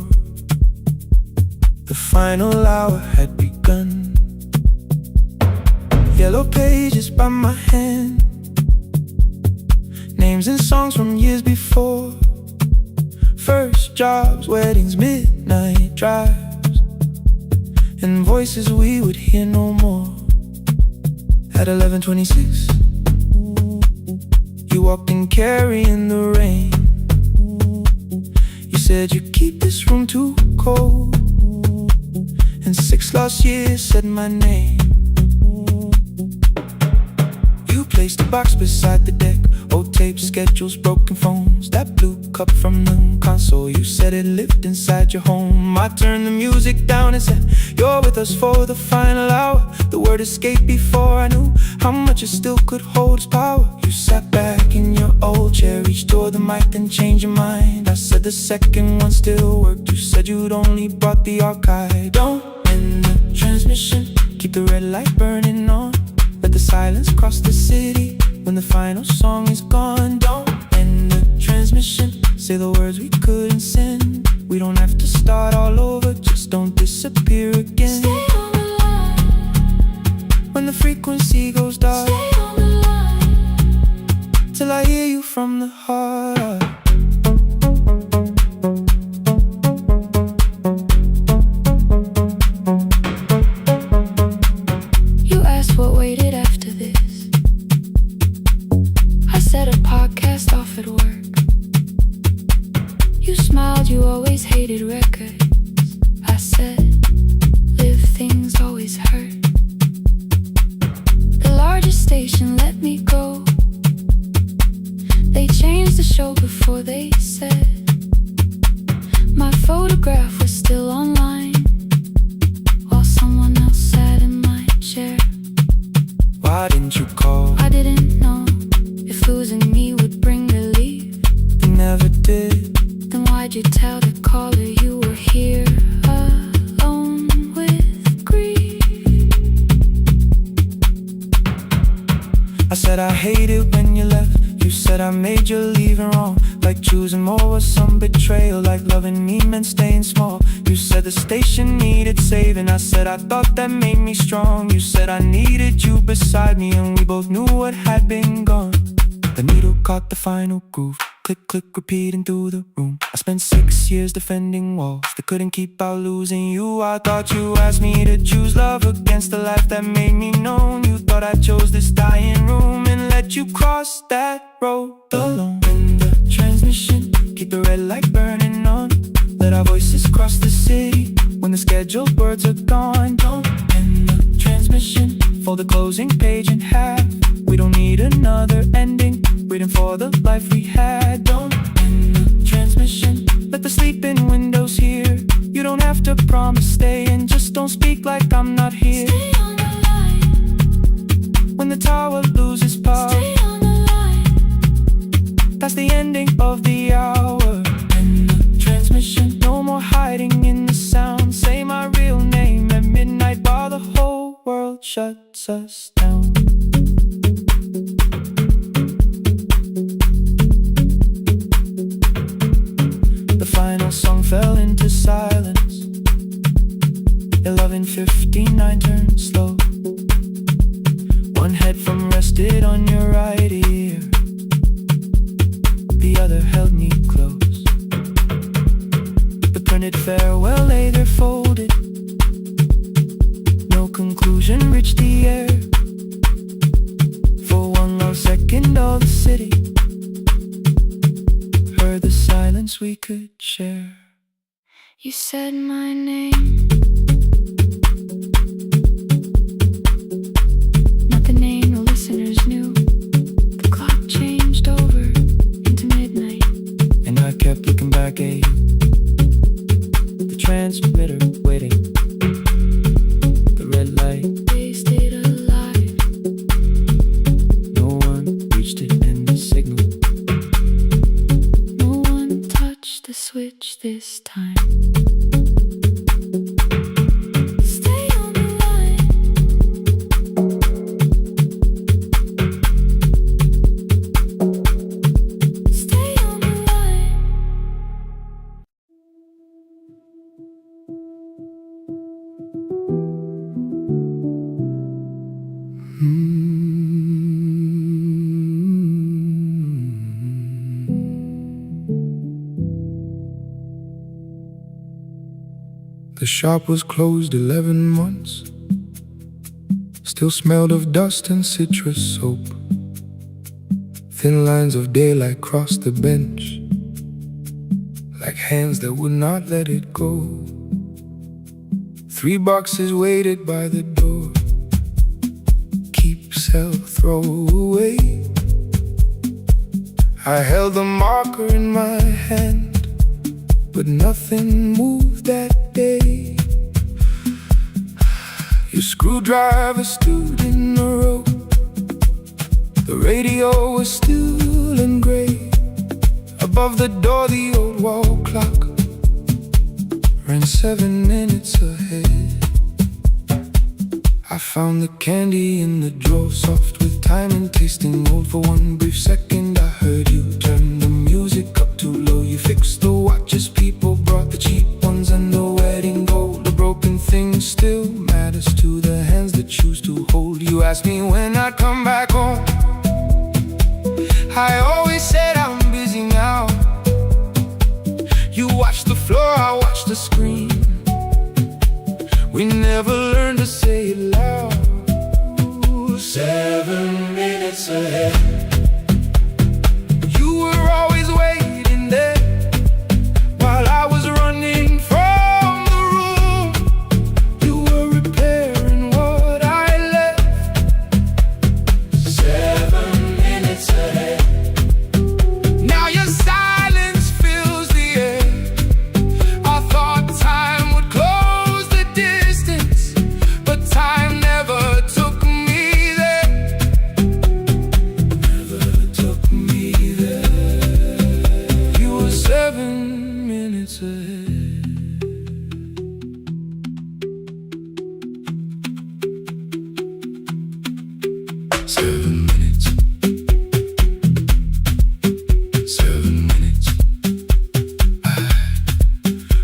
The final hour had begun. Yellow pages by my hand, names and songs from years before. First jobs, weddings, midnight drives, and voices we would hear no more. At 11:26, you walked in carrying the rain. You said you keep this room too cold, and 6 lost years said my name. You placed a box beside the deck, old tapes, schedules, broken phones, that blue cup from the console. You said it lived inside your home. I turned the music down and said, "You're with us for the final hour." The word escaped before I knew how much it still could hold its power. You sat back in your old chair, reached toward the mic, then changed your mind. I said the second one still worked. You said you'd only brought the archive. Don't end the transmission, keep the red light burning on. Let the silence cross the city when the final song is gone. Don't end the transmission, say the words we couldn't send. We don't have to start all over, just don't disappear again. Stay on the line. When the frequency goes dark, Stay on the line. till I hear you from the heart up. You asked what waited after this. I said a podcast off at work. You smiled, you always hated records. I said, live things always hurt. The largest station let me go. They changed the show before they said my photograph was still online, while someone else sat in my chair. Why didn't you call? I didn't know if losing me would bring relief. You never did. Then why'd you tell the caller you were here alone with grief? I said I hate it when you left. You said I made you leaving wrong, like choosing more was some betrayal, like loving me meant staying small. You said the station needed saving. I said I thought that made me strong. You said I needed you beside me, and we both knew what had been gone. The needle caught the final groove, click, click, repeating through the room. I spent 6 years defending walls that couldn't keep out losing you. I thought you asked me to choose love against the life that made me known. You thought I chose this dying room and let you cross that road alone. In the transmission, keep the red light burning on. Let our voices cross the city when the scheduled words are gone. Don't end the transmission, fold the closing page in half. We don't need another ending, waiting for the life we had. Don't end the transmission, let the sleeping windows hear. You don't have to promise staying, just don't speak like I'm not here. Stay on the line. When the tower loses power, Stay on the line. that's the ending of the hour. End the transmission, no more hiding in the sound. Say my real name at midnight while the whole world shuts final song fell into silence. 11:59 turned slow. One headphone rested on your right ear, the other held me close. The printed farewell lay there folded. No conclusion reached the air. For one long second all the city heard the silence we could share. You said my name, not the name the listeners knew. The clock changed over into midnight, and I kept looking back at you. The transmitter waiting, the red light. They stayed alive. No one reached it in the signal. No one touched the switch this time. Stay on the line. Stay on the line. The shop was closed 11 months. Still smelled of dust and citrus soap. Thin lines of daylight crossed the bench, like hands that would not let it go. 3 boxes waited by the door. Keep, sell, throw away. I held the marker in my hand, but nothing moved that day. Your screwdriver stood in a row. The radio was still and gray. Above the door the old wall clock ran 7 minutes ahead. I found the candy in the drawer, soft with time and tasting old. For one brief second I heard you turn the music up too low. You fixed the watches, people brought the cheap ones and the wedding gold. The broken thing still matters to the hands that choose to hold. You asked me when I'd come back home. I always said I'm busy now. You watched the floor, I watched the screen. We never learned to say it loud. 7 minutes ahead. You were always waiting there while I was running from the room. You were repairing what I left. 7 minutes ahead. Now your silence fills the air. I thought time would close the distance, but time never took me there. Never took me there. You were 7 minutes ahead. Seven minutes. 7 minutes.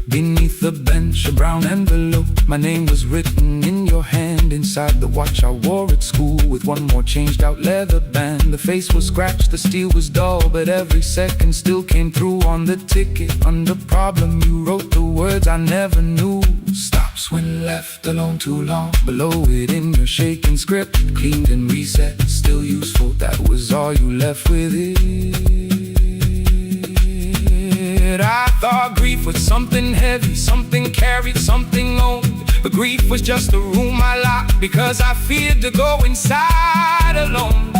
Beneath the bench, a brown envelope. My name was written in your hand. Inside the watch I wore at school, with one more changed out leather band. The face was scratched, the steel was dull, but every second still came through on the ticket. Under problem you wrote the words I never knew. Stops when left alone too long. Below it in your shaking script, cleaned and reset, still useful. That was all you left with it. I thought grief was something heavy, something carried, something owned. But grief was just a room I locked because I feared to go inside alone.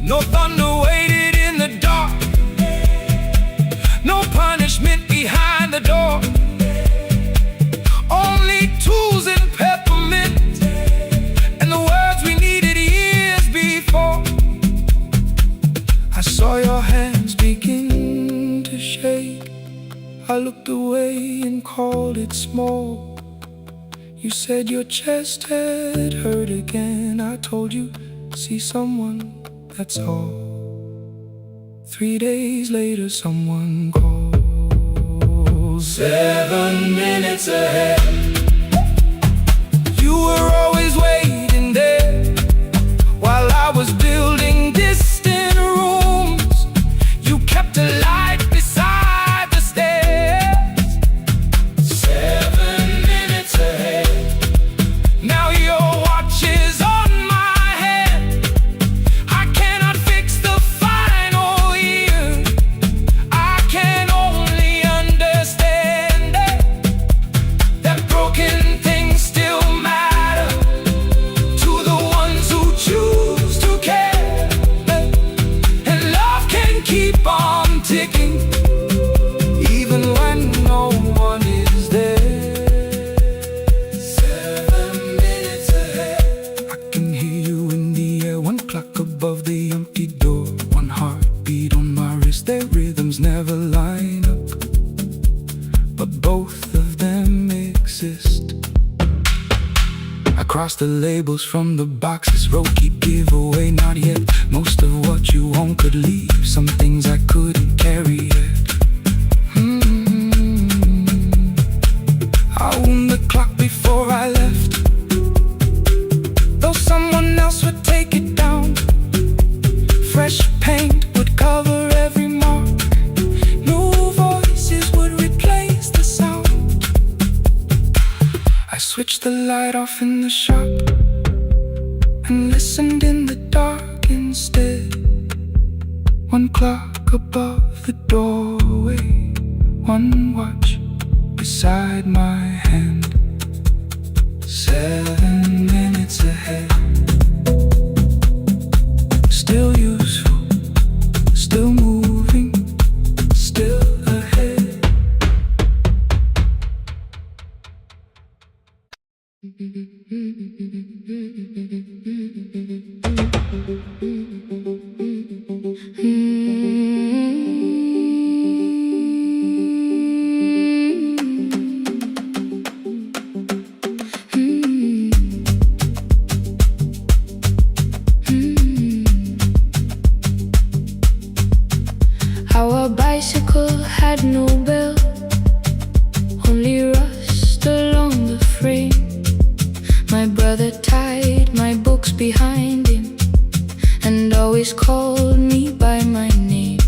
No thunder waited in the dark, no punishment behind the door. Only tools and peppermint, and the words we needed years before. I saw your hands begin to shake. I looked away and called it small. You said your chest had hurt again. I told you, see someone, that's all. 3 days later someone called. 7 minutes ahead. You were always waiting there while I was building distant rooms. You kept a light beside the stairs. 7 minutes ahead. Now your watch is on my hand. I cannot fix the final year. I can only understand that broken things still matter to the ones who choose to care. And love can keep on ticking even when no one is there. 7 minutes ahead. I can hear you in the air, one clock above the empty door, one heartbeat on my wrist. Their rhythms never line up, but both of them exist. I cross the labels from the boxes, wrote keep, give away, not yet. Most of what you own could leave, some things I couldn't carry yet. I wound the clock before I left, though someone else would take it down. Fresh paint would cover every mark, new voices would replace the sound. I switched the light off in the shop and listened in the dark instead. One clock above the doorway, one watch beside my hand. 7 minutes ahead. Still useful, still moving, still ahead. Our bicycle had no bell, only rust along the frame. My brother tied my books behind him and always called me by my name.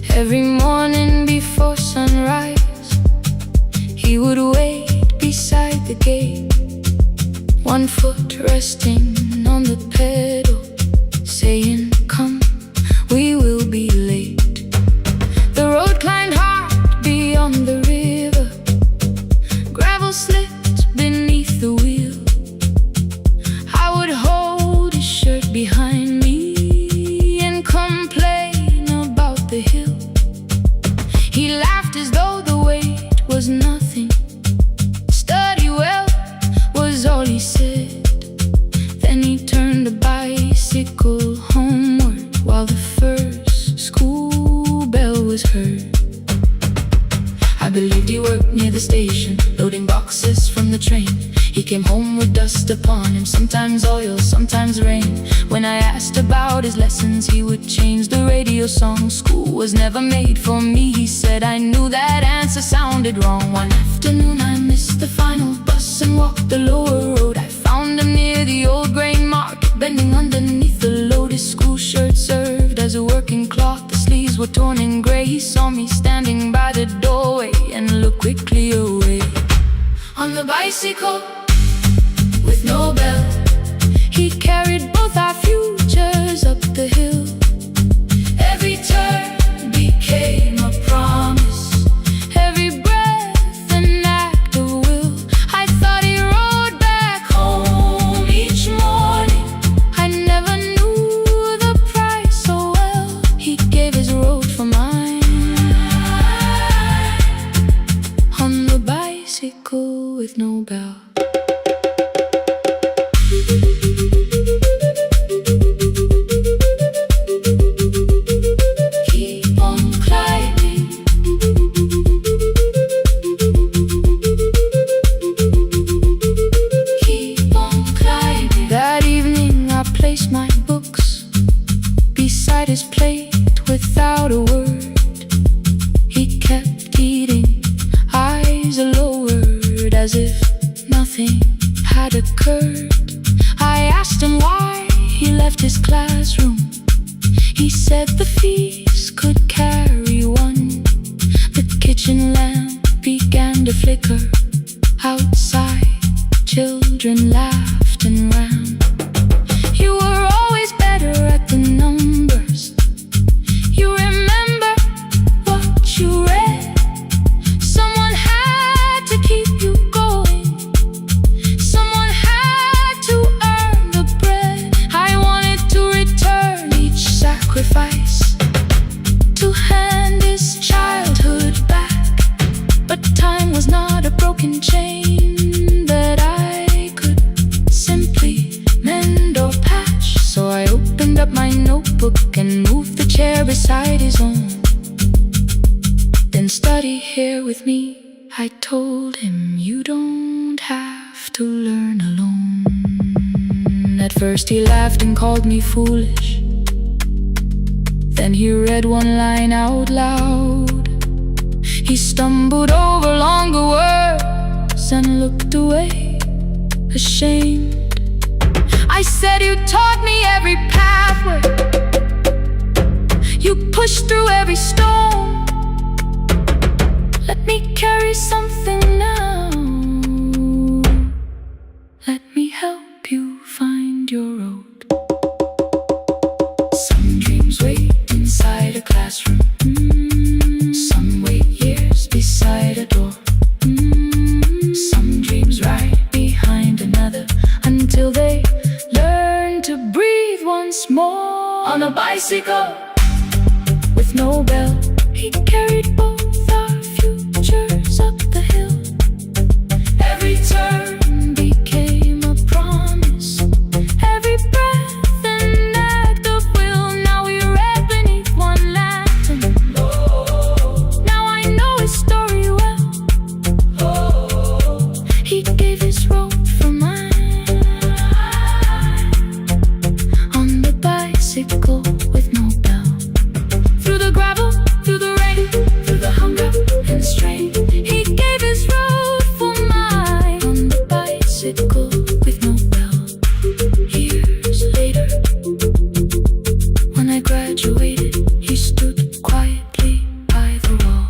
Every morning before sunrise, he would wait beside the gate, one foot resting on the pedal, saying, "Come, we will be late." The road climbed hard beyond the river, gravel slipped beneath the wheel. I would hold his shirt behind me and complain about the hill. He laughed as though the weight was nothing. Study well was all he said. Then he turned the bicycle homeward while the first school bell was heard. I believed he worked near the station, loading boxes from the train. He came home with dust upon him, sometimes oil, sometimes rain. When I asked about his lessons, he would change the radio song. School was never made for me, he said. I knew that answer sounded wrong. One afternoon I missed the final bus and walked the lower road. I found him near the old grain market, bending underneath the load. His school shirt served as a working cloth, the sleeves were torn and gray. He saw me standing by the doorway and looked quickly away. On the bicycle with no bell, he carried both our futures up the hill. Every turn became a promise, every breath an act of will. I thought he rode back home each morning. I never knew the price so well. He gave his road for mine. On the bicycle with no bell. Keep on climbing. Keep on climbing. That evening I placed my books his plate without a word. He kept eating as if nothing had occurred. I asked him why he left his classroom. He said the fees could carry one. The kitchen lamp began to flicker. Outside, children laughed and ran. You were always better at the numbers. You remember what you read. Someone had to keep you going. Someone had to earn the bread. I wanted to return each sacrifice, to hand his childhood back. But time was not a broken chain that I could simply mend or patch. So I opened up my notebook and moved the chair beside his own. Then study here with me, I told him. You don't have to learn alone. At first he laughed and called me foolish. Then he read one line out loud. He stumbled over longer words and looked away, ashamed. I said, you taught me every pathway. You pushed through every stone. Let me carry something now. Let me help you find your road. Some dreams wait inside a classroom. Some wait years beside a door. Some dreams right behind another, until they learn to breathe once more. On a bicycle with no bell, he carried both our futures up the hill. Every turn became a promise. Every breath an act of will. Now we read beneath one lantern. Now I know his story well. He gave his road for mine. On the bicycle with no bell. Through the gravel, through the rain, through the hunger and strain, he gave his road for mine. On the bicycle with no bell. Years later, when I graduated, he stood quietly by the wall.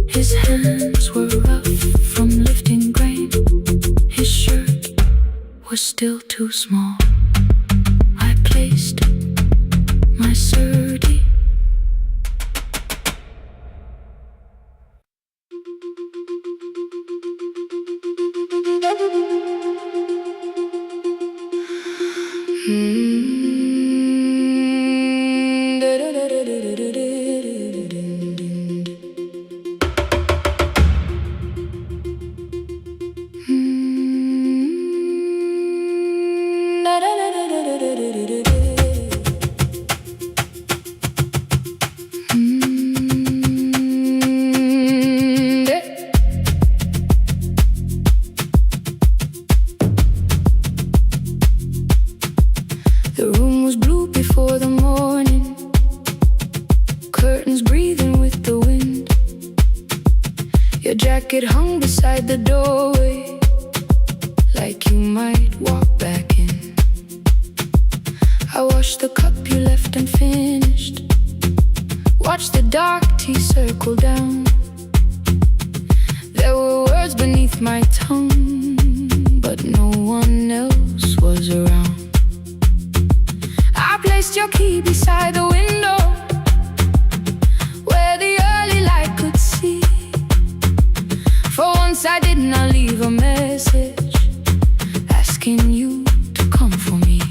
His hands were rough from lifting grain. His shirt was still too small. I placed my sturdy The room was blue before the morning, curtains breathing with the wind. Your jacket hung beside the doorway, like you might walk back in. I washed the cup you left unfinished, watched the dark tea circle down. There were words beneath my tongue, but no one else was around. I placed your key beside the window, where the early light could see. For once I did not leave a message asking you to come for me.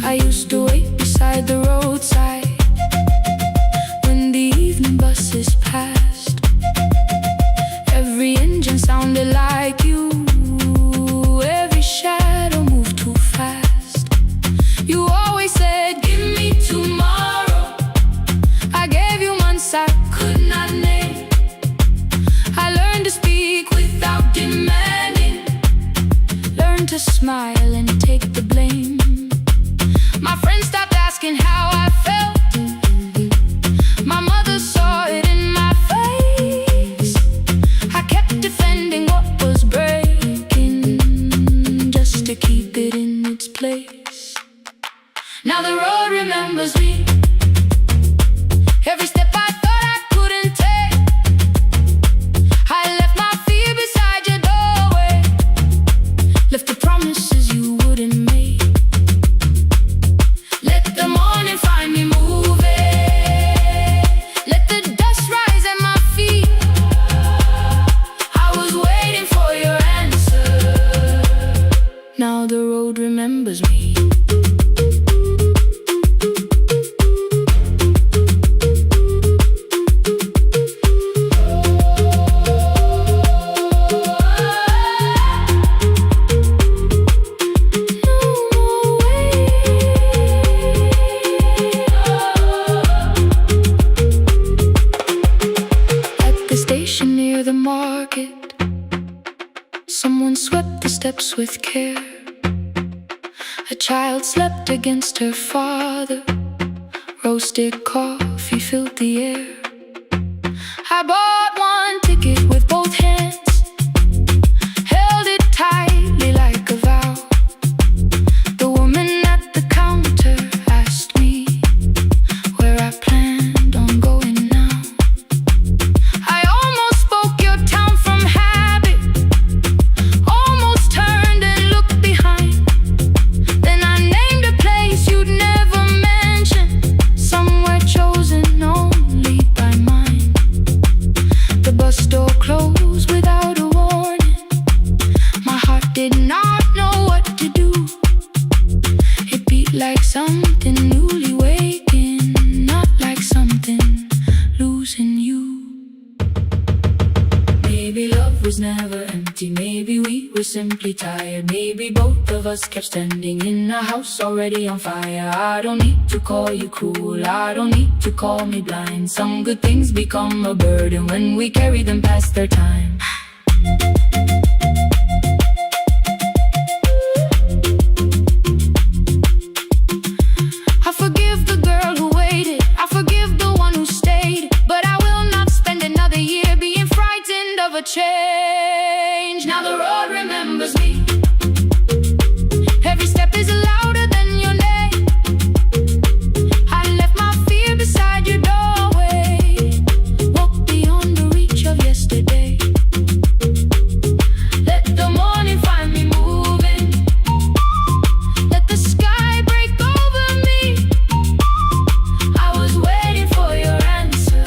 I used to wait beside the roadside when the evening buses passed. Every engine sounded like you. Every shadow moved too fast. You always said, give me tomorrow. I gave you months I could not name. I learned to speak without demanding, learned to smile and take the blame. My friends stopped asking how I felt. My mother saw it in my face. I kept defending what was breaking, just to keep it in its place. Now the road remembers me. Every step I thought I couldn't take, I left my fear beside your doorway. Left the promises you wouldn't make. Let the morning find me moving. Let the dust rise at my feet. I was waiting for your answer. Now the road remembers me. Someone swept the steps with care. A child slept against her father. Roasted coffee filled the air. I bought one ticket with both hands, held it tightly like a vow. The woman at the counter asked me where I planned on going now. I almost spoke your town from habit, almost turned and looked behind. Then I named a place you'd never mention, somewhere chosen only by mine. The bus door closed without a warning. My heart did not know what to do. It beat like something newly waking, not like something losing you. Maybe love was never empty, maybe we were simply tired. Maybe both of us kept standing in a house already on fire. I don't need to call you cruel, I don't need to call me blind. Some good things become a burden when we carry them past their time. I forgive the girl who waited, I forgive the one who stayed, but I will not spend another year being frightened of a change. Now the road remembers me. Every step is louder than your name. I left my fear beside your doorway. Walk beyond the reach of yesterday. Let the morning find me moving. Let the sky break over me. I was waiting for your answer.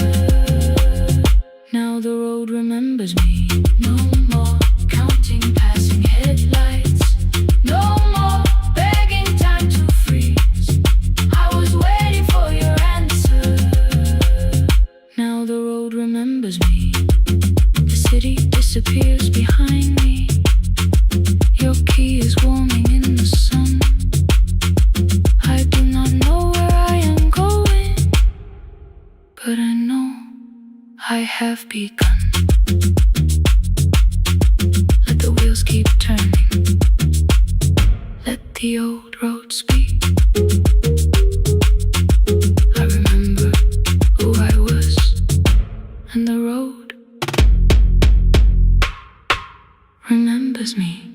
Now the road remembers me. No more counting passing headlights. No more begging time to freeze. I was waiting for your answer. Now the road remembers me. The city disappears behind me. Your key is warming in the sun. I do not know where I am going, but I know I have begun. Let the wheels keep turning. Let the old road speak. I remember who I was, and the road remembers me.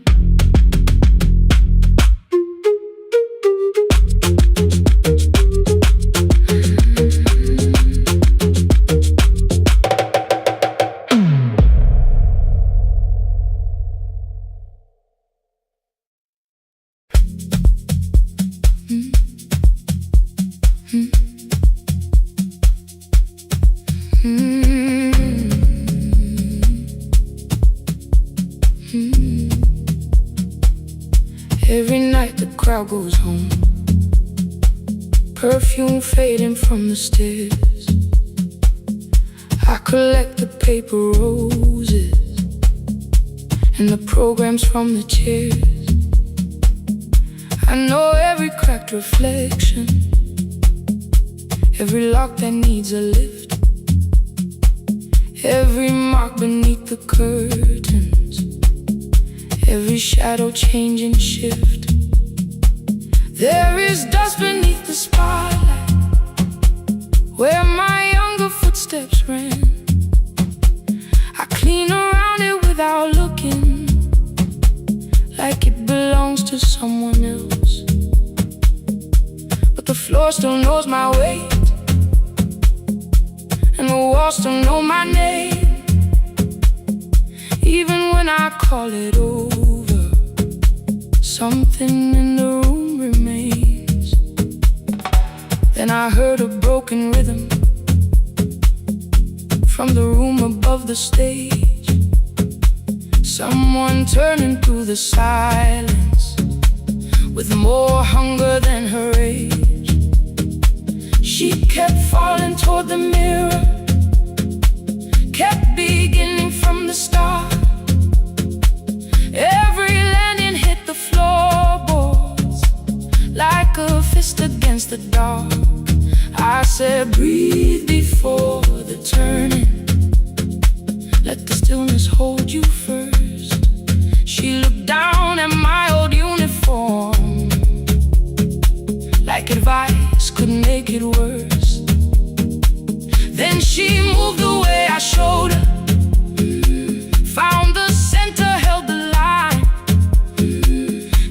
Every night the crowd goes home, perfume fading from the stairs. I collect the paper roses and the programs from the chairs. I know every cracked reflection, every lock that needs a lift, every mark beneath the curtains, every shadow change and shift. There is dust beneath the spotlight where my younger footsteps ran. I clean around it without looking, like it belongs to someone else. But the floor still knows my weight, and the walls still know my name. Even when I call it over, something in the room remains. Then I heard a broken rhythm from the room above the stage. Someone turning through the silence with more hunger than her age. She kept falling toward the mirror, kept beginning from the start. Every landing hit the floorboards like a fist against the dark. I said, breathe before the turning, let the stillness hold you first. She looked down at my old uniform, like advice could make it worse. Then she moved the way I showed her, found the center, held the line,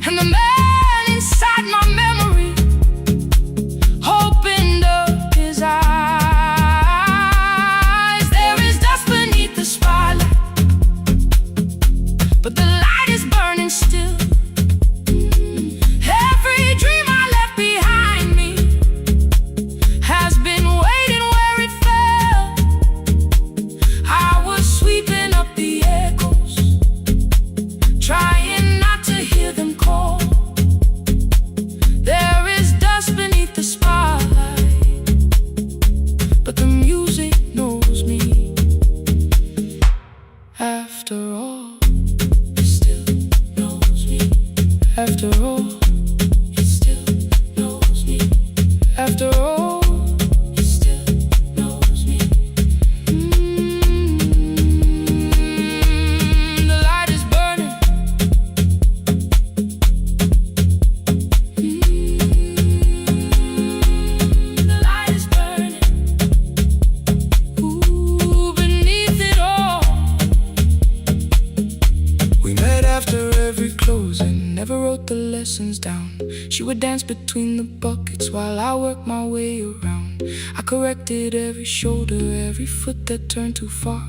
and the man inside my memory opened up his eyes. There is dust beneath the spotlight, but the light is burning still. Every dream I left behind me has been waiting where it fell. I was sweeping up the echoes, trying not to hear them call. There is dust beneath the spotlight, but the music knows me. After all, it still knows me. After all, it still knows me. After all, it still knows me. The light is burning. The light is burning. Ooh, beneath it all. We met after every closing, never wrote the lessons down. She would dance between the buckets while I worked my way around. I corrected every shoulder, every foot that turned too far.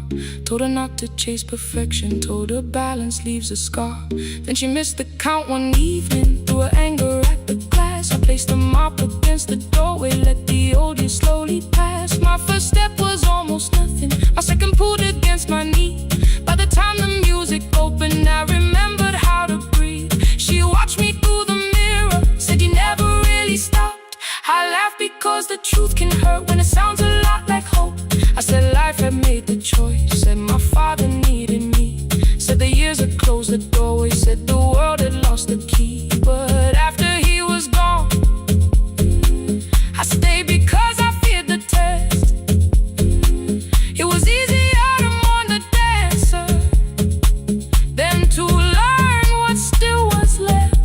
Told her not to chase perfection, told her balance leaves a scar. Then she missed the count one evening, threw her anger at the glass. I placed the mop against the doorway, let the old years slowly pass. My first step was almost nothing, my second pulled against my knee. By the time the music opened, I remembered how to breathe. She watched me through the mirror, said you never really stopped. I laughed because the truth can hurt when it sounds a lot like hope. I said life had made the choice, said my father needed me, said the years had closed the doorway, said the world had lost the key. But after he was gone, I stayed because I feared the test. It was easier to mourn the dancer than to learn what still was left.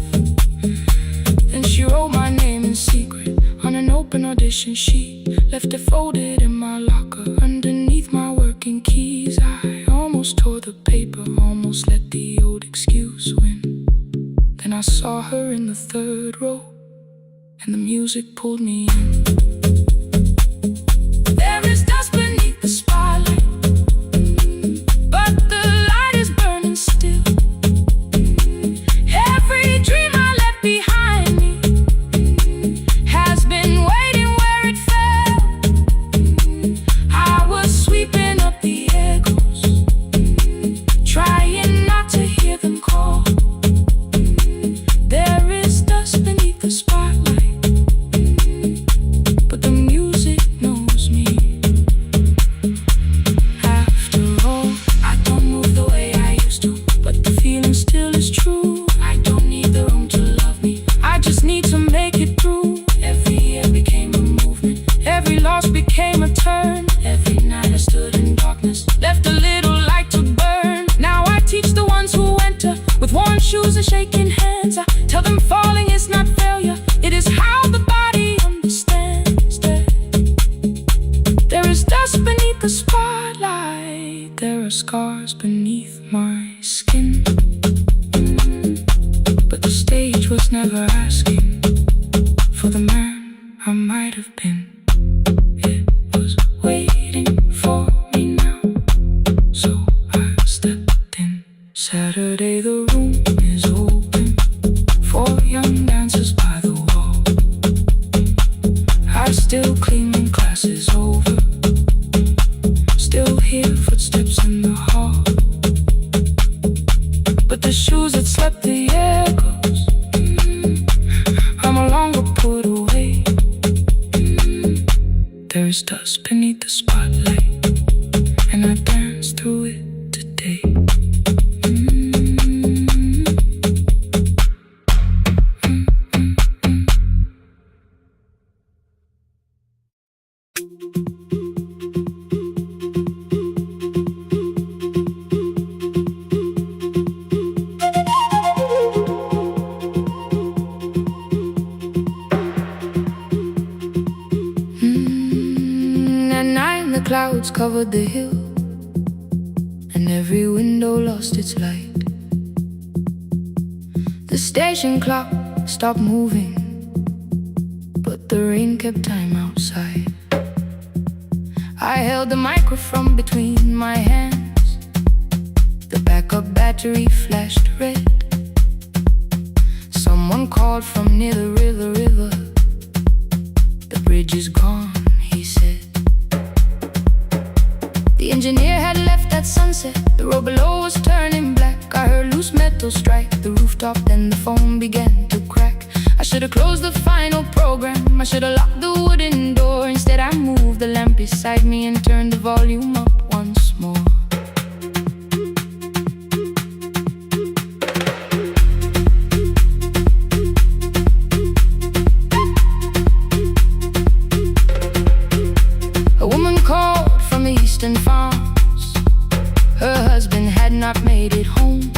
Then she wrote my name in secret on an open audition sheet, left it folded in my locker underneath my working keys. I almost tore the paper, almost let the old excuse win. Then I saw her in the third row, and the music pulled me in. There is dust beneath the spotlight, but the light is burning still. Every dream I left behind me has been waiting where it fell. I was sweeping up the echoes, trying not to hear them call. There is dust beneath the spotlight, never asking for the man I might have been. It was waiting for me now, so I stepped in. Saturday the room is open for young dancers by the wall. I still clean when class is over, still hear footsteps in the hall, but the shoes that slept the echoes, are no longer put away. There's dust beneath the spotlight, and I dance through it today. At night the clouds covered the hill, and every window lost its light. The station clock stopped moving, but the rain kept time outside. I held the microphone between my hands, the backup battery flashed red. Someone called from near the river. The bridge is gone, he said. The engineer had left at sunset. The road below was turning black. I heard loose metal strike the rooftop, then the phone began to crack. I should have closed the final program, I should have locked the wooden door. Instead I moved the lamp beside me and turned the volume up once more. A woman called from the eastern farms. Her husband had not made it home.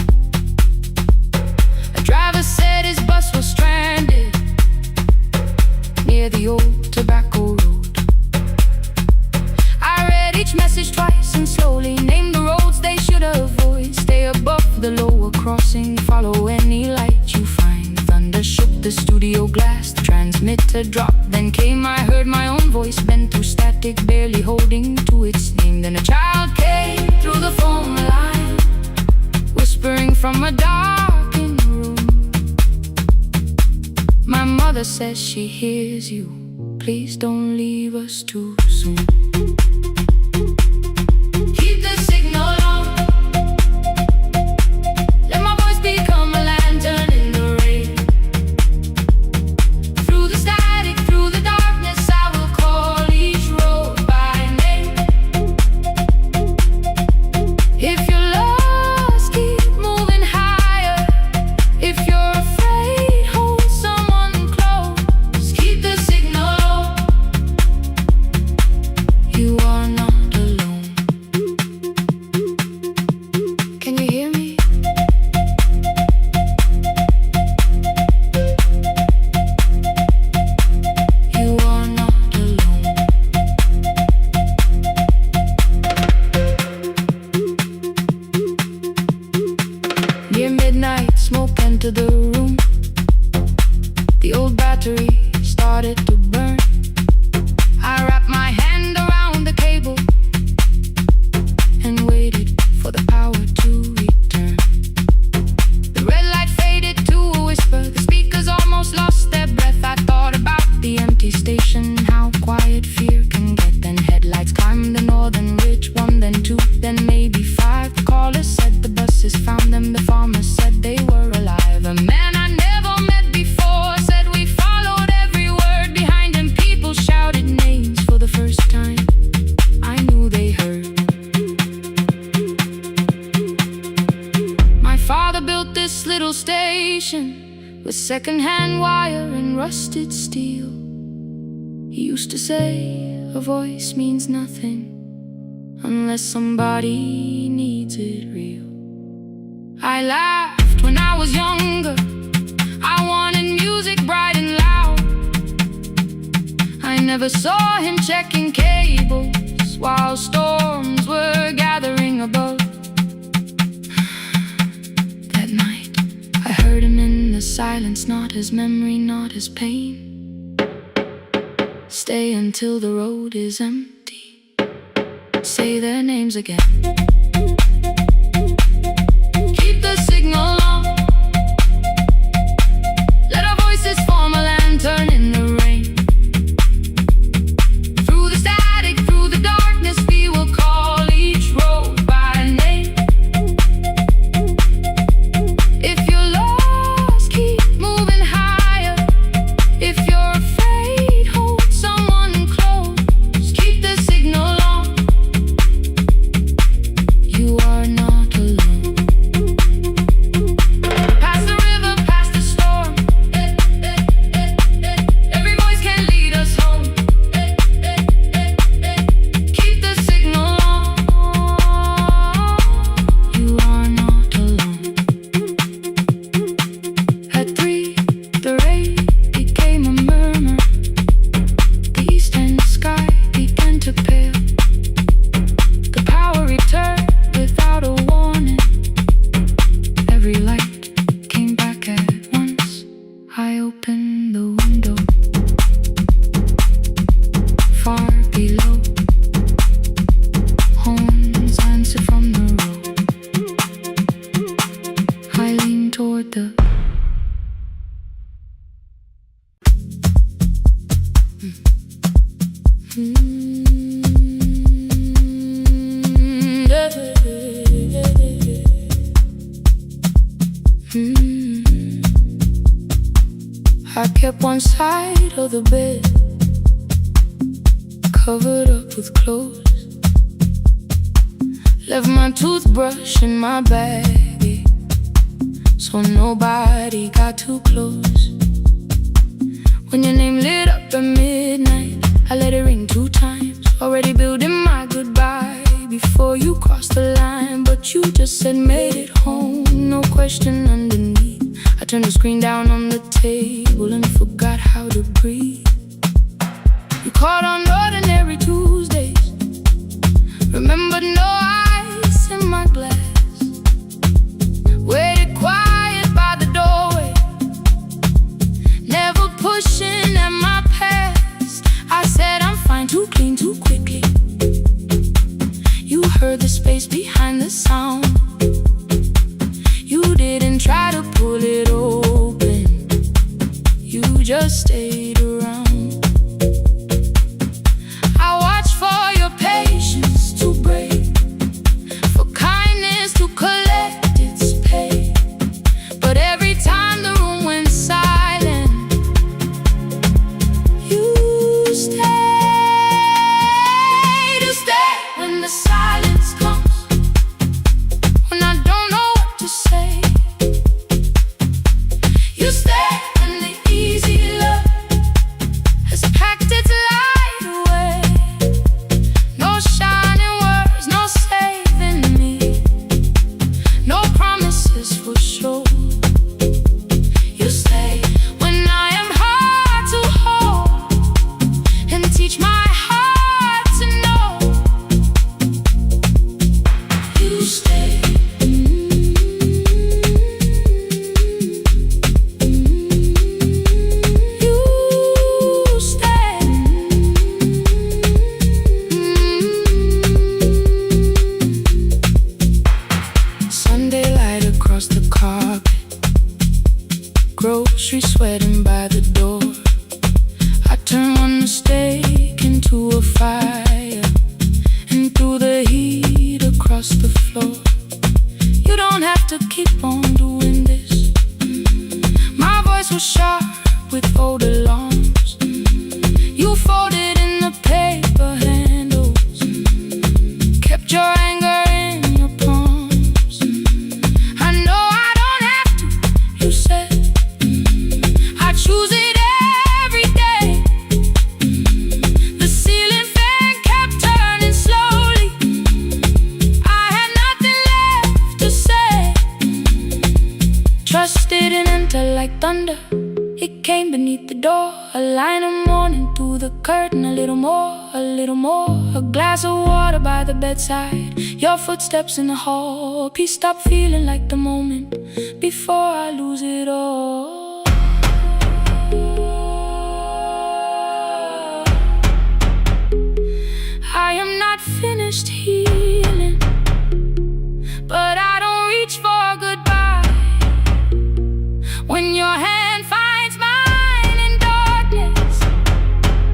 A driver said his bus was stranded near the old tobacco road. I read each message twice and slowly named the roads they should avoid. Stay above the lower crossing, follow any light you find. Thunder shook the studio glass, the transmitter dropped. Then came, I heard my own voice bent through static, barely holding to its name. Then a child came through the phone line, whispering from a darkened room. My mother says she hears you, please don't leave us too soon. Keep the signal on, let my voice become a lantern in the rain. Through the static, through the darkness, I will call each road by name. If you're lost, keep moving higher. If you're afraid, hold someone close. Keep the signal on, you are not alone. Can you hear me? You are not alone. Near midnight, smoke entered the room. The old battery started to burn. I wrapped my hand around the cable and waited for the power to return. The red light faded to a whisper. The speakers almost lost their breath. I thought about the empty station, how quiet fear can get. Then headlights climbed the northern ridge, one, then two, then maybe five. The caller said the buses found them. The farmer said they were alive. A man I never met before said we followed every word. Behind him people shouted names for the first time. I knew they heard. My father built this little station with second-hand wire and rusted steel. He used to say a voice means nothing unless somebody needs it real. I laughed when I was younger. I wanted music bright and loud. I never saw him checking cables while storms were gathering above. That night I heard him in the as silence, not as memory, not as pain. Stay until the road is empty. Say their names again. Keep the signal on. Let our voices form a lantern in the rain. Through the static, through the darkness, we will call each road by name. If you're lost, keep moving higher. If you're afraid, hold someone close. Keep the signal on. You are not alone. Past the river, past the storm. Every voice can lead us home. Keep the signal on. You are not alone. At 3, the rain became a murmur. The eastern sky began to pale. The power returned without a warning. Every light came back at once. I opened the window. Far below, horns answered from the road. I leaned toward the I kept one side of the bed covered up with clothes. Left my toothbrush in my bag, so nobody got too close. When your name lit up at midnight, I let it ring 2 times. Already building my goodbye before you crossed the line, but you just said made it home, no question underneath. I turned the screen down on the table and forgot how to breathe. You called on ordinary Tuesdays. Remembered no ice in my glass. Waited quiet by the doorway, never pushing at my past. I said I'm fine, too clean, too quickly. You heard the space behind the sound. You didn't try to pull it open. You just stayed around. I watched for your patience to break, for kindness to collect its pay. But every time the room went silent, you stayed. You stay when the silence comes, when I don't know what to say. You stay when the easy love has packed its light away. No shining words, no saving me, no promises for sure. You stay when I am hard to hold and teach my heart to know. You stay. You stay. Sunday light across the carpet, grocery sweating by the door. I turn one mistake into a fire, and through the heat across the floor. You don't have to keep on doing this. My voice was sharp with old alarms. You folded in the paper handles, kept your anger in your palms. I know I don't have to, you said. I choose it every day. The ceiling fan kept turning slowly. I had nothing left to say. Trusted and enter like thunder. It came beneath the door, a line of mourning through the curtain. A little more, a little more. A glass of water by the bedside, your footsteps in the hall. Peace stopped feeling like the moment before I lose it all. finished healing, but I don't reach for goodbye. When your hand finds mine in darkness,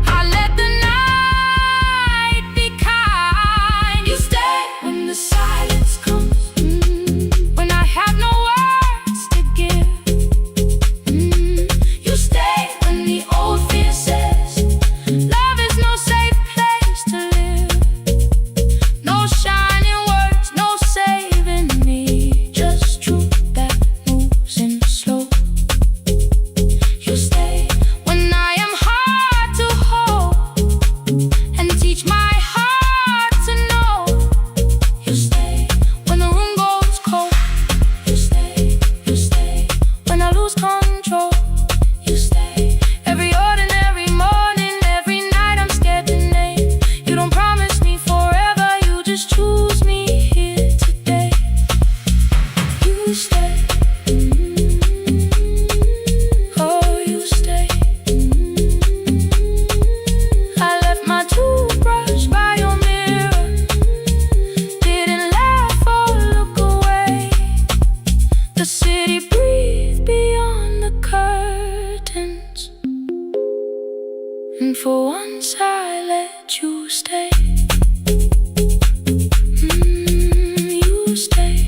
I let the night be kind. You stay when the silence comes, when I have no words to give. You stay when the old fear says love is no safe place to live. No shining words, no saving me, just truth that moves in slow. You stay when I am hard to hold and teach my heart to know. You stay when the room goes cold. You stay when I lose control. You stay every ordinary morning, every night I'm scared to name. You don't promise me forever, you just choose me here today. You stay, oh you stay. I left my toothbrush by your mirror, didn't laugh or look away. The city breathed beyond the curtains, and for once I let you stay. You stay.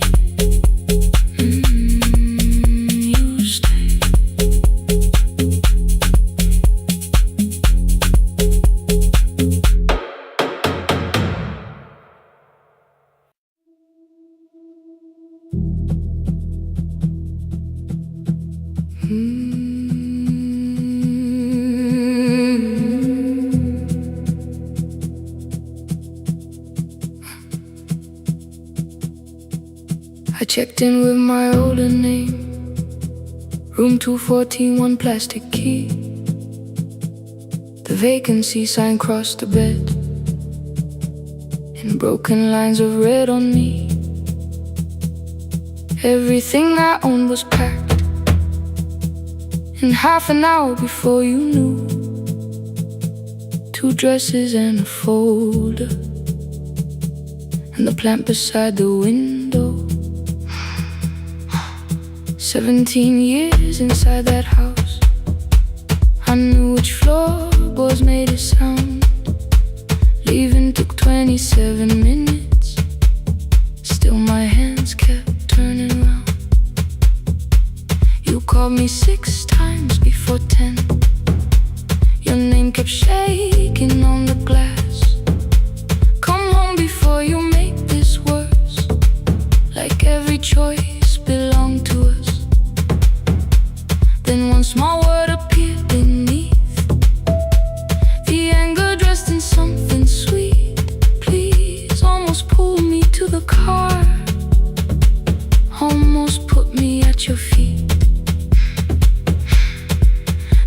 You stay. I checked in with my older name, room 214, one plastic key. The vacancy sign crossed the bed, and broken lines of red on me. Everything I owned was packed in half an hour before you knew. 2 dresses and a folder, and the plant beside the window. 17 years inside that house, I knew which floorboards made it sound. Leaving took 27 minutes, still my hands kept turning round. You called me 6 times before 10. Your name kept shaking on the glass. Come home before you make this worse, like every choice belonged to us. Then one small word appeared beneath, the anger dressed in something sweet. Please, almost pulled me to the car, almost put me at your feet.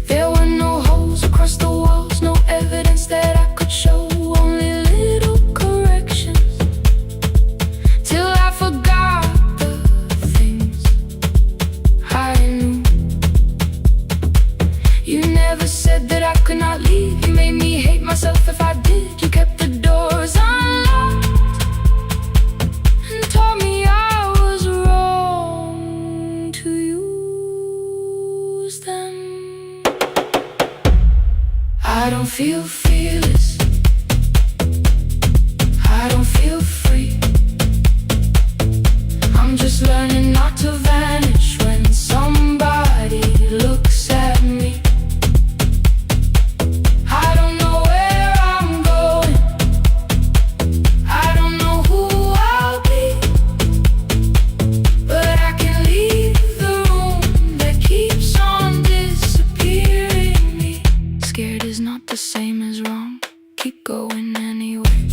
There were no holes across the walls, no evidence that I could show, only little corrections, till I forgot the things I knew. You never said that I could not leave. You made me hate myself if I did. You kept the doors unlocked and told me I was wrong to use them. I don't feel fearless, I don't feel free. I'm just learning not to vanish when somebody looks at me. I don't know where I'm going, I don't know who I'll be, but I can leave the room that keeps on disappearing me. Scared is not the same as wrong, keep going anyway.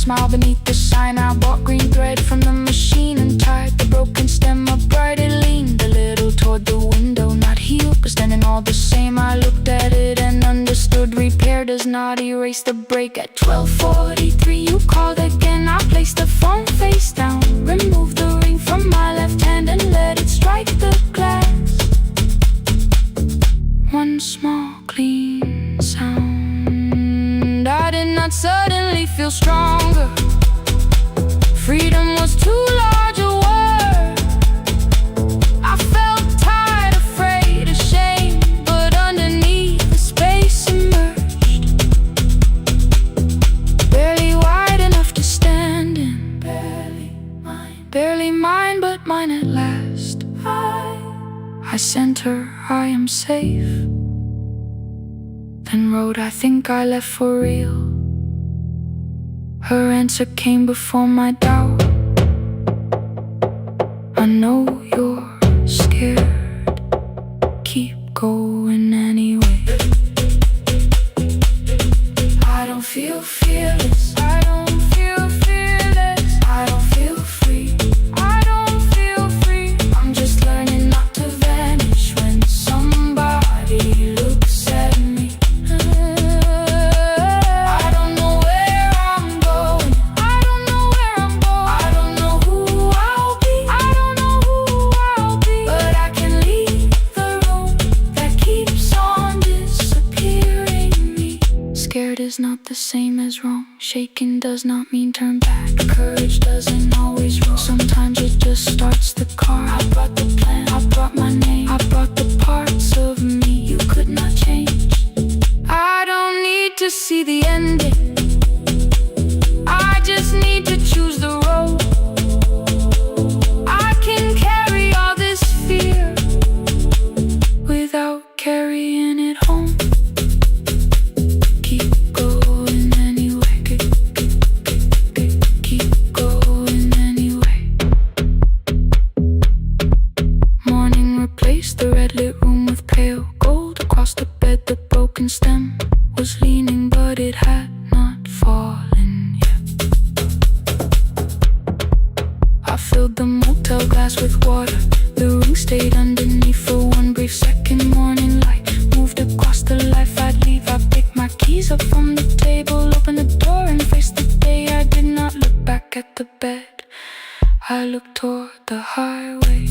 smile beneath the sign. I bought green thread from the machine and tied the broken stem upright. It leaned a little toward the window, not healed, but standing all the same. I looked at it and understood. Repair does not erase the break. At 12:43 you called again. I placed the phone face down, removed the ring from my left hand and let it strike the glass. One small clean sound. I did not suddenly feel stronger. Freedom was too large a word. I felt tired, afraid, ashamed, but underneath the space emerged. Barely wide enough to stand in. Barely mine, but mine at last. I sent her, I am safe. Then wrote, I think I left for real. Her answer came before my doubt. I know you're scared. Keep going anyway. I don't feel fearless. I don't feel fearless. I don't feel free. I don't feel free. I'm just learning not to vanish when somebody looks at me. I don't know where I'm going. I don't know where I'm going. I don't know who I'll be. I don't know who I'll be. But I can leave the room that keeps on disappearing me. Scared is not the same as wrong. Shaken does not mean turn back. Courage doesn't always roll. Sometimes it just starts the car. I brought the plan, I brought my name, I brought the parts of me you could not change. I don't need to see the ending. I just need to choose the road. I can carry all this fear without carrying it home. Keep going anyway. Keep going anyway. Morning replaced the red lit room with pale gold. Across the bed the broken stem was leaning, but it had not fallen yet. I filled the motel glass with water. The ring stayed underneath for one brief second. Morning light moved across the life I'd leave. I picked my keys up from the table, opened the door and faced the day. I did not look back at the bed. I looked toward the highway.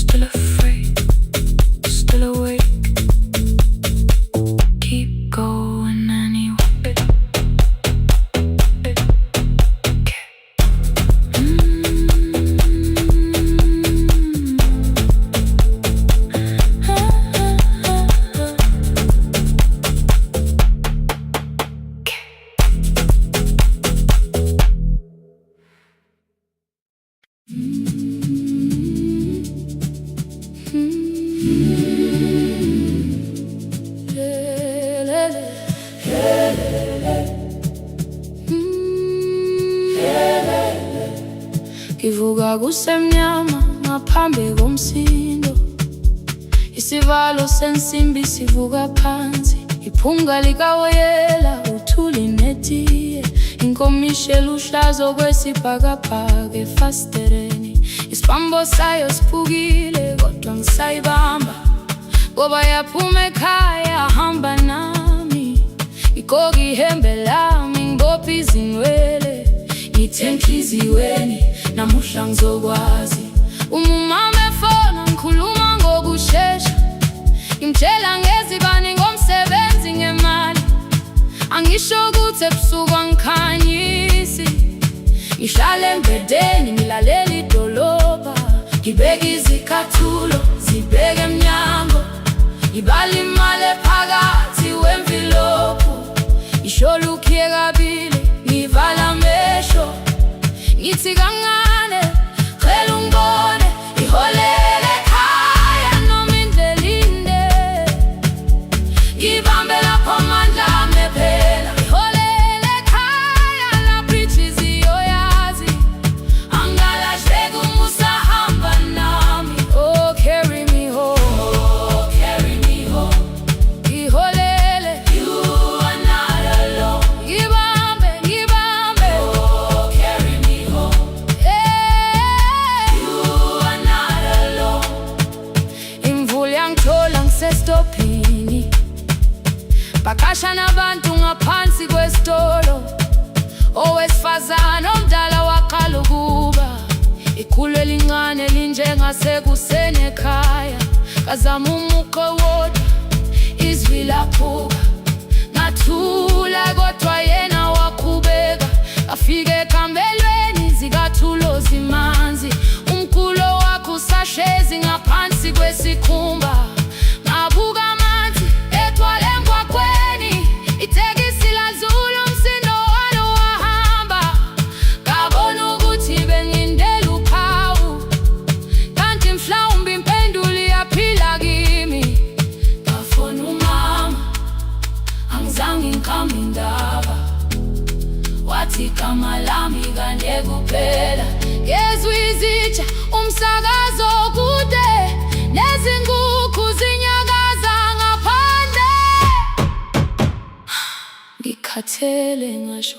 Still afraid, still awake. Keep going anyway. Kivuga kusemnyama ngaphambi komsindo. Isivalo sensimbi sivuka phansi. Iphunga likawoyela uthuli netiye. Inkomishi eluhlaza kwesibhakabhaka efasitereni. Isibambo sayo siphukile kodwa ngisayibamba. Ngoba yaphuma ekhaya hamba nami. Igqoka ihembe lami ngibopha izinwele. Ngithe enhliziyweni namuhla ngizokwazi. Umama efona ngikhuluma ngokushesha. Ngimtshela ngezibani ngomsebenzi ngemali. Angisho ukuthi ebusuku angikhanyisi. Ngihlala embedeni ngilalela idolobha. Ngibeka izikhathulo zibheke emnyango. Ngibala imali phakathi wemvilophu. Ngishola ukhiye kabili ngivala amehlo. Ngithi kancane cela ungibone. Iholele ekhaya noma indlela inde. Ngibambe lapho amandla ami ephela. Iholele ekhaya lapho inhliziyo yazi. Angalahleki uma usahamba nami. Oh carry me home. Oh carry me home. Iholele. You are not alone. Ngibambe, ngibambe. Oh bakasha nabantu ngaphansi kwesitolo. Owesifazana omdala waqala ukuba ikhulu elincane linjengasekuseni ekhaya. Kazama umuqo wodwa, izwi laphuka. Ngathula kodwa yena waqhubeka. Afike ekambelweni zikathulo zimanzi. Umkhulo wakhe usahlezi ngaphansi kwesikhumba. Ngabuka amanzi ethwala emgwaqweni. Itekisi ladlula umsindo walo wahamba. Ngabona ukuthi bengindela uphawu, kanti mhlawumbe impendulo iyaphila kimi. Ngafona umama, angizange ngikhambe indaba. Wathi igama lami kanje kuphela. Ngezwe izitsha, umsakazo kude, nezinkukhu zinyakaza ngaphandle. Ngikhathele ngasho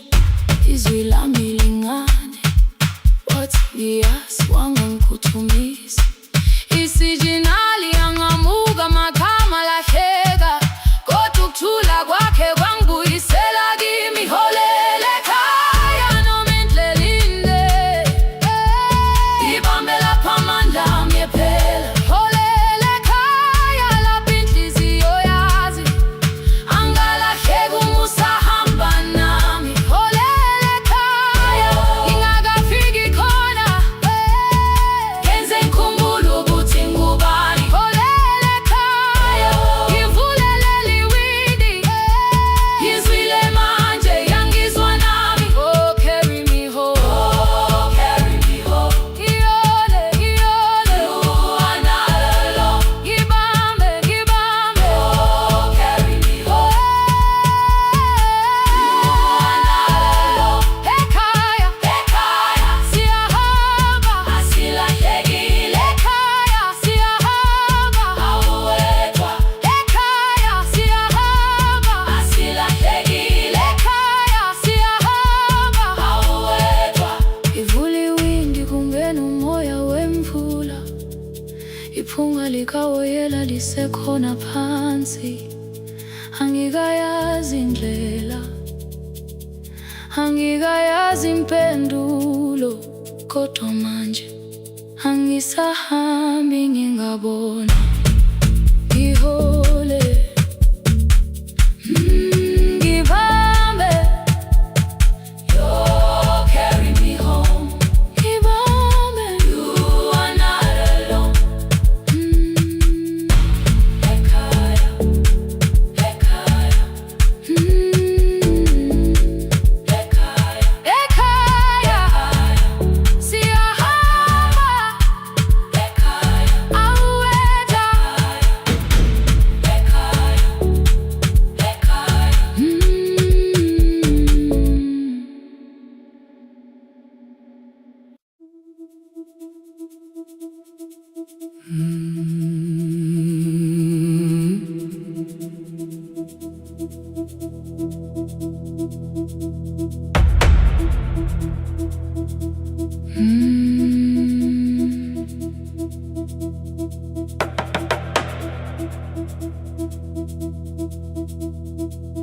izwi lami lingane. Wathi yes, wangangiphuthumisa. Isijinali angamuka makhama lahleka. Kodwa ukuthula kwakhe kwangibuyisela kimi. Holele ekhaya noma indlela inde. Ibambe lapha amandla ami ephela. Holele ekhaya lapha inhliziyo yazi. Angalahleki uma usahamba nami. Holele ekhaya ngingakafiki khona. Kenze ngikhumbule ukuthi ngubani. Holele ekhaya ngivulele liwindi. Ngizwile manje yangizwa nami. Oh, carry me home. Oh, carry me home. Iyole, iyole. You are not alone. Ngibambe, ngibambe. Oh, carry me home. You are not alone. Ekhaya, ekhaya. Siyahamba. Asilahlekile. Ekhaya, siyahamba. Awuwedwa. Ekhaya, siyahamba. Asilahlekile. Ekhaya, siyahamba. Awuwedwa. Ivula iwindi kungena umoya wemvula. Iphunga likawoyela lisekhona phansi. Angikayazi indlela, angikayazi impendulo. Kodwa manje angisahambi ngingabona. Ngihole, ngibambe. You carry me home. Ngibambe. You are not alone. Ekhaya, ekhaya. Ekhaya, ekhaya. Siyahamba. Ekhaya, awuwedwa. Ekhaya, ekhaya.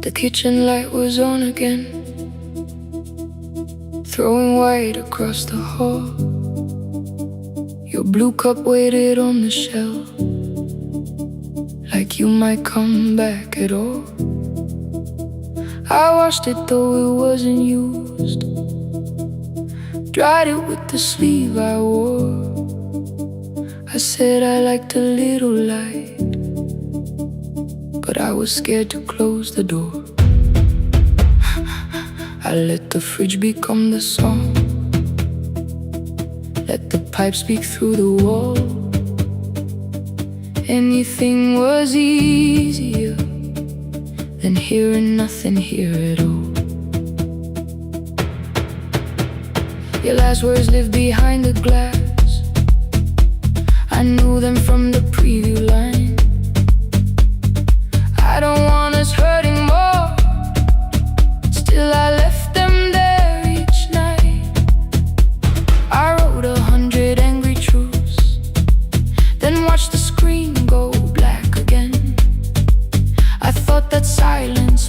The kitchen light was on again, throwing white across the hall. Your blue cup waited on the shelf, like you might come back at all. I washed it though it wasn't used, dried it with the sleeve I wore. I said I liked a little light, but I was scared to close the door. I let the fridge become the song, let the pipe speak through the wall. Anything was easier than hearing nothing here at all. Your last words live behind the glass, I knew them from the preview line. I don't want us hurting more, still I left them there each night. I wrote 100 angry truths, then watched the screen go black again. I thought that silence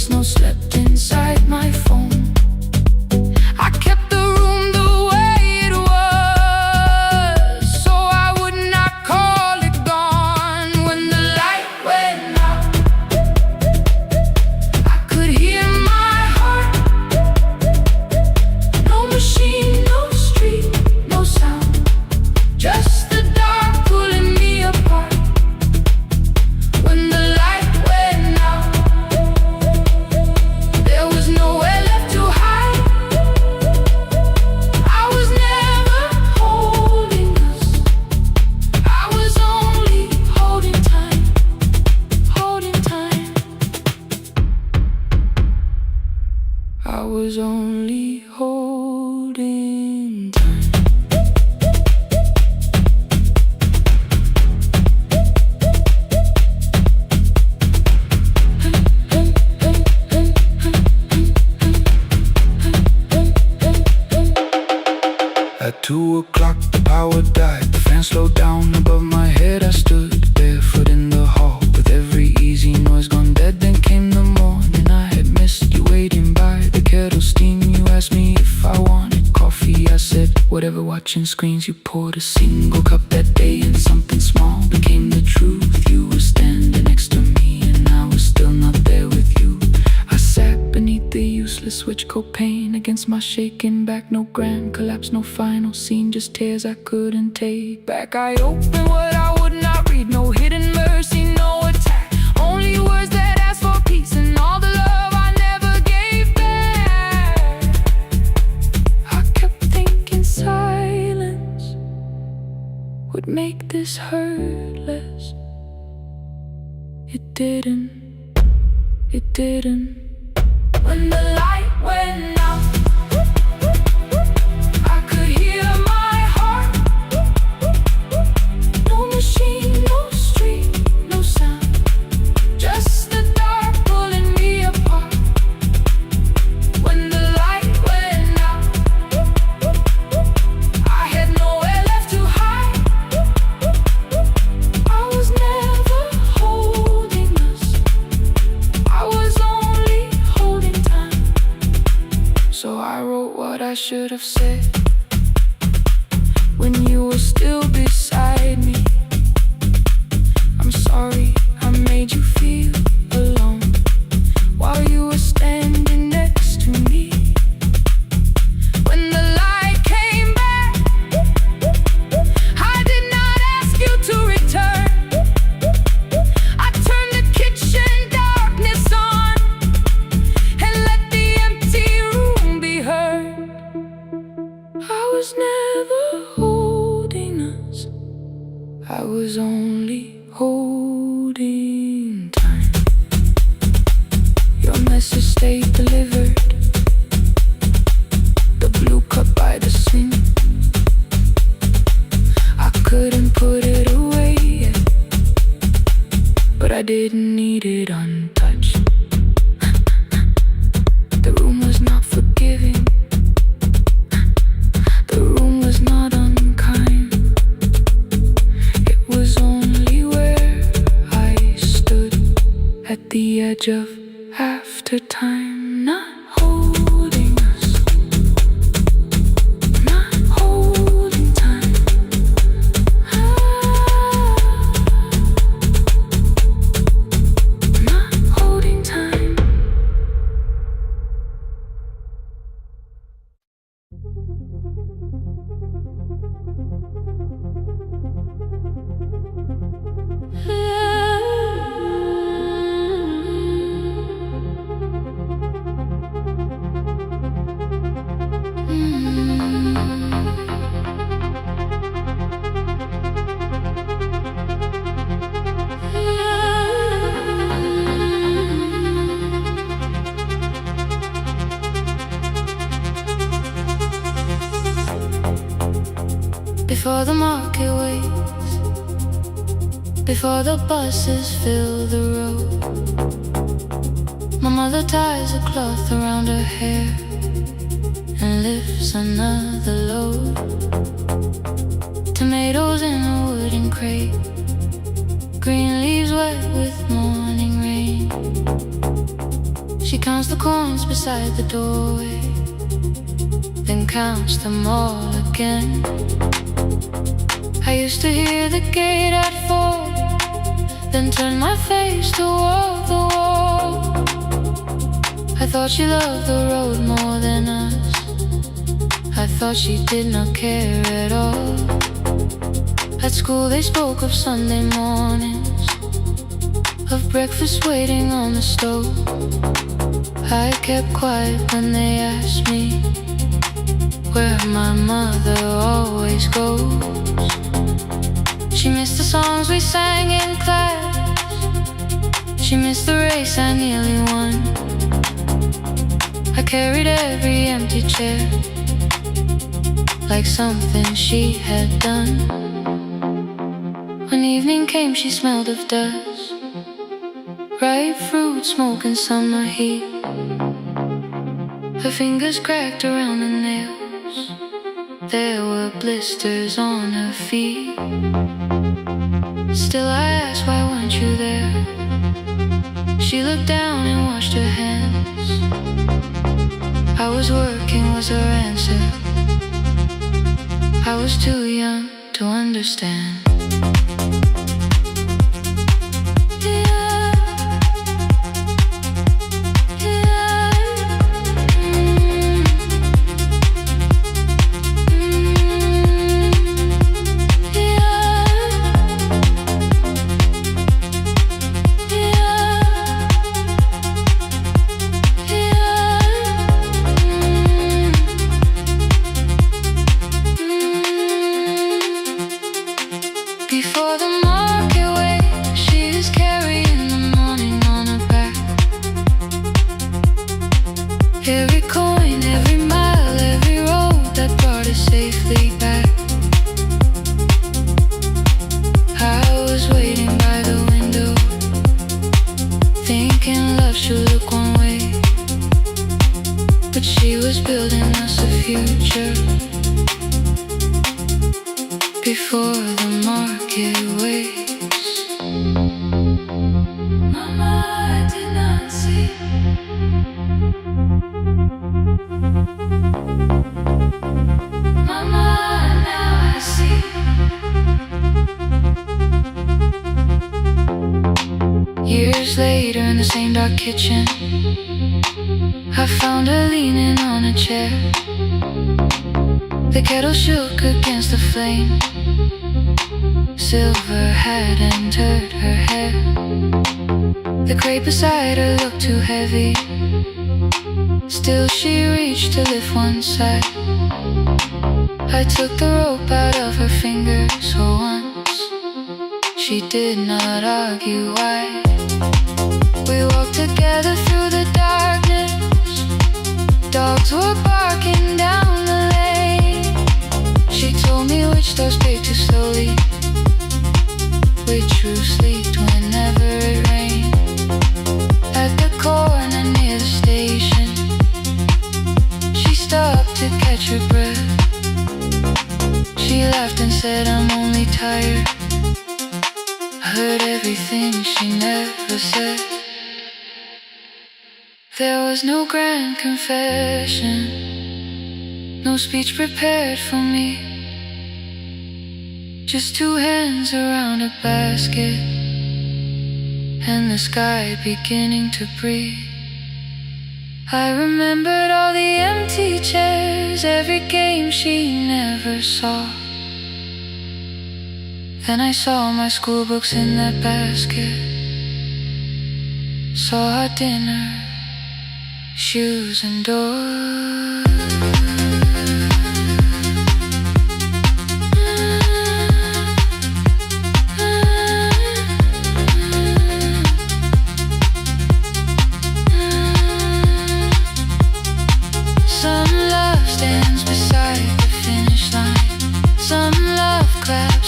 voice note slept inside my phone. I kept the room the way it was, so I would not call it gone. When the light went out, I could hear my heart. No machine, no street, no sound, just the dark pulling me apart. When the light went out, there was nowhere left to hide. I was never holding us, I was only holding time, holding time. I was only holding time. At 2 o'clock the power died, the fan slowed down above my head. I stood barefoot in the hall with every easy noise gone dead. Then came the morning, I had missed you waiting by the kettle steam. You asked me if I wanted coffee, I said whatever. Watching screens, you poured a single cup that day, and something small became the truth. You were standing next to me and I was still not there with you. I sat beneath the useless switch, copain against my shaking back. No grand collapse, no final scene, just tears I couldn't take back. I opened what I would not read, no hidden mercy, no attack, only words that ask for peace and all the love I never gave back. I kept thinking silence would make this hurt less. It didn't, it didn't. When the light went out, I could hear my heart. No machine, no street, no sound, just the dark pulling me apart. When the light went out, I had nowhere left to hide. I was never holding us, I was only holding time. So I wrote what I should have said when you were still beside me. I'm sorry I made you feel alone while you were standing next to me. When the light came back, I did not ask you to return. I turned the kitchen darkness on and let the empty room be heard. I was never holding us, I was only holding time. Your message stayed delivered, the blue cup by the sink. I couldn't put it away yet, but I didn't need it untouched. The room was not forgiving, the room was not unkind. It was only where I stood at the edge of after time, not holding us, not holding time. Not holding time. Before the market waits, before the buses fill the road, my mother ties a cloth around her hair and lifts another load. Tomatoes in a wooden crate, green leaves wet with morning rain. She counts the coins beside the doorway, then counts them all again. I used to hear the gate at 4, then turn my face toward the wall. I thought she loved the road more than us. I thought she did not care at all. At school they spoke of Sunday mornings, of breakfast waiting on the stove. I kept quiet when they asked me where my mother always goes. She missed the songs we sang in class. She missed the race I nearly won. I carried every empty chair like something she had done. When evening came she smelled of dust, ripe fruit, smoke and summer heat. Her fingers cracked around the nails. There were blisters on her feet. Still I asked, why weren't you there? She looked down and washed her hands. I was working was her answer. I was too young to understand. Before the market wakes, she is carrying the morning on her back. Every coin, every mile, every road that brought us safely back. I was waiting by the window, thinking love should look one way, but she was building us a future. Before the market wakes, Mama, I did not see. Mama, now I see. Years later in the same dark kitchen, I found her leaning on a chair. The kettle shook against the flame. Silver had entered her hair. The crate beside her looked too heavy. Still she reached to lift one side. I took the rope out of her fingers for once. She did not argue why. We walked together through the darkness. Dogs were barking down the lane. She told me which doors paved too slowly, which roofs leaked whenever it rained. At the corner near the station, she stopped to catch her breath. She laughed and said, I'm only tired. I heard everything she never said. There was no grand confession, no speech prepared for me. Just two hands around a basket, and the sky beginning to breathe. I remembered all the empty chairs, every game she never saw. Then I saw my school books in that basket, saw our dinner, shoes and doors.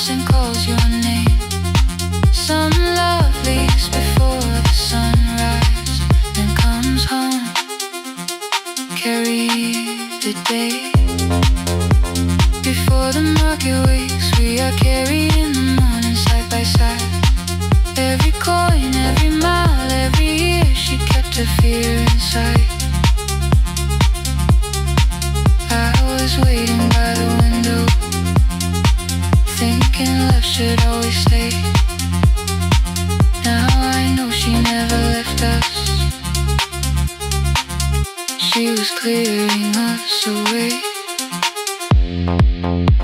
And calls your name. Some love leaves before the sunrise, then comes home, carry the day. Before the market wakes, we are carried in the morning side by side. Every coin, every mile, every year, she kept her fear inside. was clearing us away.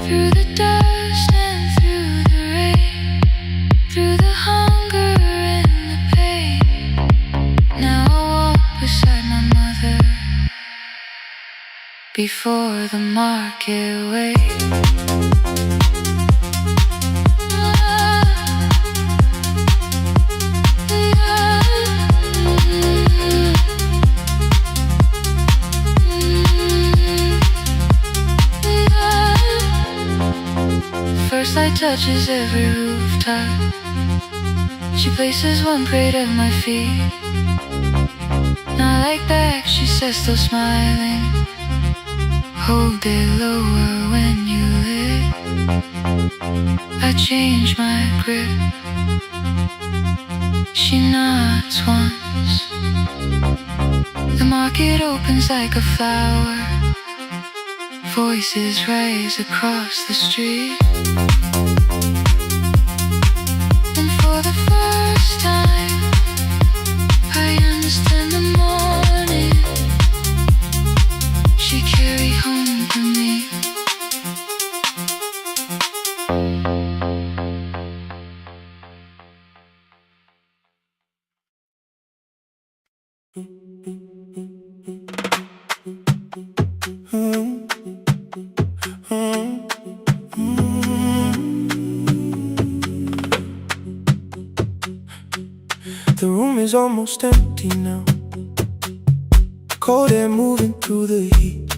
Through the dust and through the rain, through the hunger and the pain. Now I walk beside my mother before the market way. First light touches every rooftop. She places one plate at my feet. Not like back, she says, still smiling. Hold it lower when you lit. I change my grip. She nods once. The market opens like a flower. Voices rise across the street. And for the first time, I understand the morning she carried home to me. The room is almost empty now. Cold air moving through the heat.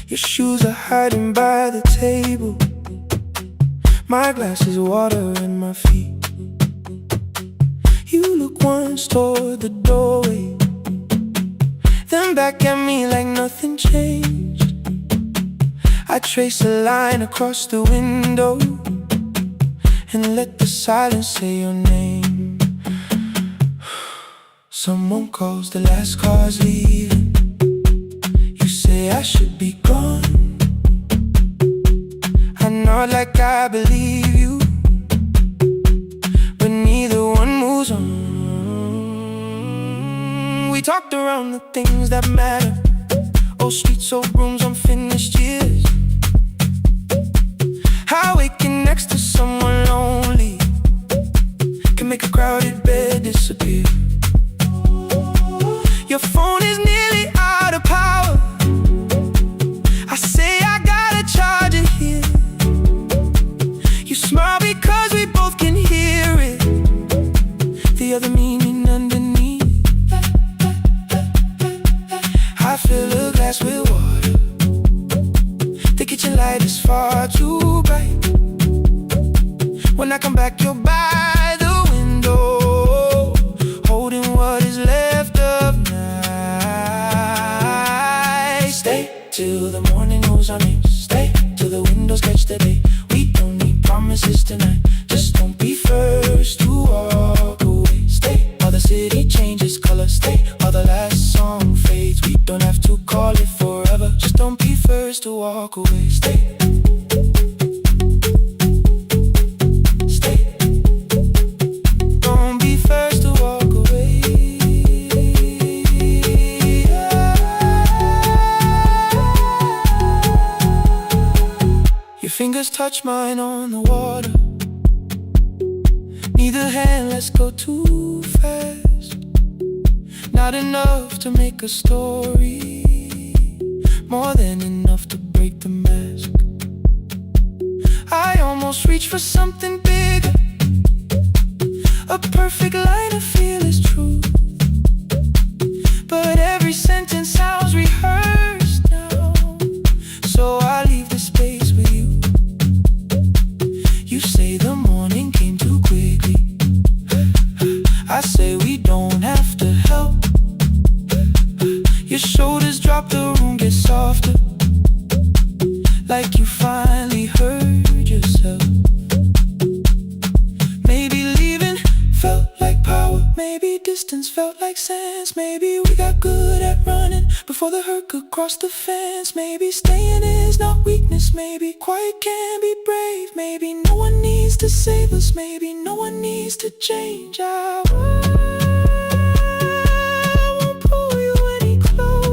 Your shoes are hiding by the table. My glass is water in my feet. You look once toward the doorway, then back at me like nothing changed. I trace a line across the window and let the silence say your name. Someone calls, the last car's leaving. You say I should be gone. I nod like I believe you, but neither one moves on. We talked around the things that matter. Old streets, old rooms, unfinished years. How waking next to someone lonely can make a crowded bed disappear. Your phone is nearly out of power. I say I gotta charge it here. You smile because we both can hear it. The other meaning underneath. I fill a glass with water. The kitchen light is far too bright. When I come back, you're by the window, holding what is left of night. Stay till the morning knows our names. Stay till the windows catch the day. We don't need promises tonight. Just don't be first to walk away. Stay while the city changes color. Stay while the last song fades. We don't have to call it forever. Just don't be first to walk away. Stay. Fingers touch mine on the water. Neither hand lets go too fast. Not enough to make a story, more than enough to break the mask. I almost reach for something bigger, a perfect line of fearless truth. But every sentence sounds rehearsed now, so I leave the space with you. You say the morning came too quickly. I say we don't have to help. Your shoulders drop, the room gets softer, like you finally heard yourself. Maybe leaving felt like power. Maybe distance felt like sense. Maybe we got good at running before the hurt could cross the fence. Maybe staying is not weakness. Maybe quiet can be brave. Maybe no one needs to save us. Maybe no one needs to change. I won't pull you any closer.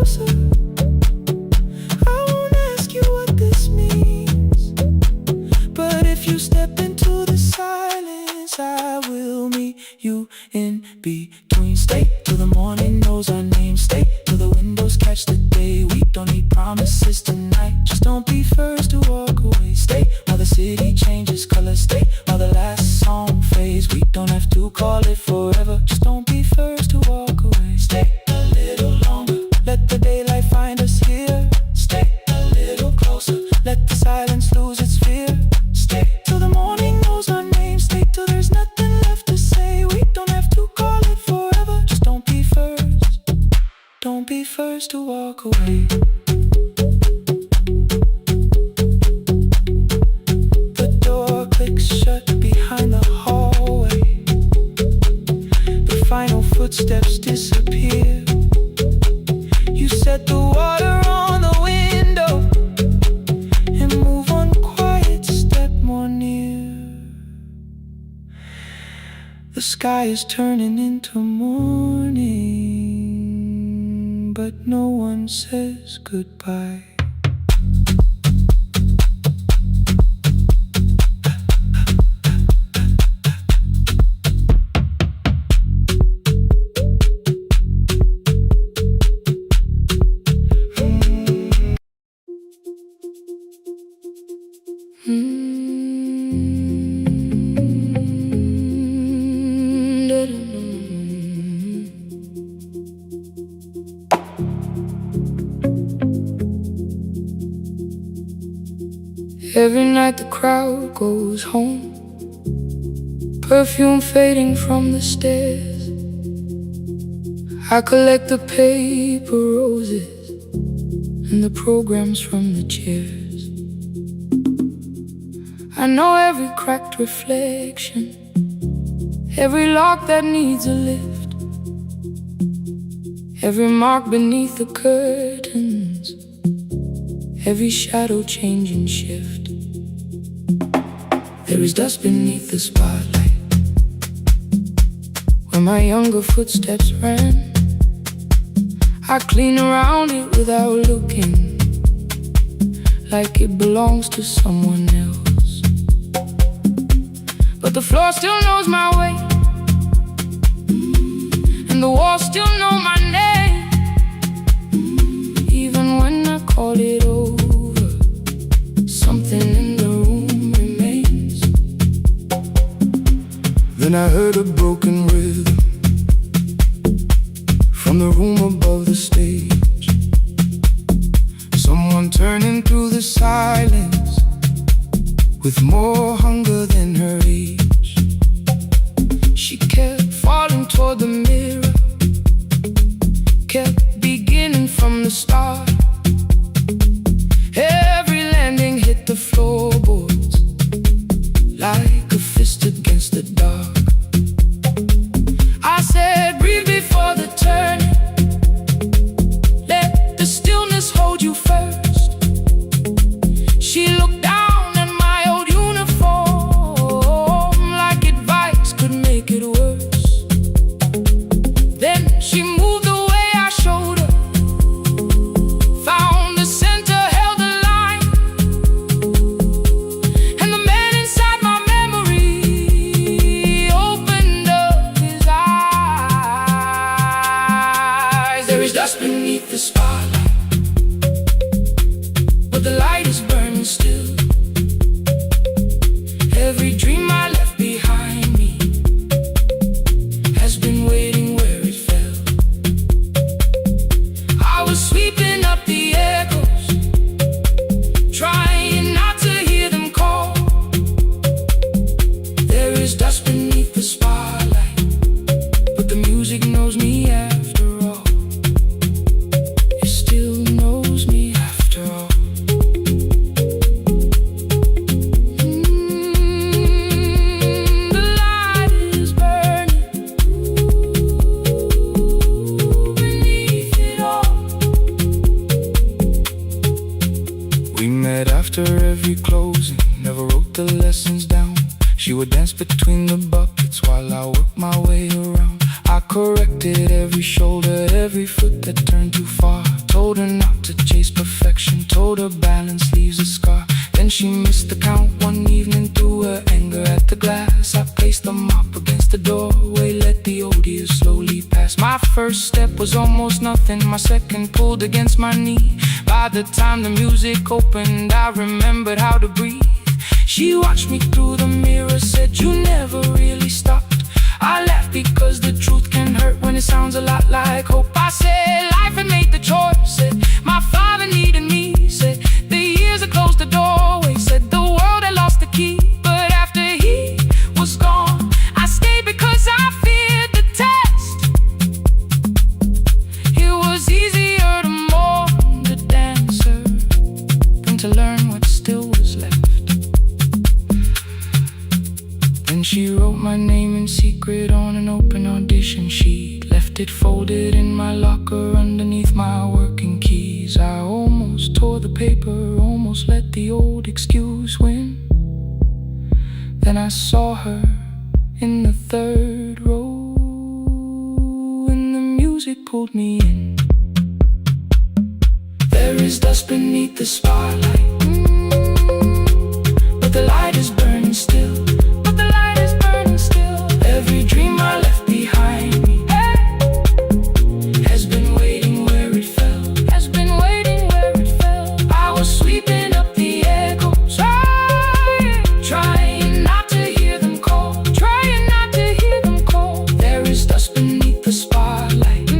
in between. Stay till the morning knows our name. Stay till the windows catch the day. We don't need promises tonight, just don't be first to walk away. Stay while the city changes color. Stay while the last song fades. We don't have to call it forever, just don't be first to walk away. Stay a little longer, let the daylight find us here. Stay a little closer, let the silence lose its fear. Stay till the morning knows our name. Stay till there's nothing left to say. We don't have to call it forever, just don't be first. Don't be first to walk away. The door clicks shut behind the hallway. The final footsteps disappear. You set the water on the window and move one quiet step more near. The sky is turning into morning, but no one says goodbye. Every night the crowd goes home, perfume fading from the stairs. I collect the paper roses and the programs from the chairs. I know every cracked reflection, every lock that needs a lift, every mark beneath the curtains, every shadow change and shift. There is dust beneath the spotlight where my younger footsteps ran. I clean around it without looking, like it belongs to someone else. But the floor still knows my way, and the walls still know my name. Even when I call it over, something in the room remains. Then I heard a broken rhythm from the room above the stage. Someone turning through the silence with more hunger than her age. She kept falling toward the mirror, kept beginning from the start. Every landing hit the floorboards like a fist against the dark. I said, breathe before the turning, let the stillness hold you first. She looked down at my old uniform like advice could make it worse. Then she moved the way I showed her, found the center, held the line, and the man inside my memory opened up his eyes. There is dust beneath the spotlight, but the light is burning still. Every dream I left behind me has been waiting where it fell. I was sweeping up the echoes, trying not to hear them call. There is dust beneath the spotlight, but the music knows me after all. It still knows me after all. The light is burning beneath it all. We met after every closing, never wrote the lessons down. She would dance between the buckets while I worked my way around. I corrected every shoulder, every foot that turned too far. Told her not to chase perfection, told her balance leaves a scar. Then she missed the count one evening, threw her anger at the glass. I placed the mop against the doorway, let the old first step was almost nothing. My second pulled against my knee. By the time the music opened, I remembered how to breathe. She watched me through the mirror, said, "You never really stopped." I laughed because the truth can hurt when it sounds a lot like hope. I said life had made the choice, said my father needed me, said the years had closed the doorway, said the world had lost the key. But after he was gone, I stayed because I feared the test. It was easier to mourn the dancer than to learn what still was left. Then she wrote my name in secret on an open audition sheet, left it folded in my locker underneath my working keys. I almost tore the paper, almost let the old excuse win. Then I saw her in the third row, and the music pulled me in. There is dust beneath the spotlight, but the light is burning still. Every dream I left behind me has been waiting where it fell, has been waiting where it fell. I was sweeping up the echoes, trying not to hear them call, trying not to hear them call. There is dust beneath the spotlight,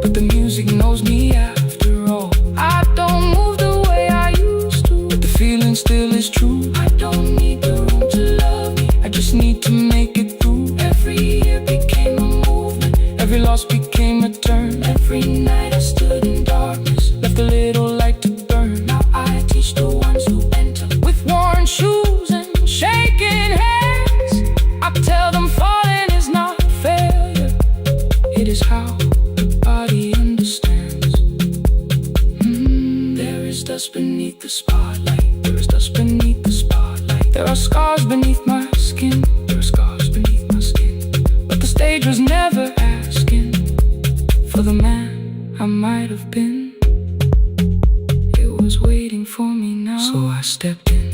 but the music knows me after all. I don't move the way I used to, but the feeling still is true. I don't need the room to love me, I just need to make it through. Every year became a movement, every loss became a turn. Every night I stood in darkness, left a little light to burn. Now I teach the ones who enter with worn shoes and shaking hands. I tell them falling is not failure, it is how the body understands. There is dust beneath the spotlight, there is dust beneath the spotlight. There are scars beneath my skin, there are scars beneath my skin. But the stage was never asking for the man I might have been. It was waiting for me now, so I stepped in.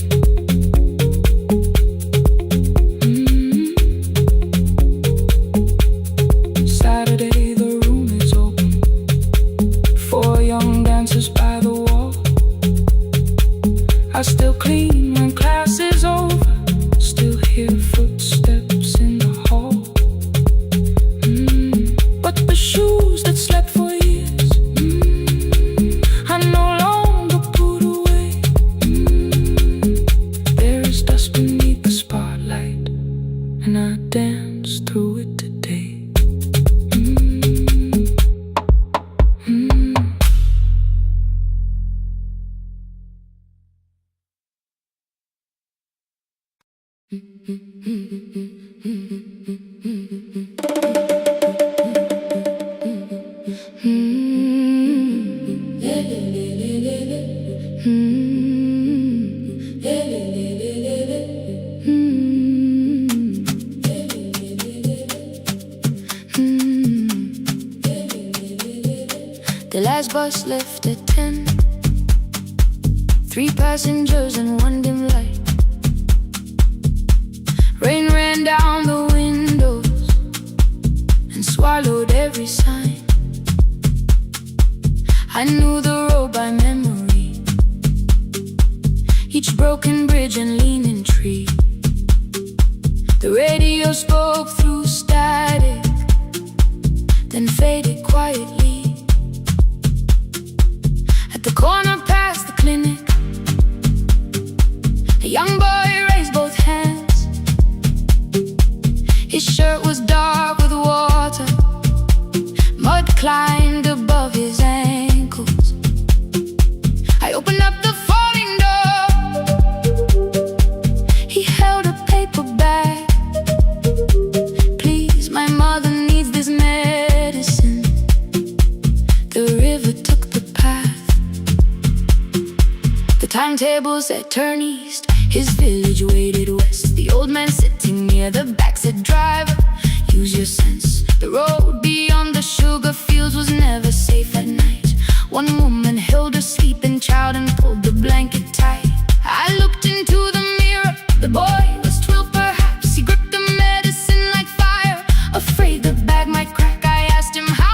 Saturday, the room is open, 4 young dancers by the wall. I still clean when class is over, still hear footsteps in the hall. But the shoes that slept for years, I no longer put away. There is dust beneath the spotlight, and I dance through it today. The last bus left at 10, 3 passengers and 1 dim light. Rain ran down the windows and swallowed every sign. I knew the road by memory, each broken bridge and leaning tree. The radio spoke through static, then faded quietly. At the corner past the clinic, a young boy raised both hands. His shirt was dark with water, mud climbed above his ankles. I opened up the folding door, he held a paper bag. "Please, my mother needs this medicine." The river took the path, the timetable said turn east. His village waited west. The old man sitting near the back said, "Driver, use your sense. The road beyond the sugar fields was never safe at night." One woman held her sleeping child and pulled the blanket tight. I looked into the mirror, the boy was 12 perhaps. He gripped the medicine like fire, afraid the bag might crack. I asked him, "How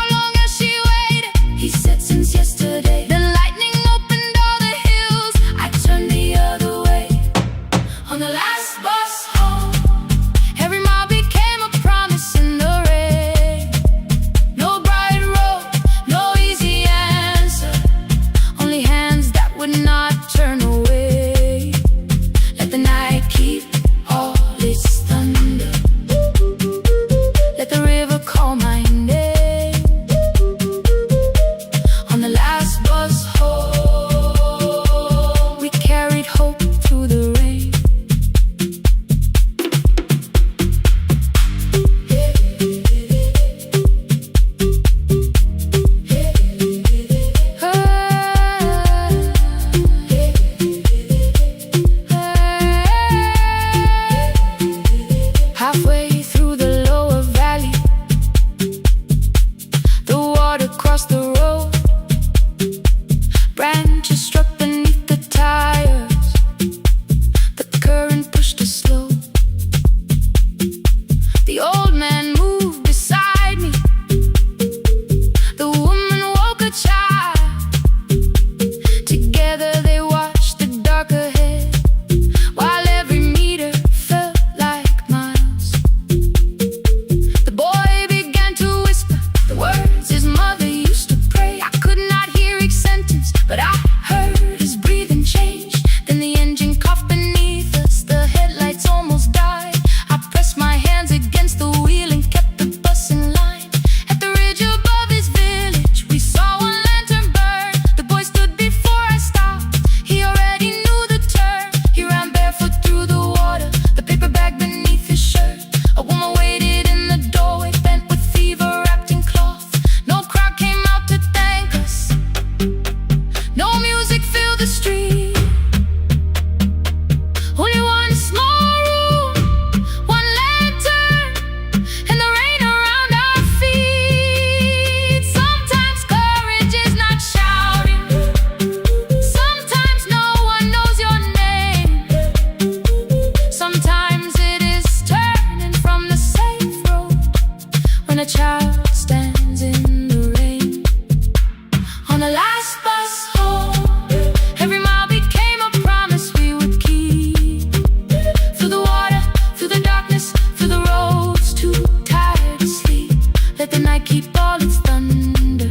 all its thunder.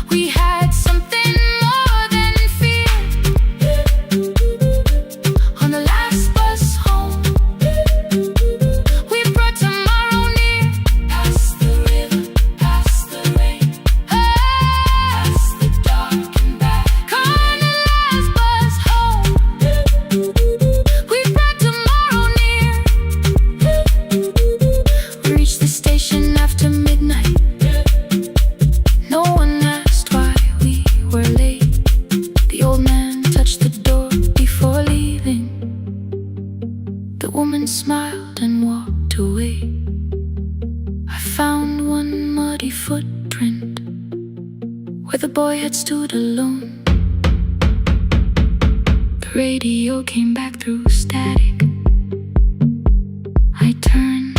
We had something more than fear. On the last bus home, we brought tomorrow near. Past the river, past the rain, past the dark and back. On the last bus home, we brought tomorrow near. We reached the station after midnight. No one asked why we were late. The old man touched the door before leaving. The woman smiled and walked away. I found one muddy footprint where the boy had stood alone. The radio came back through static. I turned.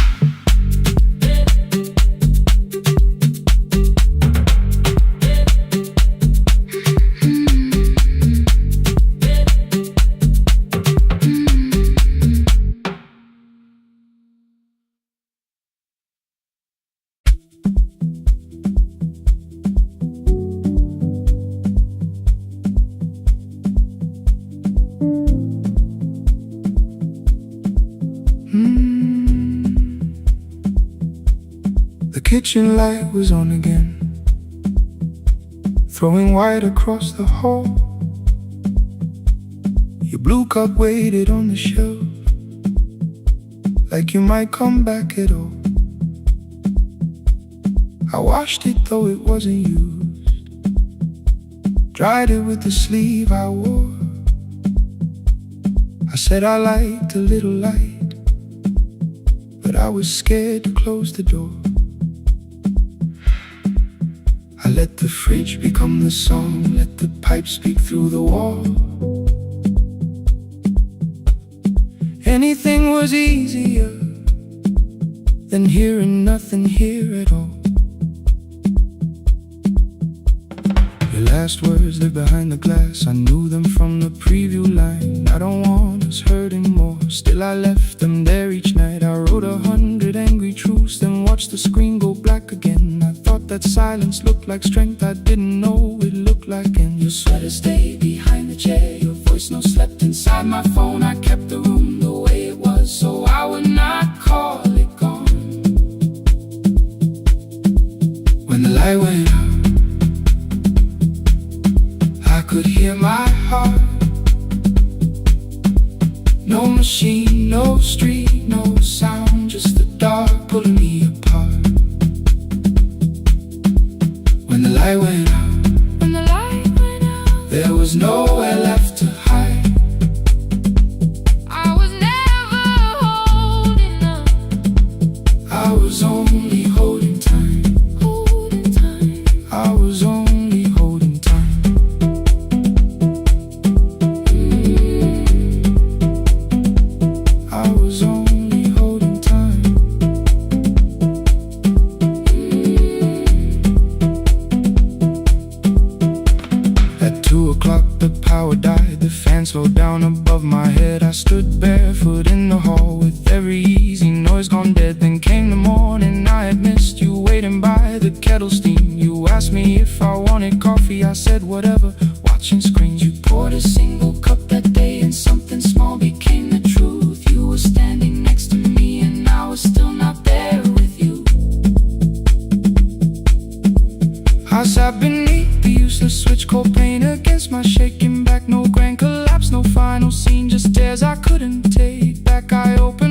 The kitchen light was on again, throwing white across the hall. Your blue cup waited on the shelf, like you might come back at all. I washed it though it wasn't used, dried it with the sleeve I wore. I said I liked a little light, but I was scared to close the door. I let the fridge become the song, let the pipe speak through the wall. Anything was easier than hearing nothing here at all. Your last words live behind the glass, I knew them from the preview line. I don't want us hurting more, still I left them there each night. I wrote 100 angry truths, then watched the screen go black again. I thought that silence looked like strength, I didn't know it looked like. And your sweater stayed behind the chair, your voice no slept inside my phone. I kept the room the way it was, so I would not call it gone. When the light went out, I could hear my heart. No machine, no street, no sound, just the dark pulling me apart. When the light went out, there was nowhere left to hide. I was never holding up, I was only holding time. I was only holding time. I was only holding time. At 2 o'clock the power died, the fan slowed down above my head. I stood barefoot in the hall with every easy noise gone dead. Then came the morning, I had missed you waiting by the kettle steam. You asked me if I wanted coffee, I said whatever, watching screens. You poured a single cup that day and something small became the truth. You were standing next to me and I was still not there with you. I sat beneath the useless switch, cold pain against my shaking back. No grand collapse, no final scene, just tears I couldn't take back. I opened